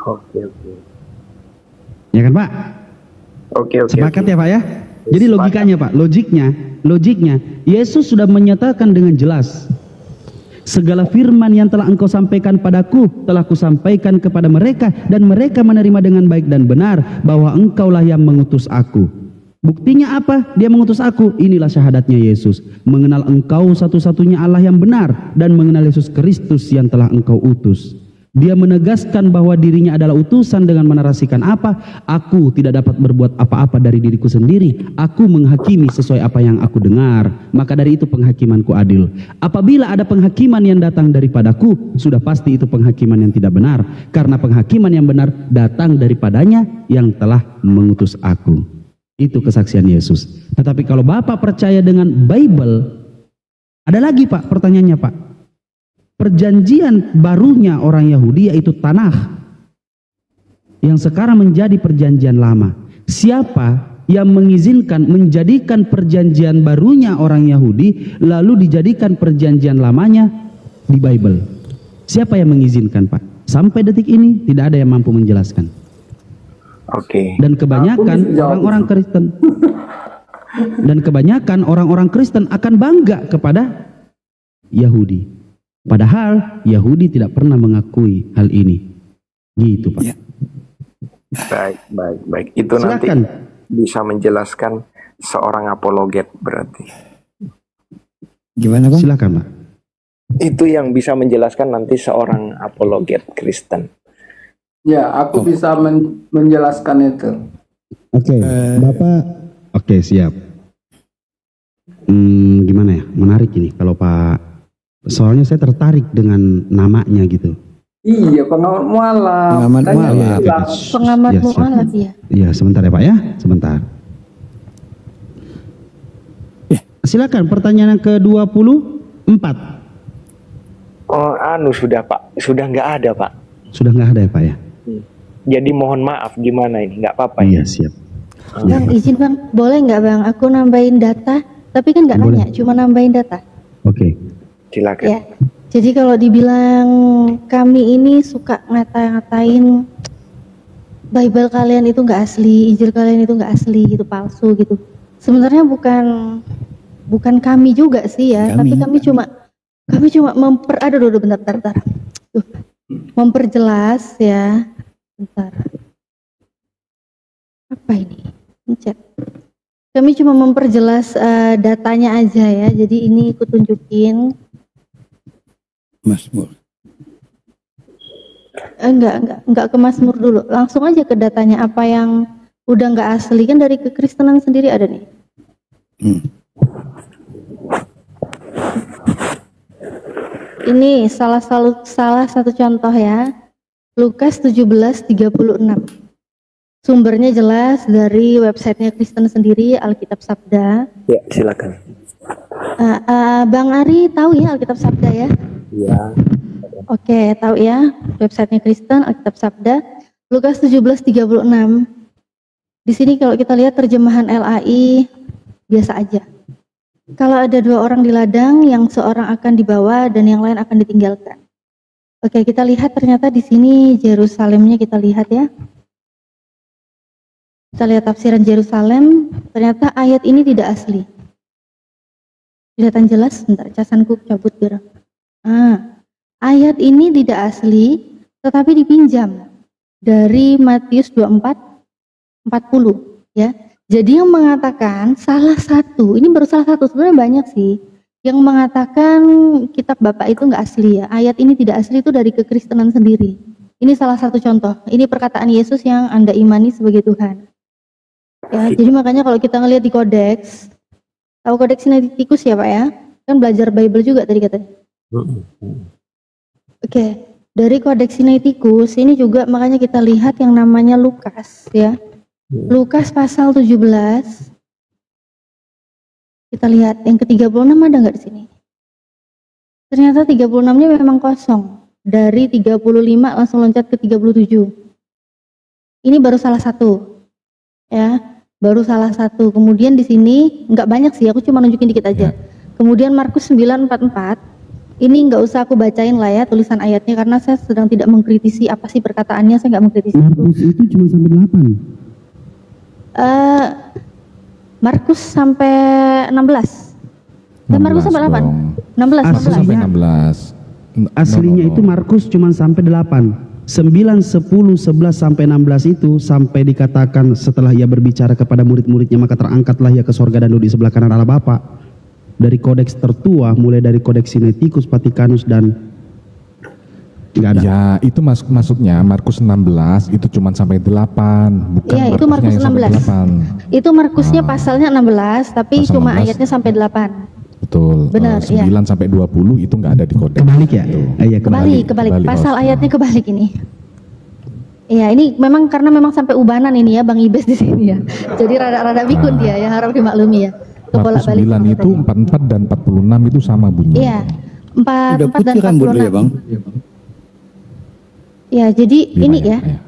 Oke. Ya kan Pak? Oke. Sepakat ya Pak ya? Jadi logikanya Pak, logiknya Yesus sudah menyatakan dengan jelas, segala firman yang telah engkau sampaikan padaku telah kusampaikan kepada mereka, dan mereka menerima dengan baik dan benar bahwa engkaulah yang mengutus aku. Buktinya apa? Dia mengutus aku. Inilah syahadatnya Yesus, mengenal engkau satu-satunya Allah yang benar, dan mengenal Yesus Kristus yang telah engkau utus. Dia menegaskan bahwa dirinya adalah utusan dengan menarasikan apa? Aku tidak dapat berbuat apa-apa dari diriku sendiri. Aku menghakimi sesuai apa yang aku dengar. Maka dari itu penghakimanku adil. Apabila ada penghakiman yang datang daripadaku, sudah pasti itu penghakiman yang tidak benar. Karena penghakiman yang benar datang daripadanya yang telah mengutus aku. Itu kesaksian Yesus. Tetapi kalau Bapak percaya dengan Bible, ada lagi Pak pertanyaannya Pak. Perjanjian barunya orang Yahudi yaitu Tanakh yang sekarang menjadi perjanjian lama. Siapa yang mengizinkan menjadikan perjanjian barunya orang Yahudi lalu dijadikan perjanjian lamanya di Bible? Siapa yang mengizinkan Pak? Sampai detik ini tidak ada yang mampu menjelaskan. Oke. Dan kebanyakan orang-orang Kristen akan bangga kepada Yahudi. Padahal Yahudi tidak pernah mengakui hal ini. Gitu Pak. Ya. Baik. Itu silakan. Nanti bisa menjelaskan seorang apologet berarti. Gimana Bang? Silakan Pak. Itu yang bisa menjelaskan nanti seorang apologet Kristen. Ya, aku bisa menjelaskan itu. Oke, Bapak. Oke, siap. Gimana ya? Menarik ini kalau Pak. Soalnya saya tertarik dengan namanya gitu. Iya, pengamat mualaf. Pengamat mualaf ya. Iya, sebentar ya Pak ya, sebentar. Silakan pertanyaan yang ke-24. Oh, sudah Pak. Sudah nggak ada Pak. Sudah nggak ada ya Pak ya. Jadi mohon maaf gimana ini, nggak apa-apa ya? Iya siap. Bang izin Bang, boleh nggak Bang? Aku nambahin data, tapi kan nggak nanya, cuma nambahin data. Oke. Silakan. Ya. Jadi kalau dibilang kami ini suka ngata-ngatain Bible kalian itu nggak asli, Injil kalian itu nggak asli, itu palsu gitu. Sebenarnya bukan kami juga sih ya, tapi kami cuma bentar. Memperjelas ya. Bentar. Apa ini? Pencet. Kami cuma memperjelas datanya aja ya. Jadi ini aku tunjukin. Mazmur. Enggak ke Mazmur dulu. Langsung aja ke datanya, apa yang udah nggak asli kan dari kekristenan sendiri ada nih. Ini salah satu contoh ya. Lukas 17:36. Sumbernya jelas dari websitenya Kristen sendiri, Alkitab Sabda. Ya, silakan. Bang Ari tahu ya Alkitab Sabda ya? Iya. Oke, tahu ya, websitenya Kristen, Alkitab Sabda, Lukas 17:36. Di sini kalau kita lihat terjemahan LAI biasa aja. Kalau ada dua orang di ladang, yang seorang akan dibawa dan yang lain akan ditinggalkan. Oke, kita lihat ternyata di sini Yerusalemnya kita lihat ya. Kita lihat tafsiran Yerusalem, ternyata ayat ini tidak asli. Kelihatan jelas? Bentar, casanku cabut biar. Ayat ini tidak asli, tetapi dipinjam dari Matius 24:40 ya. Jadi yang mengatakan salah satu, ini baru salah satu, sebenarnya banyak sih, yang mengatakan kitab Bapak itu nggak asli ya. Ayat ini tidak asli itu dari kekristenan sendiri. Ini salah satu contoh. Ini perkataan Yesus yang Anda imani sebagai Tuhan. Ya, jadi makanya kalau kita ngelihat di kodeks, tahu kodeks Sinaiticus ya Pak ya? Kan belajar Bible juga tadi katanya. Oke, dari kodeks Sinaiticus ini juga makanya kita lihat yang namanya Lukas ya. Lukas pasal 17. Kita lihat yang ke-36 ada nggak di sini? Ternyata 36-nya memang kosong. dari 35 langsung loncat ke 37. Ini baru salah satu, ya, baru salah satu. Kemudian di sini nggak banyak sih, aku cuma nunjukin dikit aja. Kemudian Markus 9:44, ini nggak usah aku bacain lah ya tulisan ayatnya karena saya sedang tidak mengkritisi apa sih perkataannya, saya nggak mengkritisi itu. Markus itu cuma sampai 8. Markus sampai 16. Markus sampai 8. 16. Sampai 16. Aslinya itu Markus cuma sampai 8. 9, 10, 11 sampai 16 itu sampai dikatakan setelah ia berbicara kepada murid-muridnya maka terangkatlah ia ke sorga dan duduk di sebelah kanan Allah Bapa. Dari kodeks tertua mulai dari kodeks Sinaiticus, Vaticanus dan nggak ada. Ya, itu maksudnya Markus 16 itu cuma sampai 8, bukan Iya, itu Markus 16. 8. Itu Markusnya pasalnya 16, tapi Pasal cuma 16. ayatnya sampai 8. Betul. Benar, 9 iya. sampai 20 itu nggak ada di kodeks. Kebalik ya? Gitu. Iya, Kebalik. Pasal ayatnya kebalik ini. Iya, ini memang karena memang sampai ubanan ini ya Bang Ibes di sini ya. Jadi rada-rada bikun dia ya, harap dimaklumi ya. Markus 9 itu 44 dan 46 itu sama bunyinya. Iya. 4 Udah 4 dan putih rambut lu ya 46. bang? Ya, jadi Lima ini ya, ya.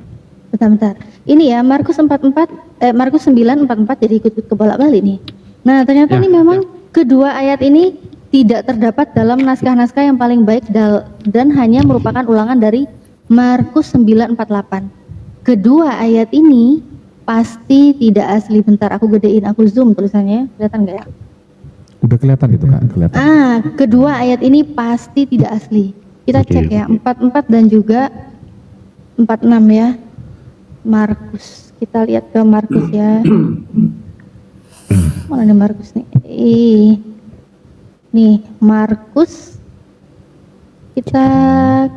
Bentar. Ini ya Markus Markus 9:44 jadi ikut kebolak-balik nih. Nah, ternyata ini memang kedua ayat ini tidak terdapat dalam naskah-naskah yang paling baik dan hanya merupakan ulangan dari Markus 9:48. Kedua ayat ini pasti tidak asli. Bentar, aku gedein, aku zoom tulisannya, kelihatan nggak ya? Udah kelihatan itu Kak, kelihatan. Kedua ayat ini pasti tidak asli. Kita cek ya, 44 dan juga 46 ya. Markus, kita lihat ke Markus ya. Mana nih Markus nih? Nih Markus, kita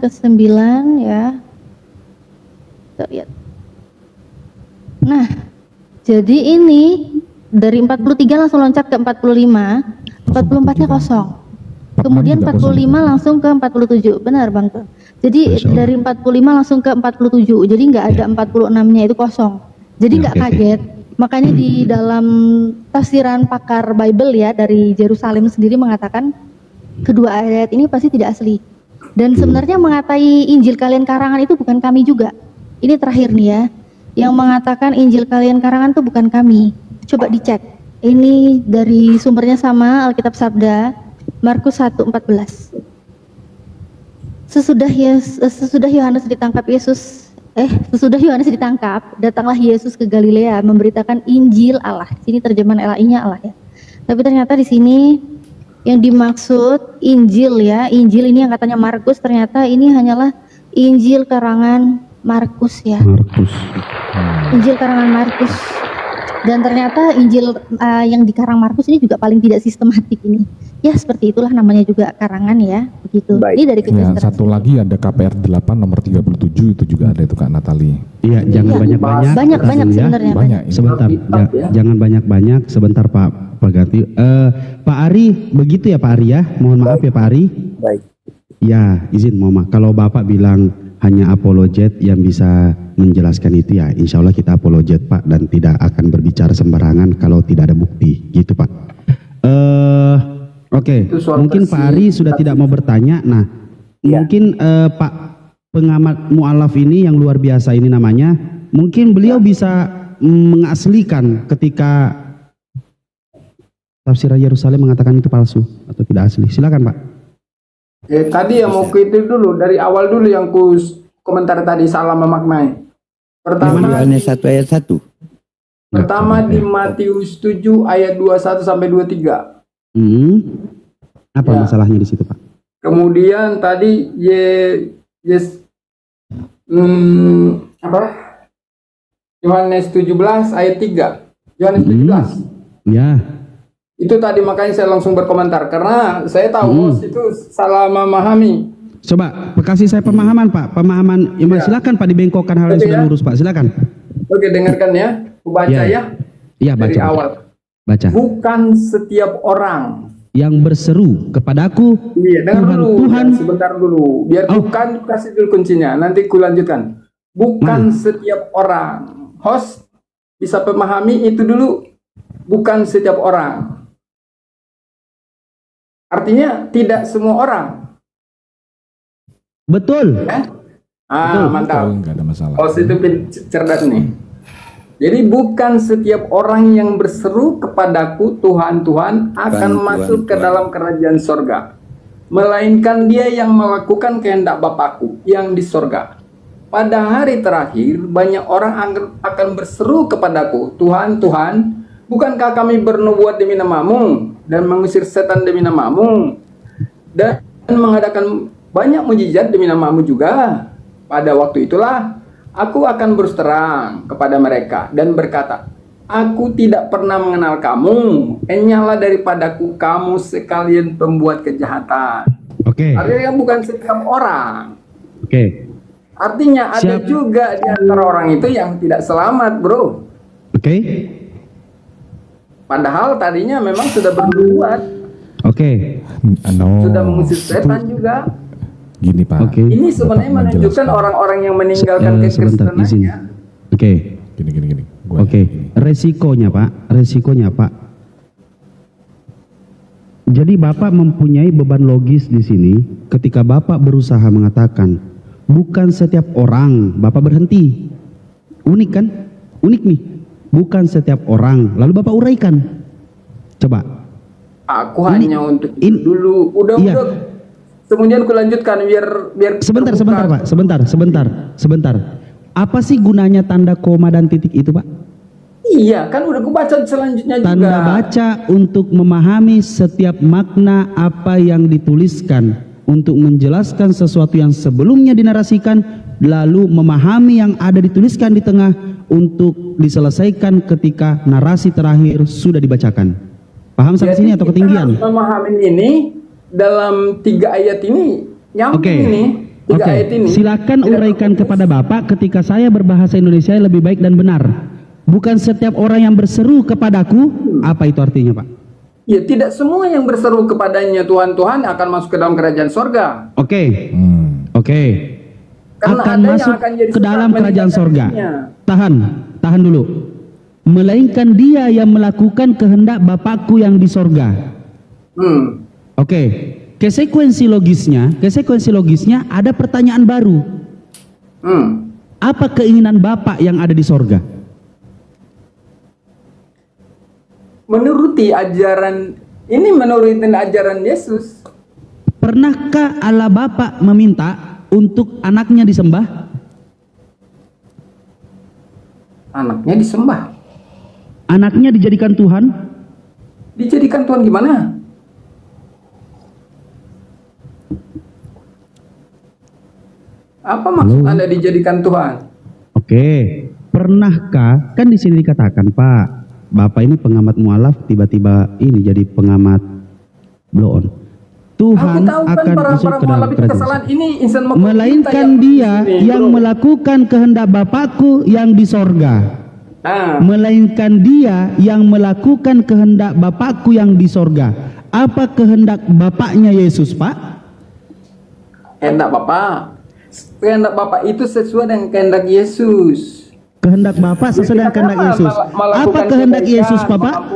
ke 9 ya. Kita lihat. Nah, jadi ini dari 43 langsung loncat ke 45, 44-nya kosong. Kemudian 45 langsung ke 47, benar Bang Tuh. Jadi dari 45 langsung ke 47, jadi nggak ada 46-nya, itu kosong. Jadi nggak kaget. Makanya di dalam tafsiran pakar Bible ya dari Yerusalem sendiri mengatakan kedua ayat ini pasti tidak asli. Dan sebenarnya mengatai Injil kalian karangan itu bukan kami juga. Ini terakhir nih ya. Yang mengatakan Injil kalian karangan itu bukan kami. Coba dicek. Ini dari sumbernya sama, Alkitab Sabda, Markus 1:14. Sesudah Yohanes ditangkap, datanglah Yesus ke Galilea memberitakan Injil Allah. Sini terjemahan LAI-nya Allah ya. Tapi ternyata di sini yang dimaksud Injil ya, Injil ini yang katanya Markus, ternyata ini hanyalah Injil karangan Markus ya. Injil karangan Markus. Dan ternyata Injil yang dikarang Markus ini juga paling tidak sistematik ini. Ya seperti itulah namanya juga karangan ya, begitu. Baik. Ini dari ya, satu lagi ada KPR 8 nomor 37 itu juga ada itu Kak Natali. Iya, jangan banyak-banyak. Banyak sebenarnya. Banyak. Sebentar, jangan banyak-banyak. Sebentar Pak Ganti. Pak Ari, begitu ya Pak Ari ya. Mohon maaf ya Pak Ari. Baik. Ya, izin mohon maaf. Kalau Bapak bilang hanya apologet yang bisa menjelaskan itu ya, insya Allah kita apologet Pak dan tidak akan berbicara sembarangan kalau tidak ada bukti, gitu Pak. Oke, mungkin Pak Ari sudah tidak mau bertanya. Nah, mungkin Pak pengamat mu'alaf ini yang luar biasa ini namanya, mungkin beliau bisa mengaslikan ketika tafsir Yerusalem mengatakan itu palsu atau tidak asli. Silakan Pak. Tadi yang mau kritik dulu dari awal dulu yang ku komentar tadi salah memaknai. Pertama Yohanes 1 ayat 1. Pertama di Matius 7 ayat 21 sampai 23. Apa masalahnya di situ Pak? Kemudian tadi Yohanes 17 ayat 3. Yohanes 17. Ya. Itu tadi makanya saya langsung berkomentar karena saya tahu bos itu salah memahami. Coba kasih saya pemahaman Pak, pemahaman. Silakan Pak dibengkokkan hal yang sudah lurus Pak, silakan. Oke, dengarkan ya. Aku baca ya. Iya, baca. Dari awal. Baca. Bukan setiap orang yang berseru kepadaku. Iya, dengar dulu. Tuhan. Sebentar dulu. Biar bukan kasih dulu kuncinya. Nanti kulanjutkan. Bukan setiap orang. Host bisa memahami itu dulu. Bukan setiap orang. Artinya tidak semua orang. Betul. Mantap. Nggak ada masalah. Itu cerdas nih. Jadi bukan setiap orang yang berseru kepadaku Tuhan Tuhan akan masuk ke dalam kerajaan sorga, melainkan dia yang melakukan kehendak Bapakku yang di sorga. Pada hari terakhir banyak orang akan berseru kepadaku, Tuhan Tuhan, bukankah kami bernubuat demi namamu dan mengusir setan demi namamu dan mengadakan banyak mujizat demi namamu juga? Pada waktu itulah aku akan berterus terang kepada mereka dan berkata, aku tidak pernah mengenal kamu, enyahlah daripadaku kamu sekalian pembuat kejahatan. Oke. Artinya bukan setiap orang. Oke. Artinya ada juga di antara orang itu yang tidak selamat, bro. Oke. Padahal tadinya memang sudah berbuat. Oke. Sudah mengusir setan juga. Gini Pak. Ini sebenarnya menunjukkan orang-orang yang meninggalkan kekristenannya. Oke. Gini. Oke. Resikonya Pak. Jadi Bapak mempunyai beban logis di sini ketika Bapak berusaha mengatakan bukan setiap orang, Bapak berhenti. Unik kan? Unik nih. Bukan setiap orang. Lalu Bapak uraikan. Coba. Aku hanya untuk dulu. Udah. Kemudian kulanjutkan biar sebentar Pak. Sebentar. Apa sih gunanya tanda koma dan titik itu, Pak? Iya, kan udah aku baca selanjutnya juga. Tanda baca untuk memahami setiap makna apa yang dituliskan, untuk menjelaskan sesuatu yang sebelumnya dinarasikan, lalu memahami yang ada dituliskan di tengah untuk diselesaikan ketika narasi terakhir sudah dibacakan. Paham sampai sini atau ketinggian? Memahami ini dalam 3 ayat ini nyambung ini. 3 ayat ini. Silakan uraikan kepada Bapak ketika saya berbahasa Indonesia lebih baik dan benar. Bukan setiap orang yang berseru kepadaku, apa itu artinya, Pak? Ya, tidak semua yang berseru kepadanya Tuhan Tuhan akan masuk ke dalam kerajaan sorga. Oke. Karena akan ada masuk yang akan jadi ke dalam kerajaan sorga. dirinya. Tahan dulu. Melainkan dia yang melakukan kehendak Bapakku yang di sorga. Oke. Konsekuensi logisnya ada pertanyaan baru. Apa keinginan Bapak yang ada di sorga? Menuruti ajaran Yesus. Pernahkah Allah Bapa meminta untuk anaknya disembah? Anaknya disembah. Anaknya dijadikan Tuhan? Dijadikan Tuhan gimana? Apa maksud Anda dijadikan Tuhan? Oke. Pernahkah, kan di sini dikatakan, Pak, Bapak ini pengamat mualaf, tiba-tiba ini jadi pengamat blow on. Tuhan akan masuk ke dalam kerajaan. Melainkan dia yang melakukan kehendak Bapakku yang di sorga. Melainkan dia yang melakukan kehendak Bapakku yang di sorga. Apa kehendak Bapaknya Yesus, Pak? Kehendak Bapak itu sesuai dengan kehendak Yesus. Kehendak Bapak sesuai dengan kehendak Yesus. Apa kehendak Yesus, Bapak?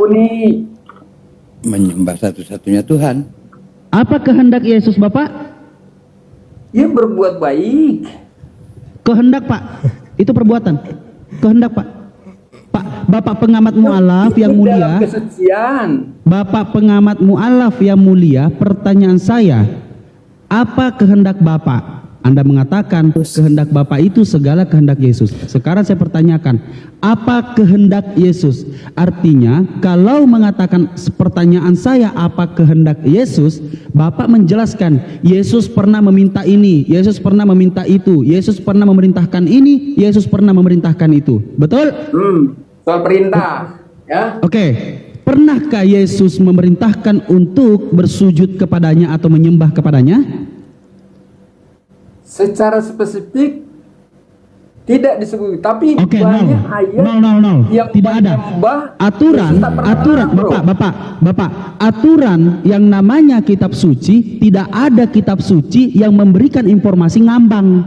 Menyembah satu-satunya Tuhan. Apa kehendak Yesus, Bapak? Ya, berbuat baik. Kehendak, Pak. Itu perbuatan. Kehendak, Pak. Bapak pengamat mualaf yang mulia. Bapak pengamat mualaf yang mulia, pertanyaan saya, apa kehendak Bapak? Anda mengatakan kehendak Bapak itu segala kehendak Yesus. Sekarang saya pertanyakan, apa kehendak Yesus? Artinya, kalau mengatakan pertanyaan saya apa kehendak Yesus, Bapak menjelaskan, Yesus pernah meminta ini, Yesus pernah meminta itu, Yesus pernah memerintahkan ini, Yesus pernah memerintahkan itu. Betul? Soal perintah, ya. Oke. Pernahkah Yesus memerintahkan untuk bersujud kepadanya atau menyembah kepadanya? Secara spesifik tidak disebut, tapi banyak ayat yang tidak ada aturan Bapak, aturan yang namanya kitab suci, tidak ada kitab suci yang memberikan informasi ngambang.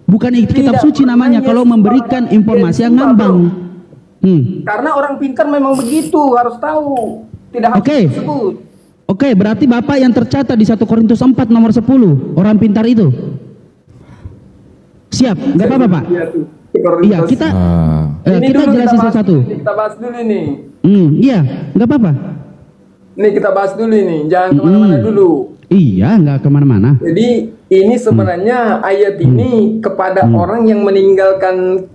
Bukan kitab suci namanya kalau memberikan informasi yang ngambang. Karena orang pintar memang begitu, harus tahu, tidak harus disebut. Oke, berarti Bapak yang tercatat di 1 Korintus 4 nomor 10, orang pintar itu. Siap, nggak apa-apa Pak. Iya, kita kita jelasin satu-satu. Kita bahas dulu nih. Iya, nggak apa-apa. Nih kita bahas dulu nih, jangan kemana-mana dulu. Iya, nggak kemana-mana. Jadi ini sebenarnya ayat ini kepada orang yang meninggalkan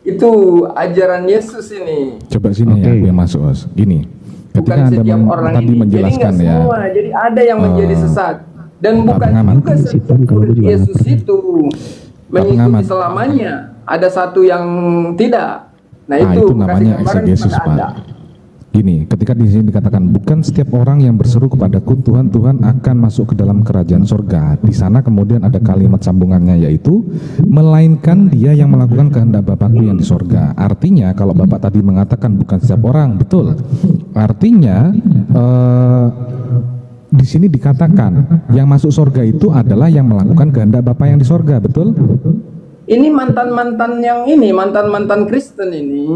itu ajaran Yesus ini. Coba sini ya, yang masuk Os. Gini, ketika Anda tadi menjelaskan jadi ya. semua, jadi ada yang menjadi sesat dan bukan juga seperti Yesus itu mengikuti selamanya. Ada satu yang tidak. Nah itu namanya eksegesis Pak. Gini, ketika di sini dikatakan bukan setiap orang yang berseru kepadaku Tuhan Tuhan akan masuk ke dalam kerajaan sorga. Di sana kemudian ada kalimat sambungannya yaitu melainkan dia yang melakukan kehendak Bapakku yang di sorga. Artinya kalau Bapak tadi mengatakan bukan setiap orang, betul. Artinya di sini dikatakan yang masuk sorga itu adalah yang melakukan kehendak Bapa yang di sorga, betul? Ini mantan-mantan yang ini, mantan-mantan Kristen ini.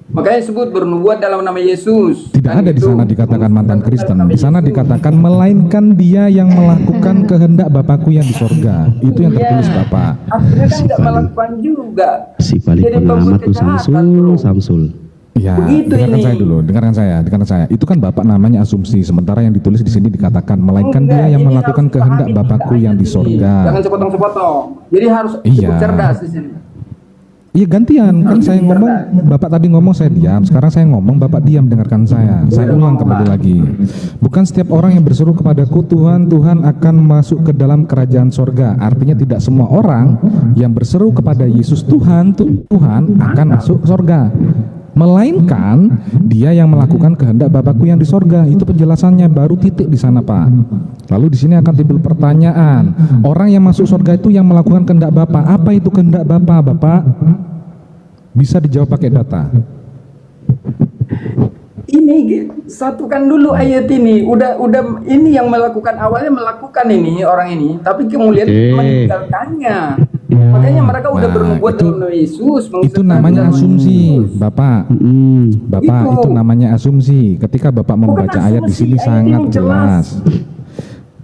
Makanya disebut bernubuat dalam nama Yesus. Tidak ada di sana dikatakan mantan Kristen. Di sana dikatakan melainkan dia yang melakukan kehendak Bapakku yang di sorga. Itu yang tertulis Bapak. Akhirnya kan tidak melakukan juga. Si paling pengamat tuh Samsul. Ya, dengarkan saya. Itu kan Bapak namanya asumsi. Sementara yang ditulis di sini dikatakan melainkan dia yang melakukan kehendak Bapakku yang di sorga. Jangan sepotong-sepotong. Jadi harus cukup cerdas di sini. Iya gantian, kan saya ngomong, Bapak tadi ngomong saya diam, sekarang saya ngomong Bapak diam dengarkan saya. Saya ulang kembali lagi. Bukan setiap orang yang berseru kepadaku Tuhan, Tuhan akan masuk ke dalam kerajaan sorga. Artinya tidak semua orang yang berseru kepada Yesus Tuhan, Tuhan akan masuk sorga. Melainkan dia yang melakukan kehendak Bapakku yang di sorga. Itu penjelasannya, baru titik di sana Pak. Lalu di sini akan timbul pertanyaan, orang yang masuk sorga itu yang melakukan kehendak Bapa. Apa itu kehendak Bapa, Bapak? Bisa dijawab pakai data. Ini satukan dulu ayat ini. Udah ini yang melakukan, awalnya melakukan ini orang ini, tapi kemudian meninggalkannya. Makanya mereka udah bernubuat dalam nama Yesus. Itu namanya asumsi, Bapak. Bapak, itu namanya asumsi. Ketika Bapak membaca ayat di sini sangat jelas.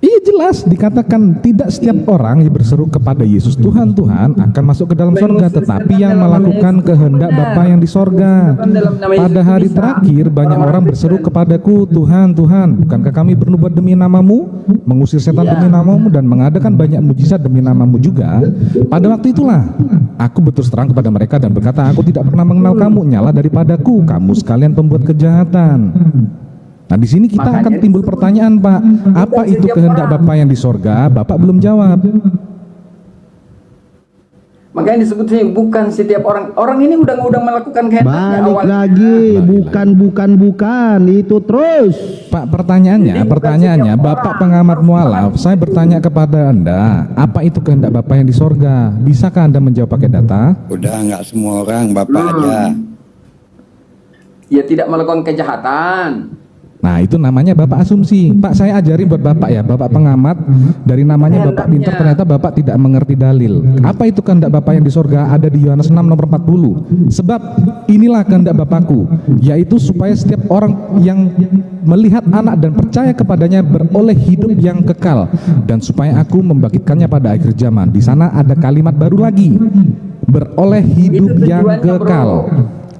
Iya jelas dikatakan tidak setiap orang yang berseru kepada Yesus Tuhan Tuhan akan masuk ke dalam sorga, tetapi yang melakukan kehendak Bapa yang di sorga. Pada hari terakhir banyak orang berseru kepadaku Tuhan Tuhan, bukankah kami bernubuat demi namamu, mengusir setan demi namamu, dan mengadakan banyak mujizat demi namamu juga. Pada waktu itulah aku berterus terang kepada mereka dan berkata, aku tidak pernah mengenal kamu, nyala daripadaku, kamu sekalian pembuat kejahatan. Nah di sini kita akan timbul pertanyaan Pak, apa itu kehendak Bapa yang di sorga? Bapak belum jawab. Makanya disebutnya bukan setiap orang. Orang ini udah melakukan kehendaknya. Balik lagi, bukan itu terus. Pak pertanyaannya, Bapak pengamat mualaf, saya bertanya kepada Anda, apa itu kehendak Bapa yang di sorga? Bisakah Anda menjawab pakai data? Udah nggak semua orang, Bapak aja. Ya tidak melakukan kejahatan. Nah itu namanya Bapak asumsi. Pak saya ajari buat Bapak ya, Bapak pengamat, dari namanya Bapak pintar ternyata Bapak tidak mengerti dalil. Apa itu kehendak Bapak yang di sorga? Ada di Yohanes 6 nomor 40. Sebab inilah kehendak Bapakku, yaitu supaya setiap orang yang melihat anak dan percaya kepadanya beroleh hidup yang kekal, dan supaya aku membangkitkannya pada akhir zaman. Di sana ada kalimat baru lagi, beroleh hidup yang kekal.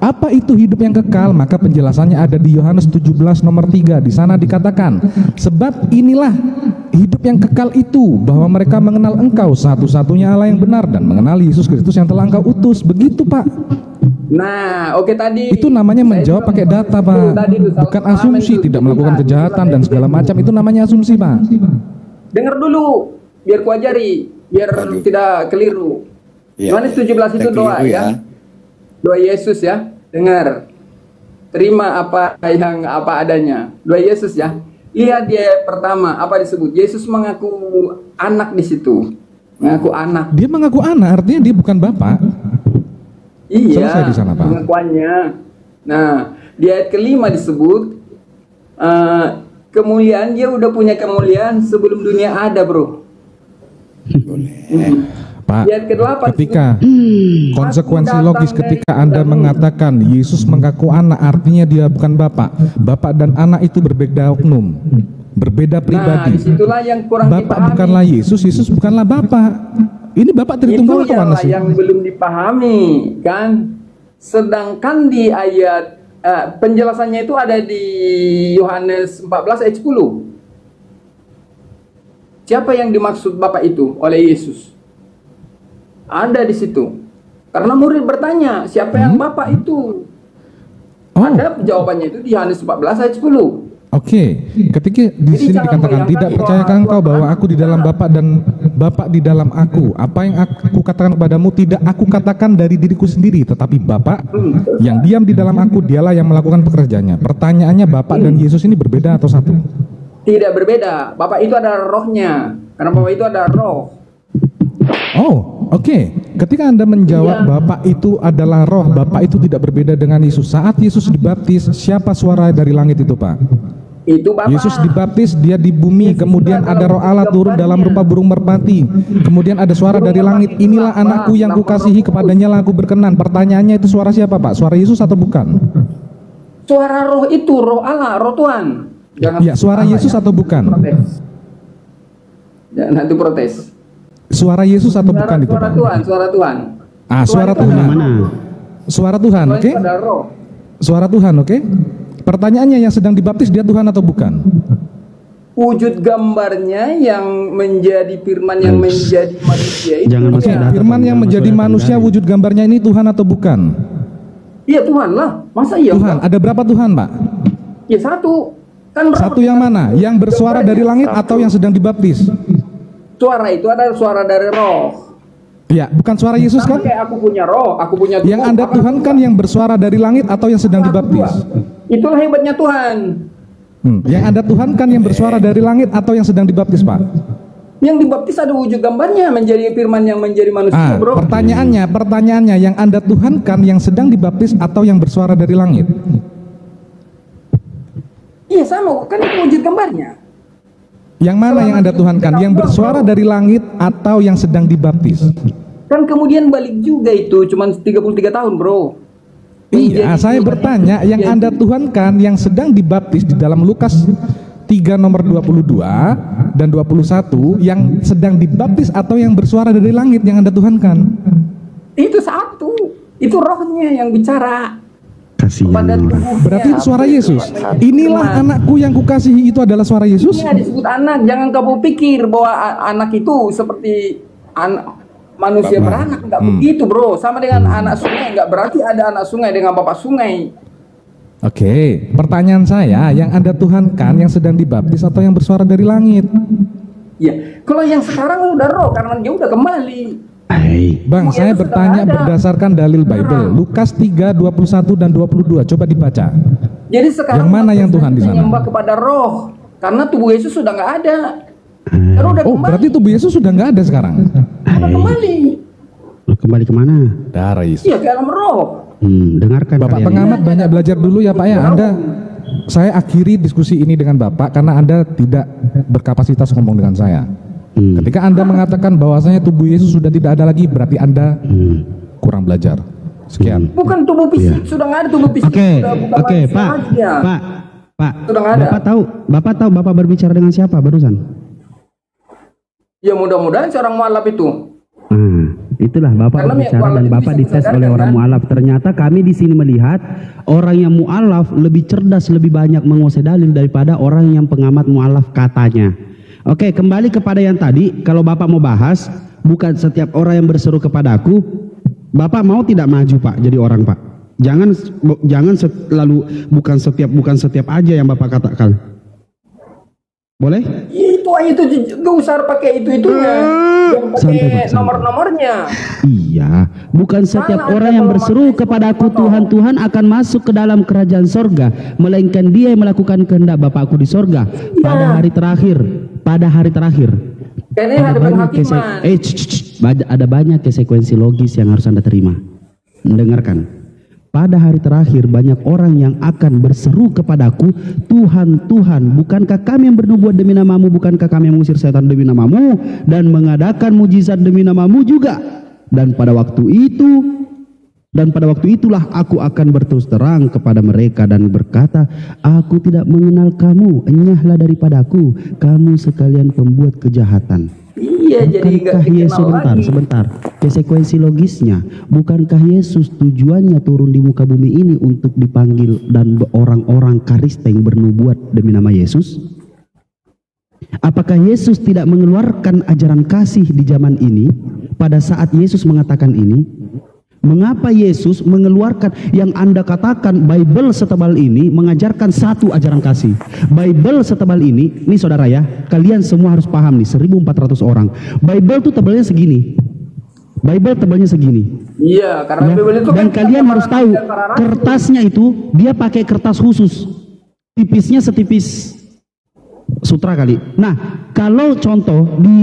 Apa itu hidup yang kekal? Maka penjelasannya ada di Yohanes 17 nomor 3. Di sana dikatakan, sebab inilah hidup yang kekal itu, bahwa mereka mengenal Engkau satu-satunya Allah yang benar, dan mengenal Yesus Kristus yang telah Engkau utus. Begitu Pak. Nah, oke tadi. Itu namanya menjawab pakai data Pak. Bukan asumsi, tidak melakukan kejahatan dan segala macam. Itu namanya asumsi Pak. Dengar dulu, biar ku ajari, biar tidak keliru. Yohanes 17 itu doa ya. Doa Yesus ya, dengar, terima apa adanya. Doa Yesus ya. Lihat dia pertama apa disebut? Yesus mengaku anak di situ, mengaku anak. Dia mengaku anak, artinya dia bukan Bapak. Iya. Selesai di sana Pak. Pengakuannya. Nah, di ayat kelima disebut kemuliaan, dia udah punya kemuliaan sebelum dunia ada, bro. Pak, ketika konsekuensi logis ketika Anda mengatakan Yesus mengaku anak, artinya dia bukan Bapak. Bapak dan anak itu berbeda oknum, berbeda pribadi. Nah, disitulah yang kurang Bapak bukanlah Yesus, Yesus bukanlah Bapak. Ini Bapak Tritunggal atau mana sih? Yang belum dipahami kan. Sedangkan di ayat penjelasannya itu ada di Yohanes 14 ayat 10. Siapa yang dimaksud Bapak itu oleh Yesus? Ada di situ. Karena murid bertanya, siapa yang Bapak itu? Ada jawabannya itu di Yohanes 14 ayat 10. Oke, ketika di sini dikatakan tidak percayakah engkau bahwa aku di dalam Bapa dan Bapa di dalam aku? Apa yang aku katakan kepadamu tidak aku katakan dari diriku sendiri, tetapi Bapa yang diam di dalam aku dialah yang melakukan pekerjaannya. Pertanyaannya, Bapa dan Yesus ini berbeda atau satu? Tidak berbeda. Bapak itu ada rohnya. Karena Bapak itu ada roh. Oh, oke. Ketika Anda menjawab Bapak itu adalah roh, Bapak itu tidak berbeda dengan Yesus. Saat Yesus dibaptis, siapa suara dari langit itu, Pak? Itu Bapak. Yesus dibaptis, dia di bumi, kemudian ada roh Allah turun dalam rupa burung merpati. Kemudian ada suara dari langit, inilah anakku yang kukasihi, kepadanya lah aku berkenan. Pertanyaannya itu suara siapa, Pak? Suara Yesus atau bukan? Suara roh itu, roh Allah, roh Tuhan. Jangan ya, suara Yesus atau bukan? Jangan nanti protes. Suara Yesus atau bukan itu? Suara Tuhan, suara Tuhan. Ah, suara Tuhan. Mana? Suara Tuhan, oke? Suara Tuhan, oke? Pertanyaannya, yang sedang dibaptis dia Tuhan atau bukan? Wujud gambarnya yang menjadi firman yang menjadi manusia itu. Jangan masuk data, firman yang menjadi manusia, wujud gambarnya ini Tuhan atau bukan? Iya, Tuhan lah. Masa iya? Tuhan, ada berapa Tuhan, Pak? Ya, satu. Kan satu yang mana? Yang bersuara dari langit atau yang sedang dibaptis? Suara itu ada suara dari roh. Ya, bukan suara Yesus kan? Kayak aku punya roh, aku punya Tuhan. Yang Anda Tuhan kan yang bersuara dari langit atau yang sedang dibaptis? Itulah hebatnya Tuhan. Yang Anda Tuhan kan yang bersuara dari langit atau yang sedang dibaptis, Pak? Yang dibaptis ada wujud gambarnya menjadi firman yang menjadi manusia, bro. Pertanyaannya, yang Anda Tuhan kan yang sedang dibaptis atau yang bersuara dari langit? Iya, sama, kan itu wujud gambarnya. Yang mana yang Anda Tuhankan? Yang bersuara dari langit atau yang sedang dibaptis? Kan kemudian balik juga itu, cuman 33 tahun, bro. Iya, saya bertanya, yang Anda Tuhankan yang sedang dibaptis di dalam Lukas 3 nomor 22 dan 21, yang sedang dibaptis atau yang bersuara dari langit yang Anda Tuhankan? Itu satu, itu rohnya yang bicara. Berarti itu suara Yesus. Inilah anakku yang kukasihi, itu adalah suara Yesus. Iya, disebut anak. Jangan kamu pikir bahwa anak itu seperti anak manusia beranak. Enggak begitu, bro. Sama dengan anak sungai. Enggak berarti ada anak sungai dengan bapak sungai. Oke, pertanyaan saya, yang Anda Tuhankan yang sedang dibaptis atau yang bersuara dari langit? Iya, kalau yang sekarang udah roh karena dia udah kembali. Bang, saya bertanya berdasarkan dalil Bible, Lukas 3, 21 dan 22. Coba dibaca. Jadi sekarang yang mana yang Tuhan di sana? Menyembah kepada roh, karena tubuh Yesus sudah nggak ada. Udah oh, berarti tubuh Yesus sudah nggak ada sekarang? Udah kembali. Kembali kemana? Darah Yesus. Iya, ke dalam roh. Dengarkan. Bapak pengamat banyak belajar dulu ya Pak ya. Saya akhiri diskusi ini dengan Bapak karena Anda tidak berkapasitas ngomong dengan saya. Ketika Anda mengatakan bahwasanya tubuh Yesus sudah tidak ada lagi, berarti Anda kurang belajar. Sekian. Bukan tubuh fisik, sudah nggak ada tubuh fisik. Oke, Pak. Bapak tahu Bapak berbicara dengan siapa barusan? Ya mudah-mudahan seorang mualaf itu. Itulah Bapak berbicara dan Bapak dites oleh orang mualaf. Ternyata kami di sini melihat orang yang mualaf lebih cerdas, lebih banyak menguasai dalil daripada orang yang pengamat mualaf katanya. Oke, kembali kepada yang tadi. Kalau Bapak mau bahas, bukan setiap orang yang berseru kepadaku. Bapak mau tidak maju, Pak, jadi orang, Pak. Jangan selalu bukan setiap aja yang Bapak katakan. Boleh? Itu gak usah pakai itunya. Yang pakai nomor-nomornya. Iya, bukan setiap orang yang berseru kepadaku Tuhan, Tuhan akan masuk ke dalam kerajaan sorga, melainkan dia yang melakukan kehendak Bapakku di sorga pada hari terakhir. Pada hari terakhir. Ada banyak konsekuensi logis yang harus Anda terima. Dengarkan. Pada hari terakhir banyak orang yang akan berseru kepadaku, Tuhan, Tuhan, bukankah kami yang bernubuat demi namamu, bukankah kami yang mengusir setan demi namamu, dan mengadakan mujizat demi namamu juga. Dan pada waktu itulah aku akan berterus terang kepada mereka dan berkata, aku tidak mengenal kamu, enyahlah daripadaku, kamu sekalian pembuat kejahatan. Iya, jadi nggak Bukankah Yesus dikenal lagi. sebentar. Konsekuensi logisnya, bukankah Yesus tujuannya turun di muka bumi ini untuk dipanggil dan orang-orang Kristen bernubuat demi nama Yesus? Apakah Yesus tidak mengeluarkan ajaran kasih di zaman ini pada saat Yesus mengatakan ini? Mengapa Yesus mengeluarkan yang Anda katakan Bible setebal ini mengajarkan satu ajaran kasih? Bible setebal ini saudara ya, kalian semua harus paham nih, 1.400 orang. Bible tuh tebalnya segini. Bible tebalnya segini. Iya, karena Ya, Bible itu dan kan kalian para harus nabi tahu dan para rasul. kertasnya itu dia pakai kertas khusus. Tipisnya setipis sutra kali. Nah, kalau contoh di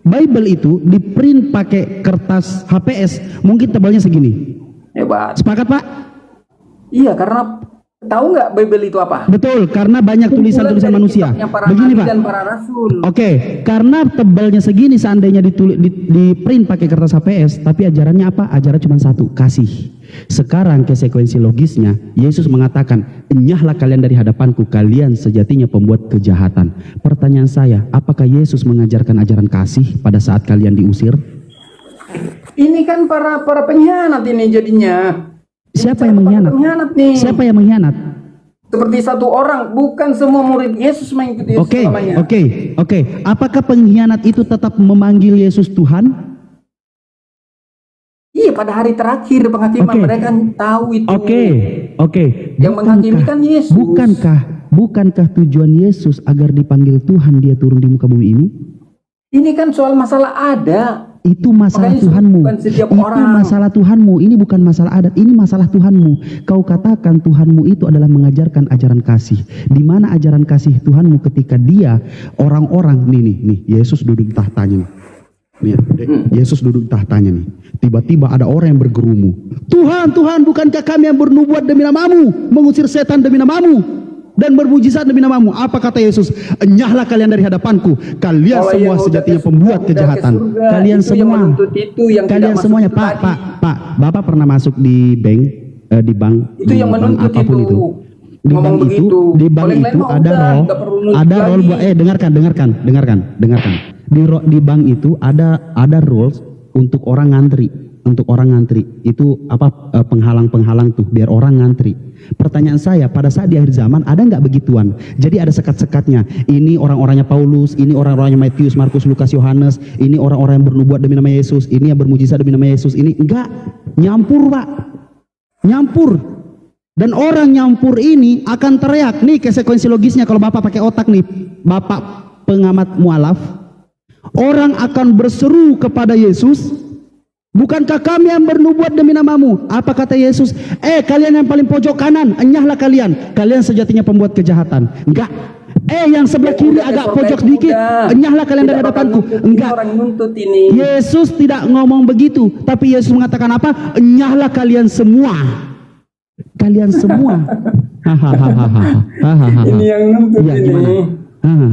Bible itu di print pakai kertas HPS, mungkin tebalnya segini. Hebat. Sepakat Pak? Iya, karena tahu nggak Bible itu apa? Betul, karena banyak tulisan-tulisan Kumpulan dari manusia. kitabnya para Begini nabi Pak. dan para rasul. Oke, karena tebalnya segini seandainya di print pakai kertas HPS, tapi ajarannya apa? Ajaran cuma satu, kasih. Sekarang konsekuensi logisnya, Yesus mengatakan, enyahlah kalian dari hadapanku, kalian sejatinya pembuat kejahatan. Pertanyaan saya, apakah Yesus mengajarkan ajaran kasih pada saat kalian diusir? Ini kan para pengkhianat ini jadinya. Siapa yang mengkhianat? Pengkhianat nih. Siapa yang mengkhianat? Seperti satu orang, bukan semua murid Yesus mengikuti Yesus Oke, selamanya. oke. Apakah pengkhianat itu tetap memanggil Yesus Tuhan? Iya, pada hari terakhir penghakiman Oke. mereka kan tahu itu. Oke. Yang menghakimi kan Yesus. Bukankah tujuan Yesus agar dipanggil Tuhan dia turun di muka bumi ini? Ini kan soal masalah ada. Itu masalah Makanya Tuhanmu. bukan setiap Itu orang. masalah Tuhanmu. Ini bukan masalah adat. Ini masalah Tuhanmu. Kau katakan Tuhanmu itu adalah mengajarkan ajaran kasih. Di mana ajaran kasih Tuhanmu ketika dia orang-orang nih Yesus duduk tahtanya nih. Yesus duduk tahtanya nih. Tiba-tiba ada orang yang bergerumu. Tuhan, bukankah kami yang bernubuat demi namamu, mengusir setan demi namamu, dan bermujizat demi namamu? Apa kata Yesus? Enyahlah kalian dari hadapanku, kalian Kalau semua yang udah sejatinya ke pembuat surga, kejahatan. udah ke surga, Kalian itu yang semua, menuntut itu, yang kalian tidak semuanya. masuk itu Pak, Bapak pernah masuk di bank, di bank, Itu di yang bank menuntut apapun itu. Di Ngomong bank itu, begitu. di bank Kalau yang itu lain mah ada udah, roll, nggak perlu nuntut ada roll. lagi. Dengarkan. Di bank itu ada rules untuk orang ngantri. Itu apa, penghalang-penghalang tuh biar orang ngantri. Pertanyaan saya, pada saat di akhir zaman ada nggak begituan? Jadi ada sekat-sekatnya. Ini orang-orangnya Paulus, ini orang-orangnya Matius, Markus, Lukas, Yohanes, ini orang-orang yang bernubuat demi nama Yesus, ini yang bermujizat demi nama Yesus. Ini enggak, nyampur Pak, nyampur. Dan orang nyampur ini akan teriak. Nih konsekuensi logisnya kalau Bapak pakai otak nih, Bapak pengamat mualaf, orang akan berseru kepada Yesus, bukankah kami yang bernubuat demi namamu? Apa kata Yesus? Kalian yang paling pojok kanan, enyahlah kalian sejatinya pembuat kejahatan. Enggak. Yang sebelah kiri agak pojok sedikit, enyahlah kalian dari hadapanku. Enggak. Orang nuntut ini. Yesus tidak ngomong begitu, tapi Yesus mengatakan apa? Enyahlah kalian semua. Kalian semua. Ini yang nuntut Iya, ini. gimana?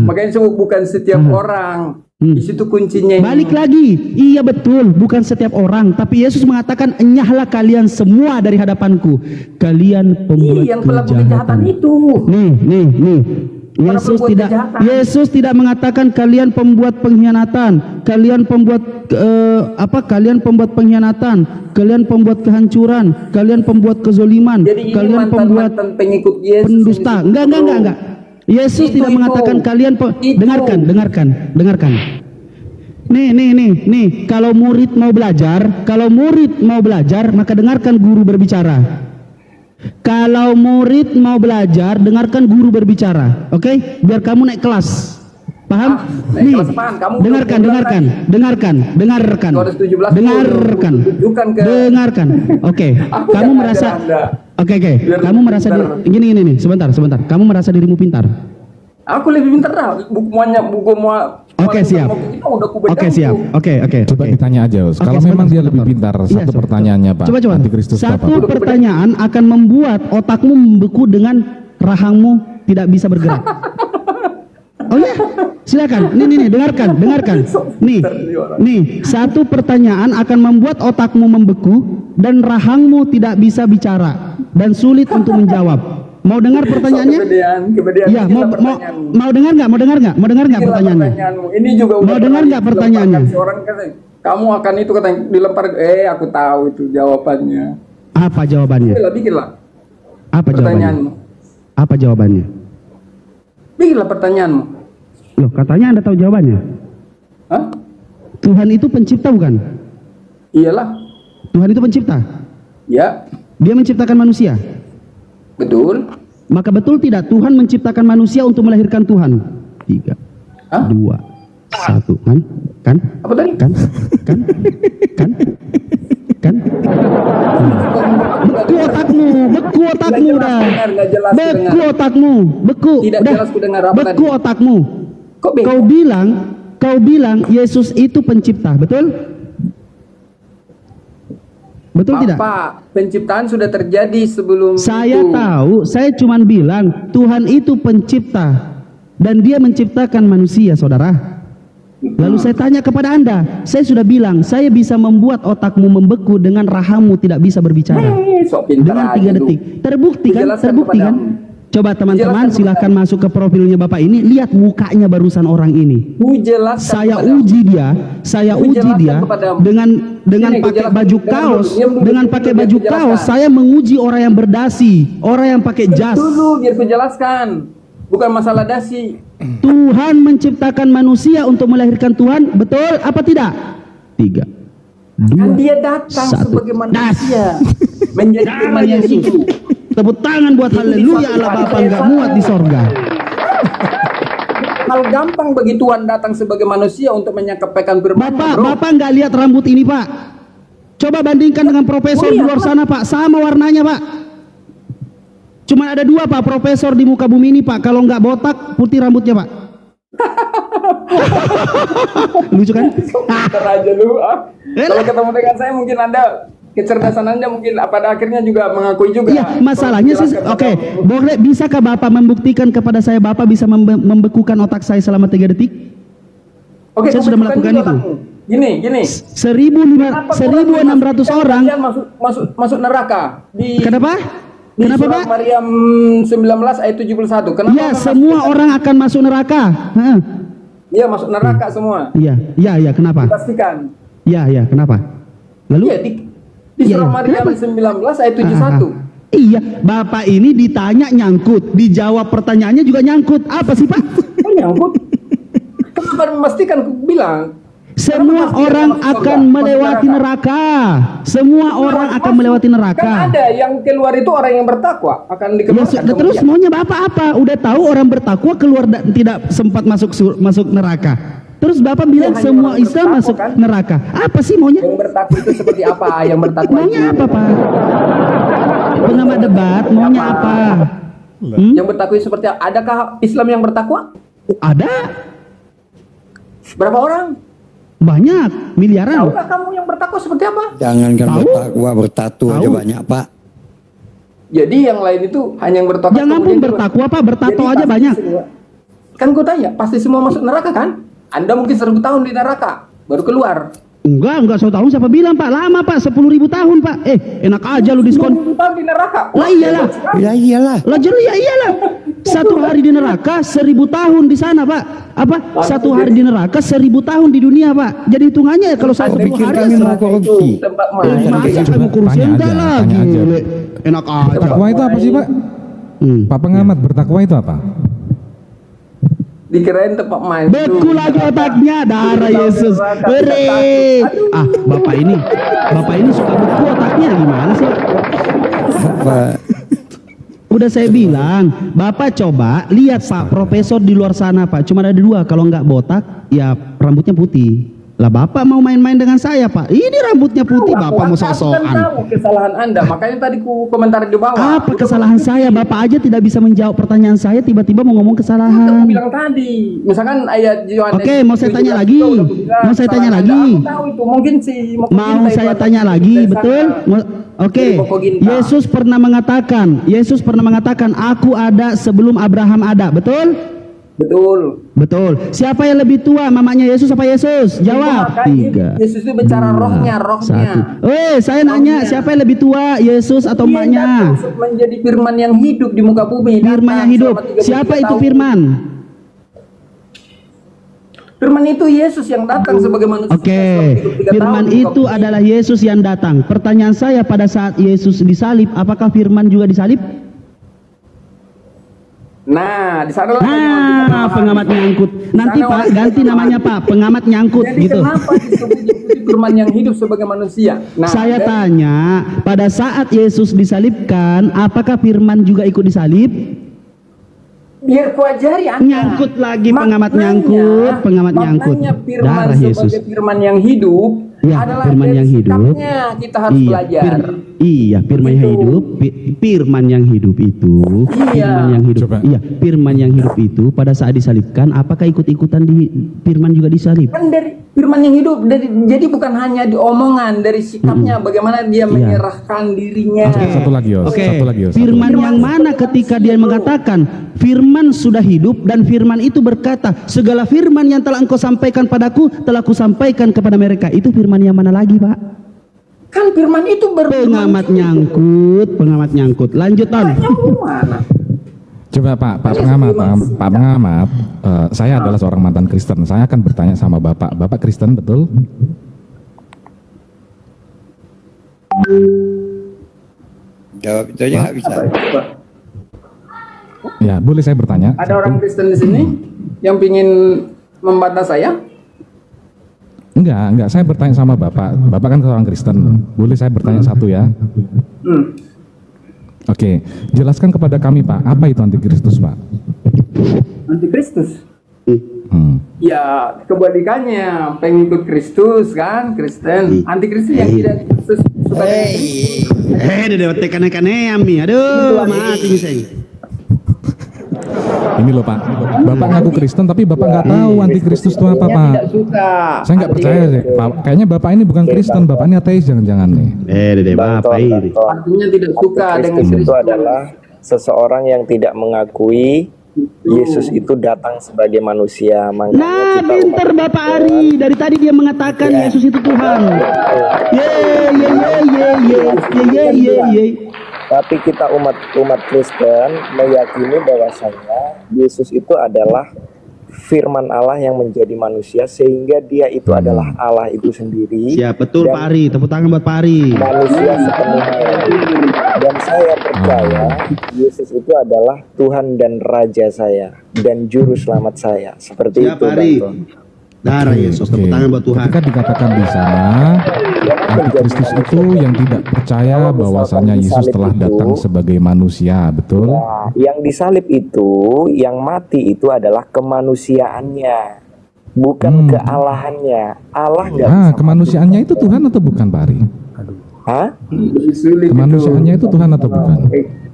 Makanya sebut bukan setiap orang. Di situ kuncinya ini. Balik lagi, iya betul, bukan setiap orang, tapi Yesus mengatakan enyahlah kalian semua dari hadapanku, kalian pembuat yang pelaku kejahatan kejahatan itu. Nih. Yesus tidak mengatakan kalian pembuat pengkhianatan, kalian pembuat pengkhianatan, kalian pembuat kehancuran, kalian pembuat kezoliman, Jadi ini kalian pembuat mantan pengikut Yesus. pendusta. Enggak. Yesus tidak mengatakan kalian dengarkan. Nih, kalau murid mau belajar, maka dengarkan guru berbicara. Kalau murid mau belajar, dengarkan guru berbicara. Oke? Biar kamu naik kelas. Paham? Naik kelas apaan? Kamu dengarkan. Oke. Kamu merasa Kamu merasa gini nih, sebentar. Kamu merasa dirimu pintar? Aku lebih pintar dah. Oke, siap. Oke. Coba ditanya aja, Us. Kalau memang dia lebih pintar, satu pertanyaannya Pak. Coba. Antikristus Satu apa? pertanyaan akan membuat otakmu membeku dengan rahangmu tidak bisa bergerak. Oh ya, silakan. Nih, dengarkan. Nih, satu pertanyaan akan membuat otakmu membeku dan rahangmu tidak bisa bicara dan sulit untuk menjawab. Mau dengar pertanyaannya? Kepedean. Iya, mau dengar nggak? Mau dengar nggak pertanyaannya? Ini juga mau dengar nggak pertanyaannya? Seorang kamu akan itu katanya dilempar. Aku tahu itu jawabannya. Apa jawabannya? Bikinlah. Apa jawabannya? Apa jawabannya? Bikinlah pertanyaanmu. Loh, katanya Anda tahu jawabannya? Hah? Tuhan itu pencipta bukan? Iyalah. Tuhan itu pencipta? Ya. Dia menciptakan manusia? Betul. Maka betul tidak Tuhan menciptakan manusia untuk melahirkan Tuhan? 3, 2, 1. Kan? Apa tadi? Kan? Beku otakmu dah. Beku otakmu. Tidak jelas ku dengar apa tadi. Beku otakmu. Kau bilang Yesus itu pencipta, betul? Betul tidak? Pak, penciptaan sudah terjadi sebelum saya itu. Tahu, saya cuma bilang Tuhan itu pencipta dan dia menciptakan manusia, saudara. Lalu saya tanya kepada Anda, saya sudah bilang saya bisa membuat otakmu membeku dengan rahangmu tidak bisa berbicara. Dengan 3 detik. Terbukti kan? Coba teman-teman silahkan masuk ke profilnya Bapak ini, lihat mukanya barusan orang ini. Saya uji dia dengan pakai baju kaos, saya menguji orang yang berdasi, orang yang pakai jas. Dulu biar ku jelaskan. Bukan masalah dasi. Tuhan menciptakan manusia untuk melahirkan Tuhan, betul apa tidak? 3, 2, kan dia datang 1. sebagai manusia menjadi firman yang hidup. Tepuk tangan buat haleluya Allah Bapa nggak muat di sorga. Hal gampang bagi Tuhan datang sebagai manusia untuk menyampaikan firman. Bapak nggak lihat rambut ini Pak? Coba bandingkan dengan profesor di luar sana Pak, sama warnanya Pak. Cuma ada 2 Pak profesor di muka bumi ini Pak. Kalau nggak botak putih rambutnya Pak. Lucu kan? aja lu. Kalau ketemu dengan saya mungkin Anda kecerdasan Anda mungkin pada akhirnya juga mengakui juga. Iya, masalahnya sih oke. Boleh, bisakah Bapak membuktikan kepada saya Bapak bisa membekukan otak saya selama 3 detik? Oke, saya sudah melakukan itu. Gini. 1.600 orang masuk neraka. Kenapa? Kenapa Pak? Maryam 19 ayat 71. Kenapa? Ya, semua orang akan masuk neraka. Iya, masuk neraka semua. Iya, kenapa? Pastikan. Iya, kenapa? Lalu? Iya, di surah Maryam 19 ayat 71. Iya, Bapak ini ditanya nyangkut, dijawab pertanyaannya juga nyangkut. Apa sih Pak? Nyangkut. Kenapa memastikan bilang? Semua orang akan melewati neraka. Semua orang akan melewati neraka. Kan ada yang keluar itu orang yang bertakwa akan dikeluarkan. Ya, terus maunya Bapak apa? Udah tahu orang bertakwa keluar tidak sempat masuk neraka. Terus Bapak bilang semua Islam masuk kan? Neraka. Apa sih maunya? Yang bertakwa itu seperti apa? Yang bertakwa maunya apa Pak? Pengamat debat maunya apa? Yang bertakwa seperti apa? Adakah Islam yang bertakwa? Ada. Berapa orang? Banyak, miliaran. Tahukah kamu yang bertakwa seperti apa? Jangankan bertakwa, bertatu aja banyak Pak. Jadi yang lain itu hanya yang bertakwa. Jangan pun bertakwa Pak, bertato aja banyak. Kan gue tanya, pasti semua masuk neraka kan? Anda mungkin 1000 tahun di neraka, baru keluar. Enggak 1 tahun siapa bilang Pak? Lama Pak, 10.000 tahun Pak. Enak aja lu diskon. 10.000 tahun di neraka. Lah iyalah. Ya iyalah. Lah iyalah. 1 hari di neraka, 1000 tahun di sana Pak. Apa? 1 hari di neraka, 1000 tahun di dunia Pak. Jadi hitungannya kalau 1 pikir hari kami mau korupsi. Masa mau korupsi enggak lah. Enak aja. Bertakwa itu apa sih Pak? Pak pengamat, bertakwa itu apa? Dikirain tempat main. Beku lagi otaknya, darah Yesus. Bapak ini suka beku otaknya gimana sih? Udah saya bilang, Bapak coba lihat Pak profesor di luar sana Pak, cuma ada 2, kalau nggak botak ya rambutnya putih. Lah Bapak mau main-main dengan saya Pak, ini rambutnya putih, Bapak mau sok-sokan. Tahu kesalahan Anda, makanya tadi ku komentar di bawah. Apa kesalahan saya? Bapak aja tidak bisa menjawab pertanyaan saya, tiba-tiba mau ngomong kesalahan. Aku bilang tadi, misalkan ayat Yohanes. Oke, mau saya tanya lagi. Mau saya tanya lagi. Tahu itu mungkin sih. Mau saya tanya lagi, betul? Oke. Yesus pernah mengatakan, aku ada sebelum Abraham ada, betul? Betul. Betul. Siapa yang lebih tua, mamanya Yesus apa Yesus? Jawab. 3. Yesus itu bicara rohnya. 1. Saya nanya, siapa yang lebih tua, Yesus atau emaknya? Menjadi firman yang hidup di muka bumi. Firman yang hidup. Siapa itu firman? Firman itu Yesus yang datang sebagai manusia. Oke. Firman itu adalah Yesus yang datang. Pertanyaan saya, pada saat Yesus disalib, apakah firman juga disalib? Nah, di sana pengamat nyangkut. Nanti Pak ganti namanya Pak, pengamat nyangkut. Jadi gitu. Kenapa disebut firman yang hidup sebagai manusia? Nah, saya tanya, pada saat Yesus disalibkan, apakah firman juga ikut disalib? Biar kuajari Anda. Nyangkut lagi pengamat nyangkut. Maknanya firman Darah Yesus. sebagai firman yang hidup adalah firman yang hidup. Kita harus belajar. Firman yang hidup. Firman yang hidup itu. Firman yang hidup. Firman yang hidup itu pada saat disalibkan, apakah ikut-ikutan di firman juga disalib? Kan dari firman yang hidup, jadi bukan hanya di omongan, dari sikapnya, bagaimana dia menyerahkan dirinya. Satu lagi Yos. Firman yang mana ketika dia mengatakan firman sudah hidup, dan firman itu berkata, segala firman yang telah engkau sampaikan padaku telah kusampaikan kepada mereka. Itu firman yang mana lagi, Pak? Kan firman itu pengamat nyangkut. Lanjut, Ton. Coba Pak pengamat, saya adalah seorang mantan Kristen. Saya akan bertanya sama Bapak Kristen betul? Jawab itu aja nggak bisa. Ya, boleh saya bertanya? Ada orang Kristen di sini yang ingin membantah saya? Enggak, saya bertanya sama Bapak. Bapak kan seorang Kristen. Boleh saya bertanya satu ya? Oke, jelaskan kepada kami Pak, apa itu antikristus Pak? Antikristus? Ya, kebalikannya, pengikut Kristus kan, Kristen. Antikristus yang tidak Kristus suka. Udah tekan-tekan Ami. Aduh, mati saya. Ini loh Pak, Bapak ngaku Kristen tapi Bapak nggak tahu antikristus itu apa Pak? Tidak suka. Saya nggak percaya sih, Pak. Kayaknya Bapak ini bukan Kristen, Bapak ini ateis jangan-jangan nih. Bapak ini. Artinya tidak suka dengan Kristus itu adalah seseorang yang tidak mengakui Yesus itu datang sebagai manusia. Nah, pinter Bapak Ari. Dari tadi dia mengatakan Yesus itu Tuhan. Tapi kita umat Kristen meyakini bahwasanya Yesus itu adalah firman Allah yang menjadi manusia, sehingga dia itu adalah Allah itu sendiri. Ya betul Pak Ari, tepuk tangan buat Pak Ari. Manusia sepenuhnya. Dan saya percaya Yesus itu adalah Tuhan dan Raja saya dan Juru Selamat saya. Seperti itu Pak Ari. Darah Yesus, tepuk tangan buat Tuhan. Ketika dikatakan di sana antikristus itu yang tidak percaya bahwasanya Yesus telah datang sebagai manusia, betul? Nah, yang disalib itu, yang mati itu adalah kemanusiaannya, bukan kealahannya. Allah nggak bisa kemanusiaannya itu Tuhan atau bukan Pak Ari? Kemanusiaannya itu Tuhan atau bukan?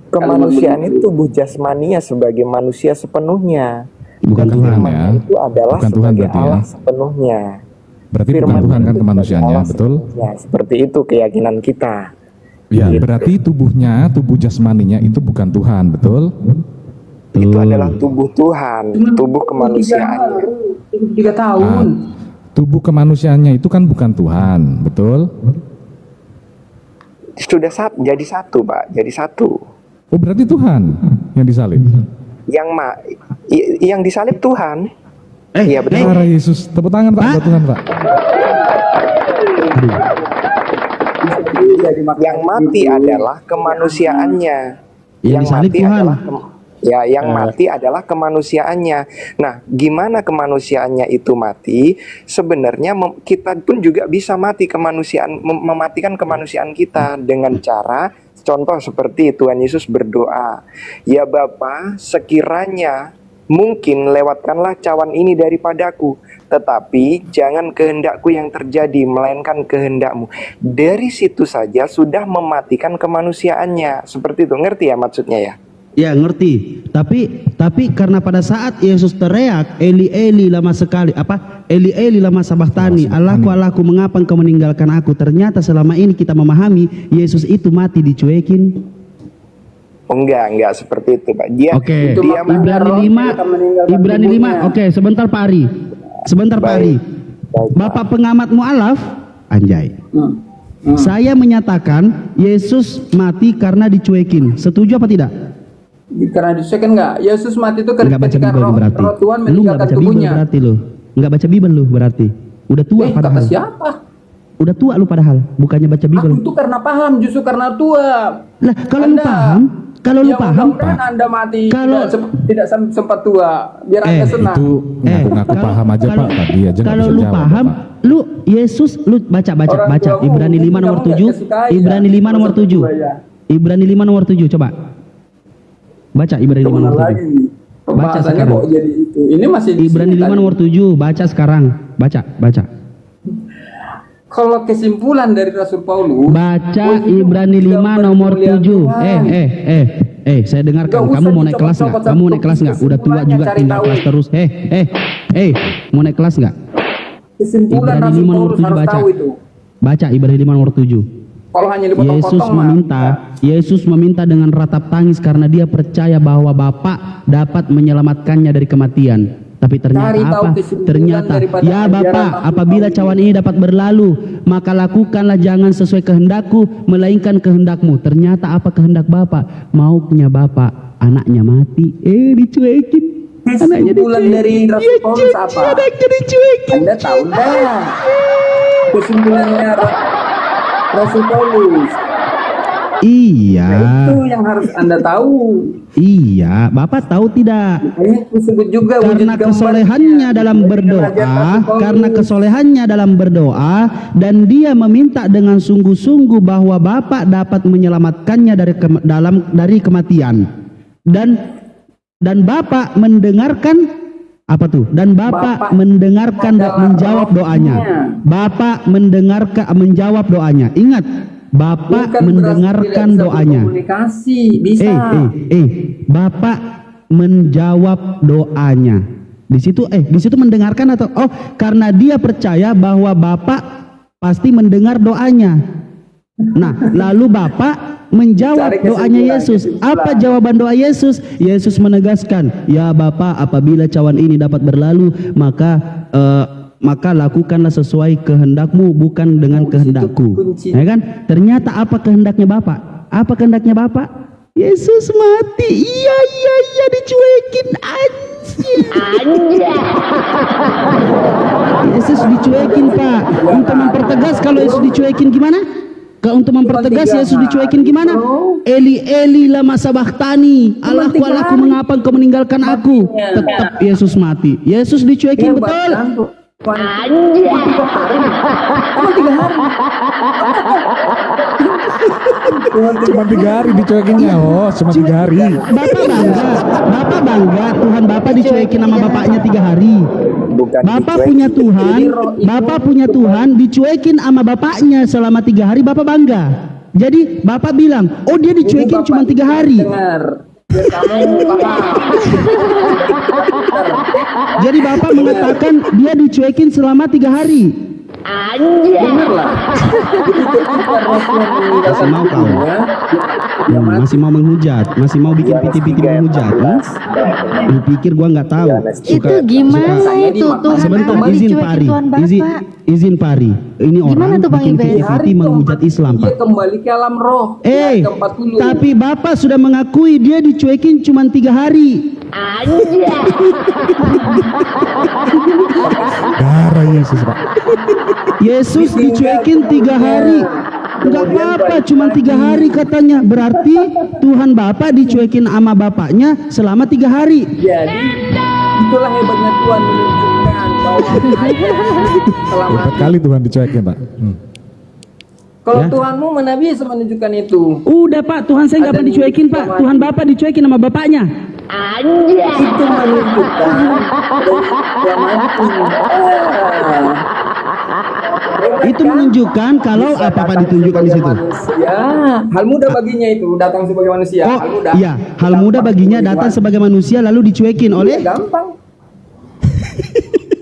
Kemanusiaan itu tubuh jasmania sebagai manusia sepenuhnya. Bukan Tuhan ya? Itu adalah bukan Tuhan berarti Allah ya? sepenuhnya. Berarti bukan Tuhan kan kemanusiaannya, betul? Ya, seperti itu keyakinan kita. Ya, berarti tubuh jasmaninya itu bukan Tuhan, betul? Itu adalah tubuh Tuhan, tubuh kemanusiaan. 3 tahun. Tubuh kemanusiaannya itu kan bukan Tuhan, betul? Sudah jadi satu, Pak. Jadi satu. Oh, berarti Tuhan yang disalib? Yang disalib Tuhan. Iya betul. Darah Yesus. Tepuk tangan Pak buat Tuhan Pak. Yang mati adalah kemanusiaannya. Yang mati adalah yang mati adalah kemanusiaannya. Nah, gimana kemanusiaannya itu mati? Sebenarnya kita pun juga bisa mati kemanusiaan, mematikan kemanusiaan kita dengan cara, contoh seperti Tuhan Yesus berdoa, ya Bapa, sekiranya mungkin lewatkanlah cawan ini daripadaku, tetapi jangan kehendakku yang terjadi, melainkan kehendakmu. Dari situ saja sudah mematikan kemanusiaannya. Seperti itu, ngerti ya maksudnya ya? Ya ngerti, tapi karena pada saat Yesus teriak Eli Eli lama sekali, Eli Eli lama sabahtani, Allahku mengapa engkau meninggalkan aku? Ternyata selama ini kita memahami Yesus itu mati dicuekin. enggak seperti itu, Pak. Dia Oke. dia Ibrani 5. Oke, sebentar Pak Ari. Pak Ari. Bapak pengamat mu'alaf, anjay. Saya menyatakan Yesus mati karena dicuekin. Setuju apa tidak? Karena dicuekin enggak? Yesus mati itu ketika roh Tuhan meninggalkan tubuhnya. Berarti lu nggak baca Bible lu berarti. Udah tua padahal. Kata siapa? Udah tua lu padahal, bukannya baca Bible. Aku itu karena paham, justru karena tua. Lah, kalau lu paham, Pak. Anda mati kalau tidak sempat tua, biar Anda senang. Itu ngaku paham aja Pak, tadi aja kalau lu paham, Pak. Lu Yesus lu baca Ibrani 5 nomor 7. Ibrani 5 nomor 7. Ibrani 5 nomor 7 coba. Baca Ibrani 5 nomor 7. Baca sekarang. Kok jadi itu. Ini masih Ibrani 5 nomor 7, baca sekarang. Baca. Kalau kesimpulan dari Rasul Paulus, baca Ibrani 5 nomor 7. Saya dengarkan. Kamu mau naik kelas nggak? Udah tua juga tinggal kelas terus. Mau naik kelas nggak? Kesimpulan Ibrani 5 nomor 7 baca. Baca Ibrani 5 nomor 7. Kalau hanya dipotong-potong Yesus meminta dengan ratap tangis karena dia percaya bahwa Bapa dapat menyelamatkannya dari kematian. Tapi ternyata apa? Ternyata, ya Bapa, apabila cawan ini dapat berlalu, maka lakukanlah jangan sesuai kehendakku, melainkan kehendakmu. Ternyata apa kehendak Bapa? Maunya Bapa, anaknya mati. Dicuekin. Kesimpulan dari Rasul Paulus apa? Anaknya dicuekin. Anda tahu enggak? Kesimpulannya Rasul Paulus. Iya. Itu yang harus Anda tahu. Iya, Bapak tahu tidak? Juga karena kesolehannya dalam berdoa, dan dia meminta dengan sungguh-sungguh bahwa Bapak dapat menyelamatkannya dari kematian. Dan Bapak mendengarkan apa tuh? Dan Bapak mendengarkan dan menjawab doanya. Bapak menjawab doanya. Ingat, Bapak mendengarkan doanya. Bapak menjawab doanya. Di situ mendengarkan atau karena dia percaya bahwa Bapak pasti mendengar doanya. Nah, lalu Bapak menjawab doanya Yesus. Apa jawaban doa Yesus? Yesus menegaskan, ya Bapa, apabila cawan ini dapat berlalu, maka lakukanlah sesuai kehendakmu, bukan dengan kehendakku. Ya kan? Ternyata apa kehendaknya Bapak? Apa kehendaknya Bapak? Yesus mati. Iya, dicuekin aja. Yesus dicuekin, Pak. Untuk mempertegas kalau Yesus dicuekin gimana? Untuk mempertegas Yesus dicuekin gimana? Eli lama sabachthani, Allahku mengapa engkau meninggalkan aku? Tetap Yesus mati. Yesus dicuekin betul. Cuma 3 hari dicuekinnya. Cuma 3 hari. Bapak bangga Tuhan Bapak dicuekin sama bapaknya 3 hari. Bapak punya Tuhan dicuekin sama bapaknya selama 3 hari. Bapak bangga. Jadi Bapak bilang, dia dicuekin cuma 3 hari. Jadi Bapak mengatakan dia dicuekin selama 3 hari. Dengarlah. Masih mau menghujat, masih mau bikin piti-piti menghujat. Lu pikir gua nggak tahu? Itu gimana itu Tuhan? Sebentar, izin Pari. Ini orang bikin piti-piti menghujat Islam, Pak. Dia kembali ke alam roh. Tapi Bapak sudah mengakui dia dicuekin cuma 3 hari. Darah Yesus, Pak. Yesus dicuekin 3 hari. Enggak apa-apa, cuma 3 hari katanya. Berarti Tuhan Bapa dicuekin sama Bapaknya selama 3 hari. Jadi itulah hebatnya Tuhan menunjukkan bahwa hebat kali Tuhan dicuekin, Pak. Kalau Tuhanmu mana bisa menunjukkan itu? Udah Pak, Tuhan saya nggak pernah dicuekin Pak. Tuhan Bapak dicuekin sama Bapaknya. Itu menunjukkan itu menunjukkan kalau apa ditunjukkan di situ. Hal mudah baginya itu datang sebagai manusia. Hal mudah baginya datang sebagai manusia lalu dicuekin oleh. Gampang.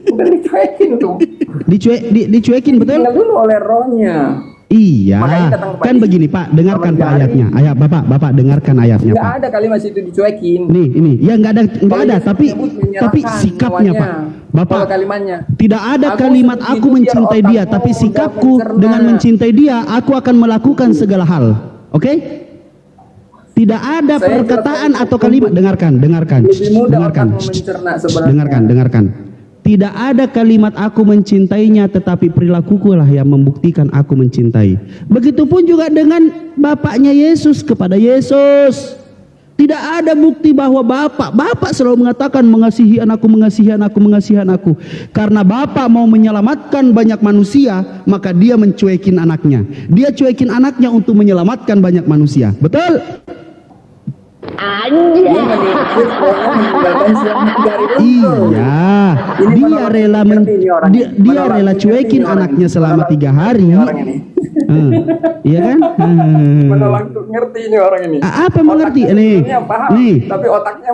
Bukan dicuekin tuh. Dicuekin betul? Tinggal dulu oleh rohnya. Iya, Makanya datang ke Pak kan Didi. begini Pak, dengarkan Bang Pak Ari. ayatnya. Ayat Bapak dengarkan ayatnya Nggak Pak. ada kalimat itu dicuekin. Nih, ini, ya nggak ada, Kalau Yesus tapi menyebut menyerahkan sikapnya nyawanya. Pak. Bapak, Kalau kalimatnya, tidak ada aku kalimat seperti aku itu biar mencintai dia, otakmu tapi mudah sikapku mencerna. dengan mencintai dia, aku akan melakukan segala hal. Oke? Tidak ada Saya perkataan jelaskan atau kalimat. Dengarkan. lebih mudah Dengarkan. otakmu mencerna sebenarnya. Dengarkan. Tidak ada kalimat aku mencintainya, tetapi perilakuku lah yang membuktikan aku mencintai. Begitupun juga dengan Bapaknya Yesus kepada Yesus. Tidak ada bukti bahwa Bapak selalu mengatakan mengasihi anakku. Karena Bapak mau menyelamatkan banyak manusia, maka dia mencuekin anaknya. Dia cuekin anaknya untuk menyelamatkan banyak manusia. Betul? Dia meninggalkan selama 3.000 Iya, dia rela dia rela cuekin anaknya selama 3 hari. Iya kan? Menolak untuk ngerti ini orang ini. Apa mengerti? Nih, tapi otaknya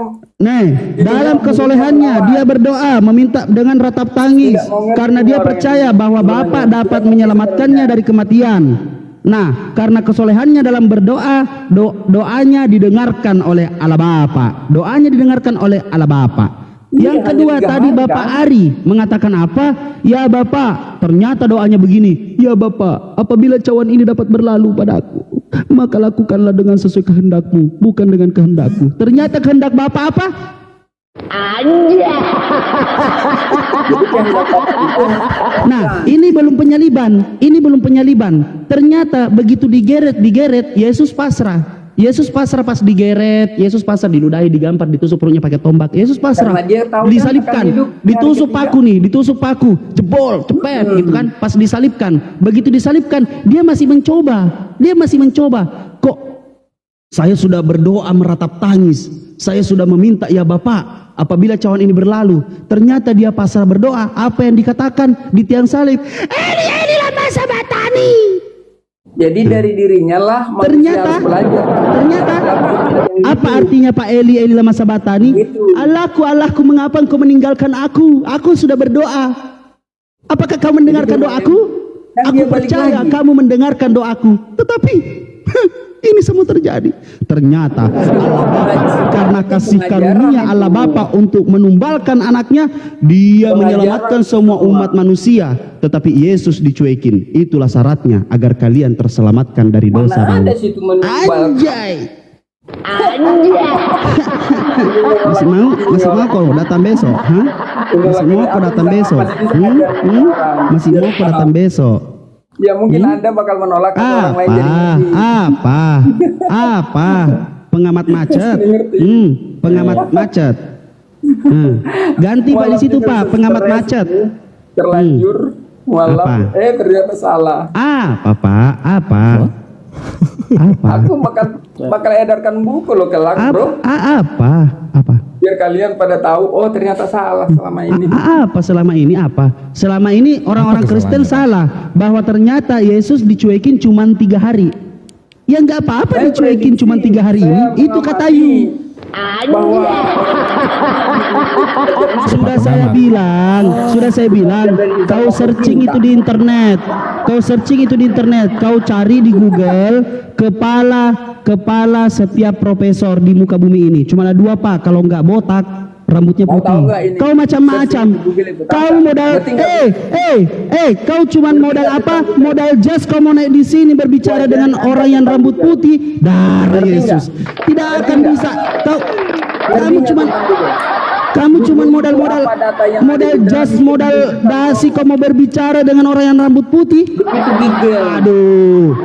dalam kesolehannya dia berdoa meminta dengan ratap tangis karena dia percaya bahwa Bapa dapat menyelamatkannya dari kematian. Nah, karena kesolehannya dalam berdoa, doanya didengarkan oleh Allah Bapa. Doanya didengarkan oleh Allah Bapa. Yang kedua tadi Bapak Ari mengatakan apa? Ya Bapak, ternyata doanya begini. Ya Bapak, apabila cawan ini dapat berlalu padaku, maka lakukanlah dengan sesuai kehendakmu, bukan dengan kehendakku. Ternyata kehendak Bapak apa? Nah, ini belum penyaliban. Ternyata begitu digeret, Yesus pasrah. Yesus pasrah pas digeret, Yesus pasrah, diludahi, digampar, ditusuk perutnya pakai tombak. Yesus pasrah. Karena dia tahu disalibkan, ditusuk paku, jebol, cepet gitu kan. Pas disalibkan, begitu disalibkan, dia masih mencoba. Kok saya sudah berdoa meratap tangis, saya sudah meminta ya Bapak, apabila cawan ini berlalu. Ternyata dia pasrah berdoa. Apa yang dikatakan di tiang salib? Eli lama sabatani. Jadi dari dirinya lah manusia harus belajar. Ternyata apa artinya Pak Eli lama sabatani? Allahku, mengapa engkau meninggalkan aku? Aku sudah berdoa. Apakah kau mendengarkan doaku? Aku percaya kamu mendengarkan doaku. Tetapi ini semua terjadi. Ternyata Allah Bapa, karena kasih karunia Allah Bapa untuk menumbalkan anaknya, dia menyelamatkan semua umat manusia. Tetapi Yesus dicuekin. Itulah syaratnya agar kalian terselamatkan dari dosa. Mana ada situ menumbalkan? Anjay. Masih mau kau datang besok? Masih mau kau datang besok? Masih mau kau datang besok? Ya mungkin Anda bakal menolak orang lain jadi ngerti. Apa? Pengamat macet. Pengamat macet. Ganti Pak di situ Pak, pengamat macet. Terlanjur malam ternyata salah. Apa Pak? Apa? Aku bakal edarkan buku lo kelak, bro. Apa? Biar kalian pada tahu, oh ternyata salah selama ini. Selama ini apa? Selama ini orang-orang Kristen salah bahwa ternyata Yesus dicuekin cuma 3 hari. Ya nggak apa-apa dicuekin cuma 3 hari ini. Itu kata Yu. Sudah saya bilang, kau searching itu di internet. Kau cari di Google kepala setiap profesor di muka bumi ini. Cuma ada 2 Pak, kalau nggak botak, rambutnya putih. Kau macam-macam. Kau modal kau cuman modal apa? Modal jas kau mau naik di sini berbicara dengan orang yang rambut putih. Darah Yesus. Tidak akan bisa. Kamu cuman modal jas, modal dasi kau mau berbicara dengan orang yang rambut putih. Aduh.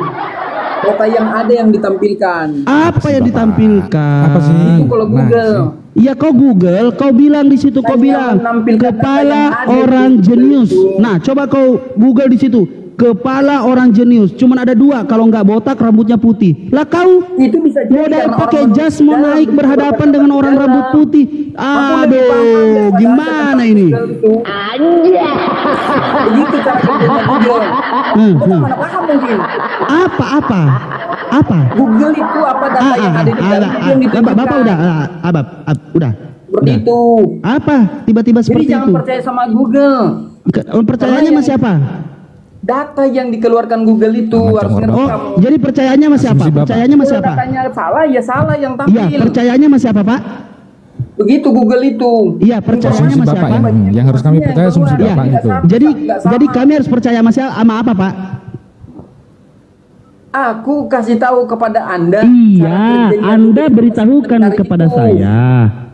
Data yang ada yang ditampilkan. Apa yang ditampilkan? Apa sih? Itu kalau Google. Iya kau Google, kau bilang di situ, kau bilang kepala orang jenius. Nah, coba kau Google di situ, kepala orang jenius. Cuman ada 2, kalau nggak botak rambutnya putih. Lah kau Itu bisa modal pakai jas mau naik berhadapan dengan orang rambut putih. Aduh, gimana ini? Begitu cara kerjanya Google. Mana paham mungkin? Apa? Google itu apa data yang ada di dalam yang ditampilkan. Bapak udah. Seperti itu. Apa? Tiba-tiba Jadi seperti jangan itu. percaya sama Google. Percayanya sama siapa? data yang dikeluarkan Google itu harus ngerti kamu. Jadi percayanya masih apa? Percayanya masih apa? Datanya salah ya salah yang tampil. Iya, percayanya masih apa, Pak? Begitu Google itu. Iya, percayanya Asumsi masih Bapak apa? yang harus kami percaya asumsi Iya. Bapak itu. Jadi kami harus percaya masih sama apa, Pak? Aku kasih tahu kepada Anda. Iya, Anda beritahukan kepada saya.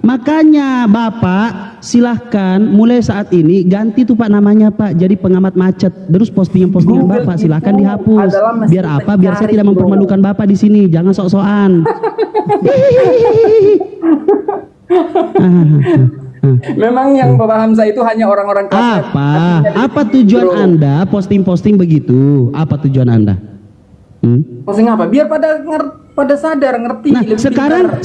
Makanya Bapak silahkan mulai saat ini ganti tuh Pak namanya Pak jadi pengamat macet. Terus postingan-postingan Bapak silahkan dihapus. Biar apa? Biar saya tidak mempermalukan Bapak di sini. Jangan sok-sokan. Memang yang paham saya itu hanya orang-orang kasar. Apa tujuan Anda posting-posting begitu? Apa tujuan Anda? Posting apa? Biar pada sadar ngerti. Nah,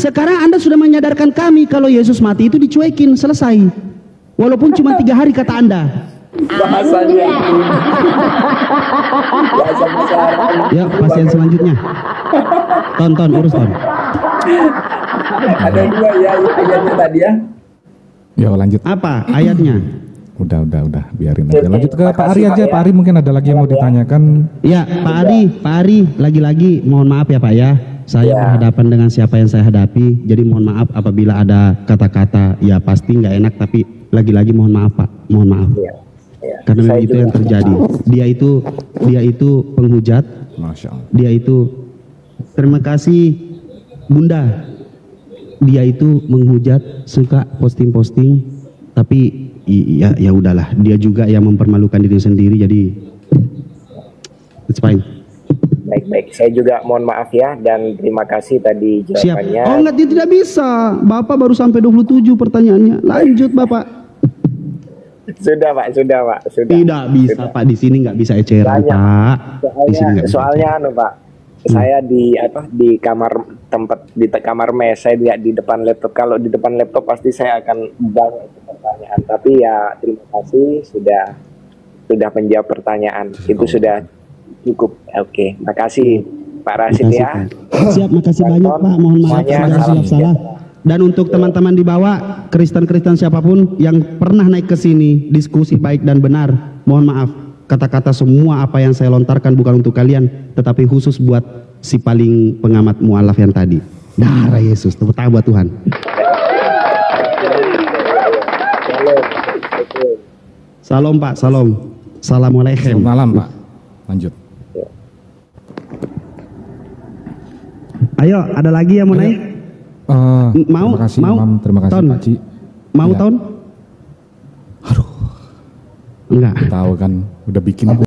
sekarang Anda sudah menyadarkan kami kalau Yesus mati itu dicuekin, selesai. Walaupun cuma 3 hari kata Anda. Bahasanya itu. Bahasa masyarakat. Ya, pasien selanjutnya. Tonton urus Ton. Ada 2 ya ayatnya tadi ya. Ya lanjut. Apa ayatnya? Udah, biarin aja. Lanjut ke Pak Ari aja. Pak Ari mungkin ada lagi yang mau ditanyakan. Ya, Pak Ari, lagi-lagi mohon maaf ya Pak ya. Saya berhadapan dengan siapa yang saya hadapi. Jadi mohon maaf apabila ada kata-kata ya pasti nggak enak, tapi lagi-lagi mohon maaf Pak, mohon maaf. Karena memang itu yang terjadi. Dia itu penghujat. Masya Allah. Dia itu terima kasih Bunda. Dia itu menghujat, suka posting-posting, tapi ya udahlah, dia juga yang mempermalukan diri sendiri, jadi it's fine. Baik, saya juga mohon maaf ya dan terima kasih tadi jawabannya. Siap. Oh enggak, dia tidak bisa. Bapak baru sampai 27 pertanyaannya. Lanjut Bapak. Sudah Pak. Tidak bisa Pak, di sini nggak bisa eceran Pak. Di sini nggak bisa. Soalnya Pak. Saya di kamar mes, saya di depan laptop. Kalau di depan laptop pasti saya akan banyak pertanyaan. Tapi ya terima kasih sudah menjawab pertanyaan. Itu sudah cukup. Oke, makasih Pak Rashid ya. Siap, makasih banyak Pak. Mohon maaf kalau salah. Dan untuk teman-teman di bawah, Kristen-Kristen siapapun yang pernah naik ke sini, diskusi baik dan benar, mohon maaf. Kata-kata semua apa yang saya lontarkan bukan untuk kalian, tetapi khusus buat si paling pengamat mualaf yang tadi. Darah Yesus, tepuk tangan buat Tuhan. Salam Pak, salam. Assalamualaikum. Selamat malam Pak. Lanjut. Ayo, ada lagi yang mau naik? Terima kasih Imam, terima kasih Pak Ci. Mau Ton? Aduh. Enggak. Tahu kan, udah bikin